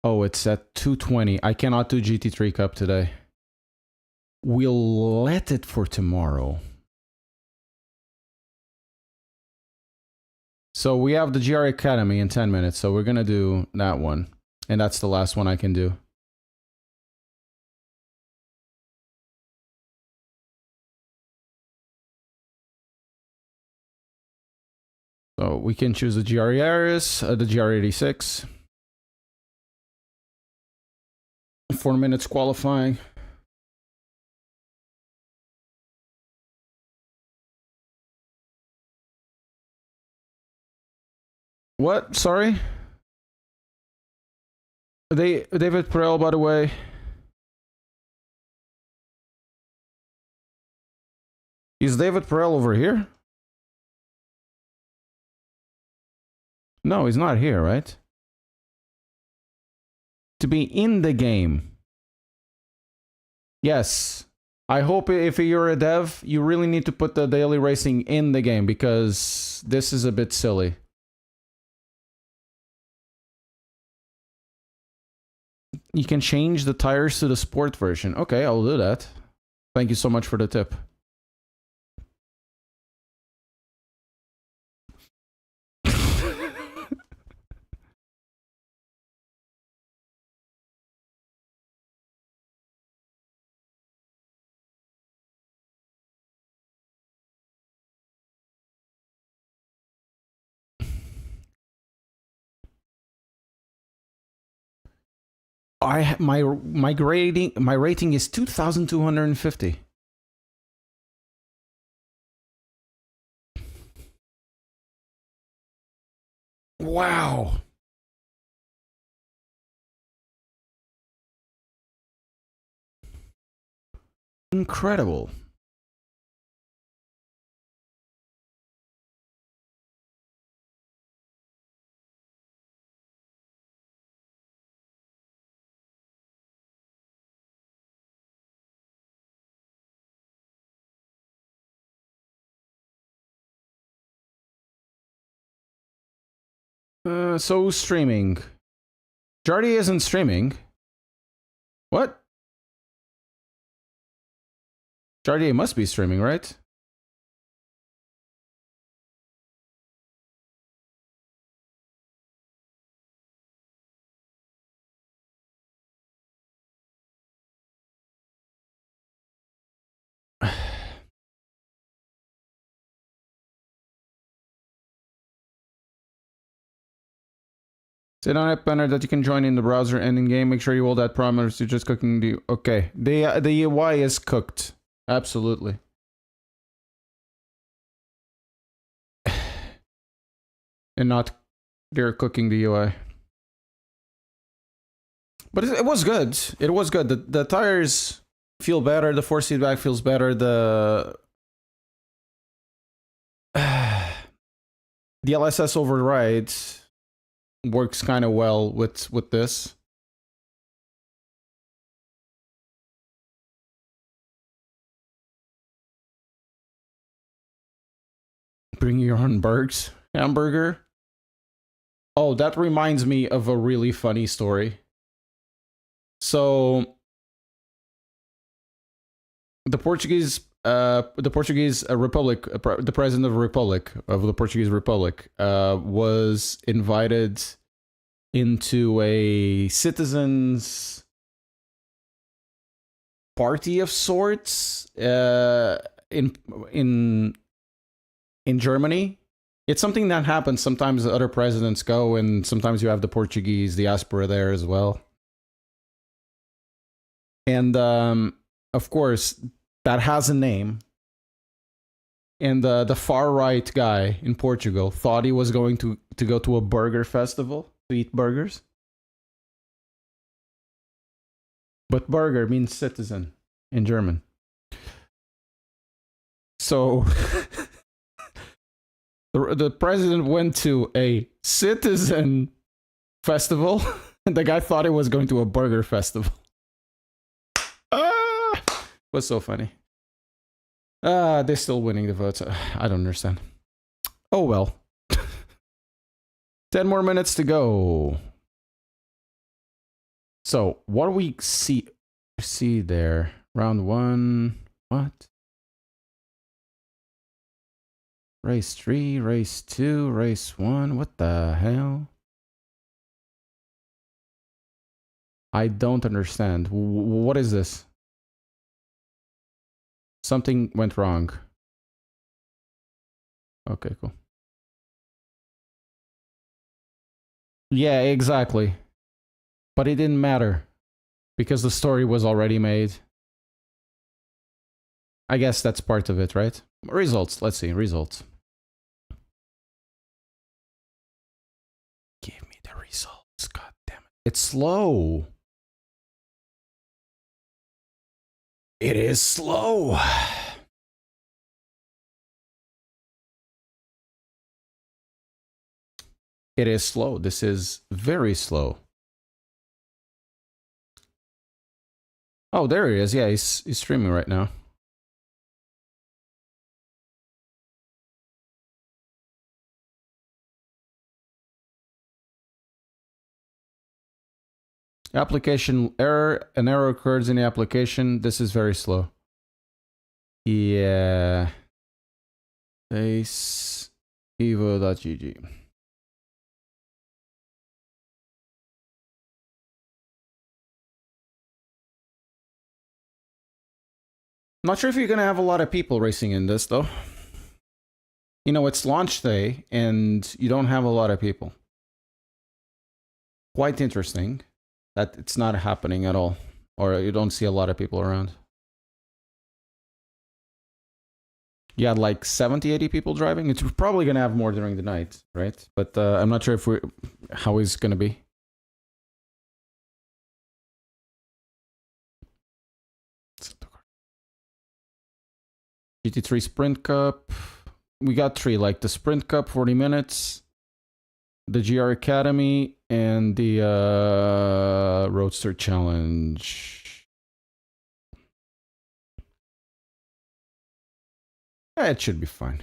Oh, it's at 2:20. I cannot do GT3 Cup today. We'll let it for tomorrow. So we have the GR Academy in 10 minutes, so we're gonna do that one. And that's the last one I can do. So we can choose the GR Yaris, the GR86. 4 minutes qualifying. What? Sorry? David Perel, by the way. Is David Perel over here? No, he's not here, right? To be in the game. Yes. I hope if you're a dev, you really need to put the daily racing in the game, because this is a bit silly. You can change the tires to the sport version. Okay, I'll do that. Thank you so much for the tip. My rating is 2,250. Wow. incredible. So streaming. Jardy isn't streaming. What? Jardy must be streaming, right? Say on that banner that you can join in the browser and in game. Make sure you hold that promise. You're just cooking the... Okay. The UI is cooked. Absolutely. And not... They're cooking the UI. But it was good. It was good. The tires feel better. The force feedback feels better. The LSS override works kind of well with this. Bring your own hamburger. Oh, that reminds me of a really funny story. So the Portuguese Republic, the president of the Portuguese Republic, was invited into a citizens' party of sorts in Germany. It's something that happens sometimes. Other presidents go, and sometimes you have the Portuguese diaspora there as well. And of course, that has a name. And the far right guy in Portugal thought he was going to go to a burger festival to eat burgers. But burger means citizen in German. So the president went to a citizen festival, and the guy thought he was going to a burger festival. Was so funny. They're still winning the votes. I don't understand. Oh well. 10 more minutes to go. So what do we see there? Round 1. What? Race 3, race 2, race 1. What the hell? I don't understand. What is this? Something went wrong. Okay, cool. Yeah, exactly. But it didn't matter because the story was already made. I guess that's part of it, right? Results. Let's see. Results. Give me the results. God damn it. It's slow. It is slow. It is slow. This is very slow. Oh, there he is. Yeah, he's streaming right now. Application error. An error occurs in the application. This is very slow. Yeah. Base evo.gg. Not sure if you're going to have a lot of people racing in this, though. You know, it's launch day, and you don't have a lot of people. Quite interesting that it's not happening at all, or you don't see a lot of people around. You had like 70, 80 people driving. It's probably going to have more during the night, right? But I'm not sure how it's going to be. GT3 Sprint Cup. We got 3, like the Sprint Cup, 40 minutes, the GR Academy, and the Roadster Challenge. It should be fine.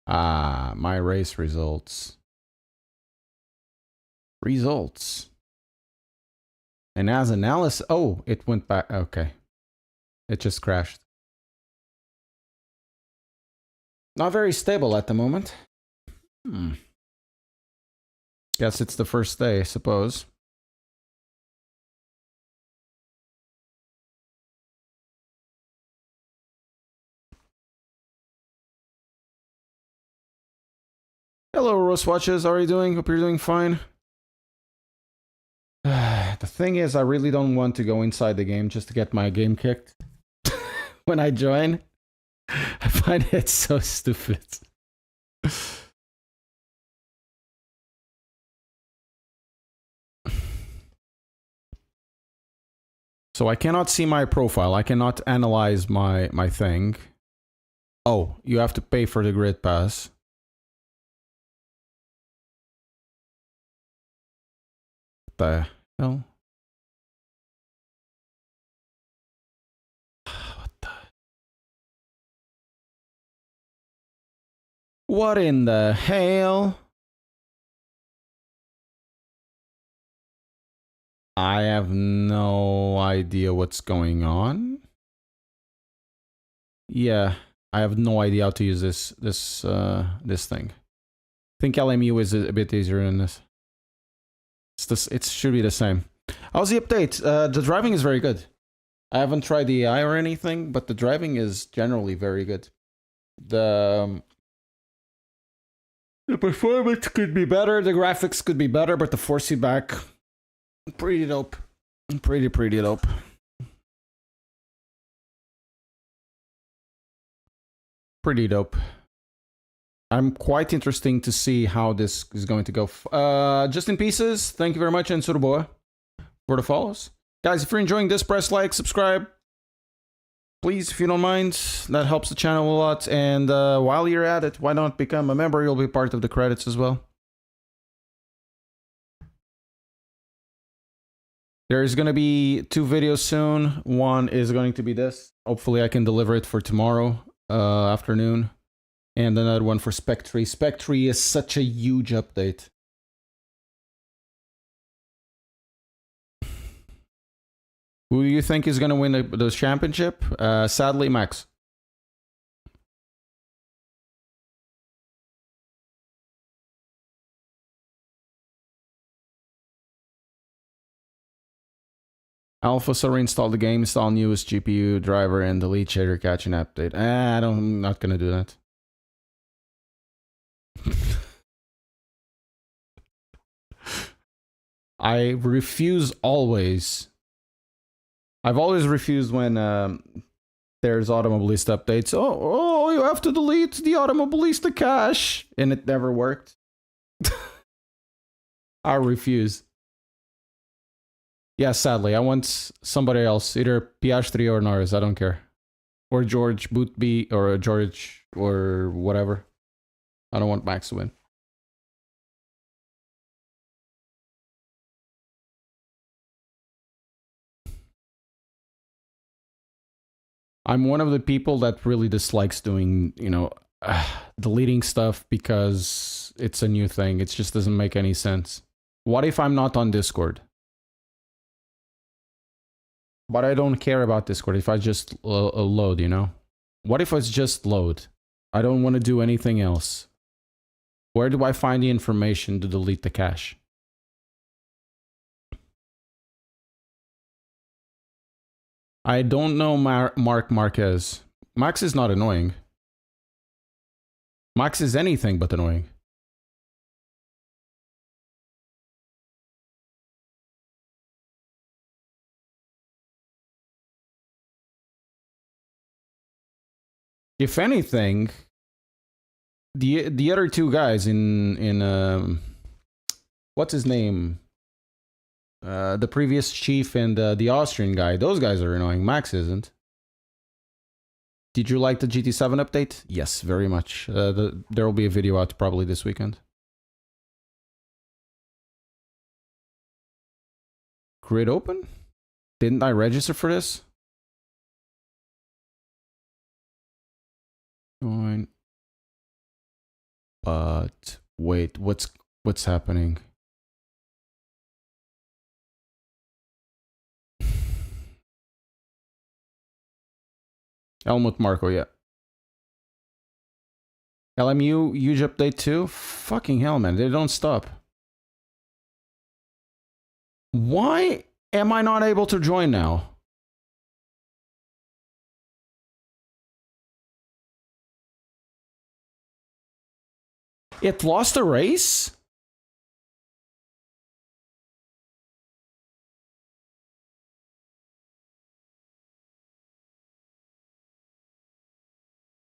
Ah, my race results. And as analysis, oh, it went back. Okay. It just crashed. Not very stable at the moment. Guess it's the first day, I suppose. Hello, Rose Watches. How are you doing? Hope you're doing fine. The thing is, I really don't want to go inside the game just to get my game kicked when I join. I find it so stupid. So I cannot see my profile. I cannot analyze my thing. Oh, you have to pay for the grid pass. What the hell? What in the hell? I have no idea what's going on. Yeah, I have no idea how to use this thing. I think LMU is a bit easier than this. It should be the same. How's the update? The driving is very good. I haven't tried the AI or anything, but the driving is generally very good. The performance could be better, the graphics could be better, but the force feedback, pretty dope. Pretty dope. Pretty dope. I'm quite interesting to see how this is going to go. Just in pieces, thank you very much, and Surboa, for the follows. Guys, if you're enjoying this, press like, subscribe. Please, if you don't mind, that helps the channel a lot. And while you're at it, why not become a member? You'll be part of the credits as well. There's going to be 2 videos soon. One is going to be this. Hopefully I can deliver it for tomorrow afternoon. And another one for Spec 3. Spec 3 is such a huge update. Who do you think is going to win the championship? Sadly, Max. Alpha, so reinstall the game, install newest GPU driver, and delete shader cache and update. I'm not going to do that. I refuse always. I've always refused when there's Automobilista updates. Oh, you have to delete the Automobilista cache. And it never worked. I refuse. Yeah, sadly. I want somebody else. Either Piastri or Norris. I don't care. Or George Bootby or George or whatever. I don't want Max to win. I'm one of the people that really dislikes doing, deleting stuff because it's a new thing. It just doesn't make any sense. What if I'm not on Discord? But I don't care about Discord if I just load, What if it's just load? I don't want to do anything else. Where do I find the information to delete the cache? I don't know Mark Marquez. Max is not annoying. Max is anything but annoying. If anything, the other 2 guys in what's his name? The previous chief and the Austrian guy. Those guys are annoying. Max isn't. Did you like the GT7 update? Yes, very much. There will be a video out probably this weekend. Grid open? Didn't I register for this? Join. But wait, what's happening? Helmut Marko, yeah. LMU huge update too? Fucking hell, man, they don't stop. Why am I not able to join now? It lost a race?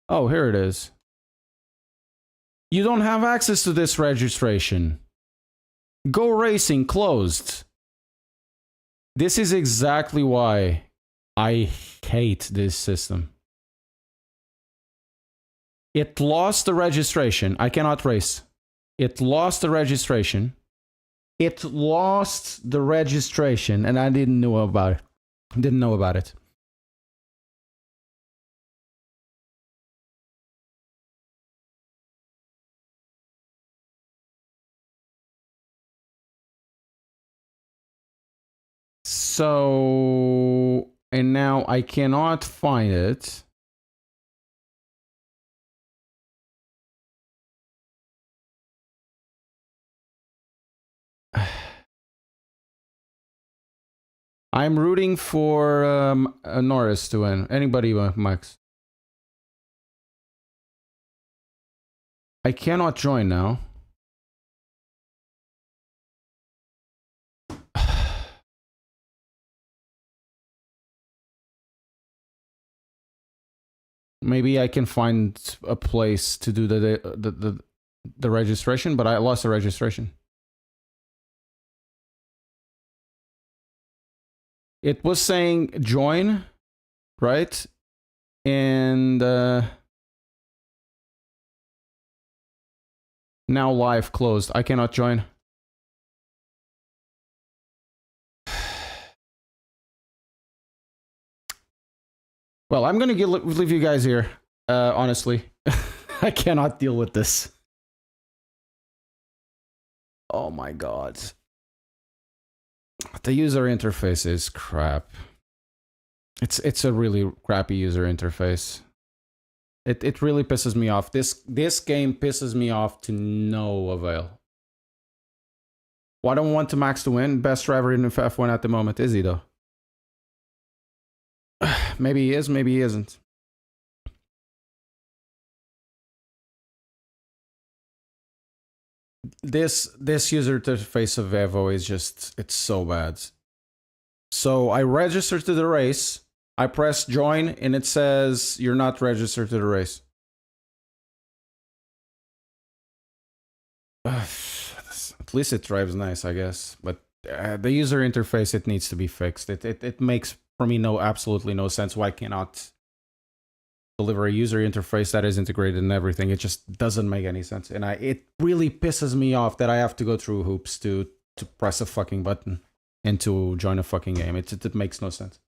Oh, here it is. You don't have access to this registration. Go Racing closed. This is exactly why I hate this system. It lost the registration. I cannot race. It lost the registration. It lost the registration, and I didn't know about it. Didn't know about it. So, and now I cannot find it. I'm rooting for Norris to win. Anybody, Max? I cannot join now. Maybe I can find a place to do the registration, but I lost the registration. It was saying join, right? And now live closed. I cannot join. Well, I'm gonna leave you guys here. Honestly, I cannot deal with this. Oh my god. The user interface is crap. It's a really crappy user interface. It really pisses me off. This game pisses me off to no avail. Well, I don't want to Max to win. Best driver in F1 at the moment. Is he though? Maybe he is, maybe he isn't. This user interface of Evo is just, it's so bad. So I registered to the race, I press join, and it says you're not registered to the race. At least it drives nice, I guess. But the user interface, it needs to be fixed. It makes, for me, absolutely no sense why I cannot deliver a user interface that is integrated in everything. It just doesn't make any sense. And it really pisses me off that I have to go through hoops to press a fucking button and to join a fucking game. It makes no sense.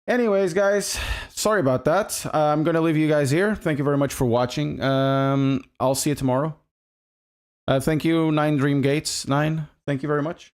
Anyways, guys, sorry about that. I'm going to leave you guys here. Thank you very much for watching. I'll see you tomorrow. Thank you, 9 Dream Gates. 9, thank you very much.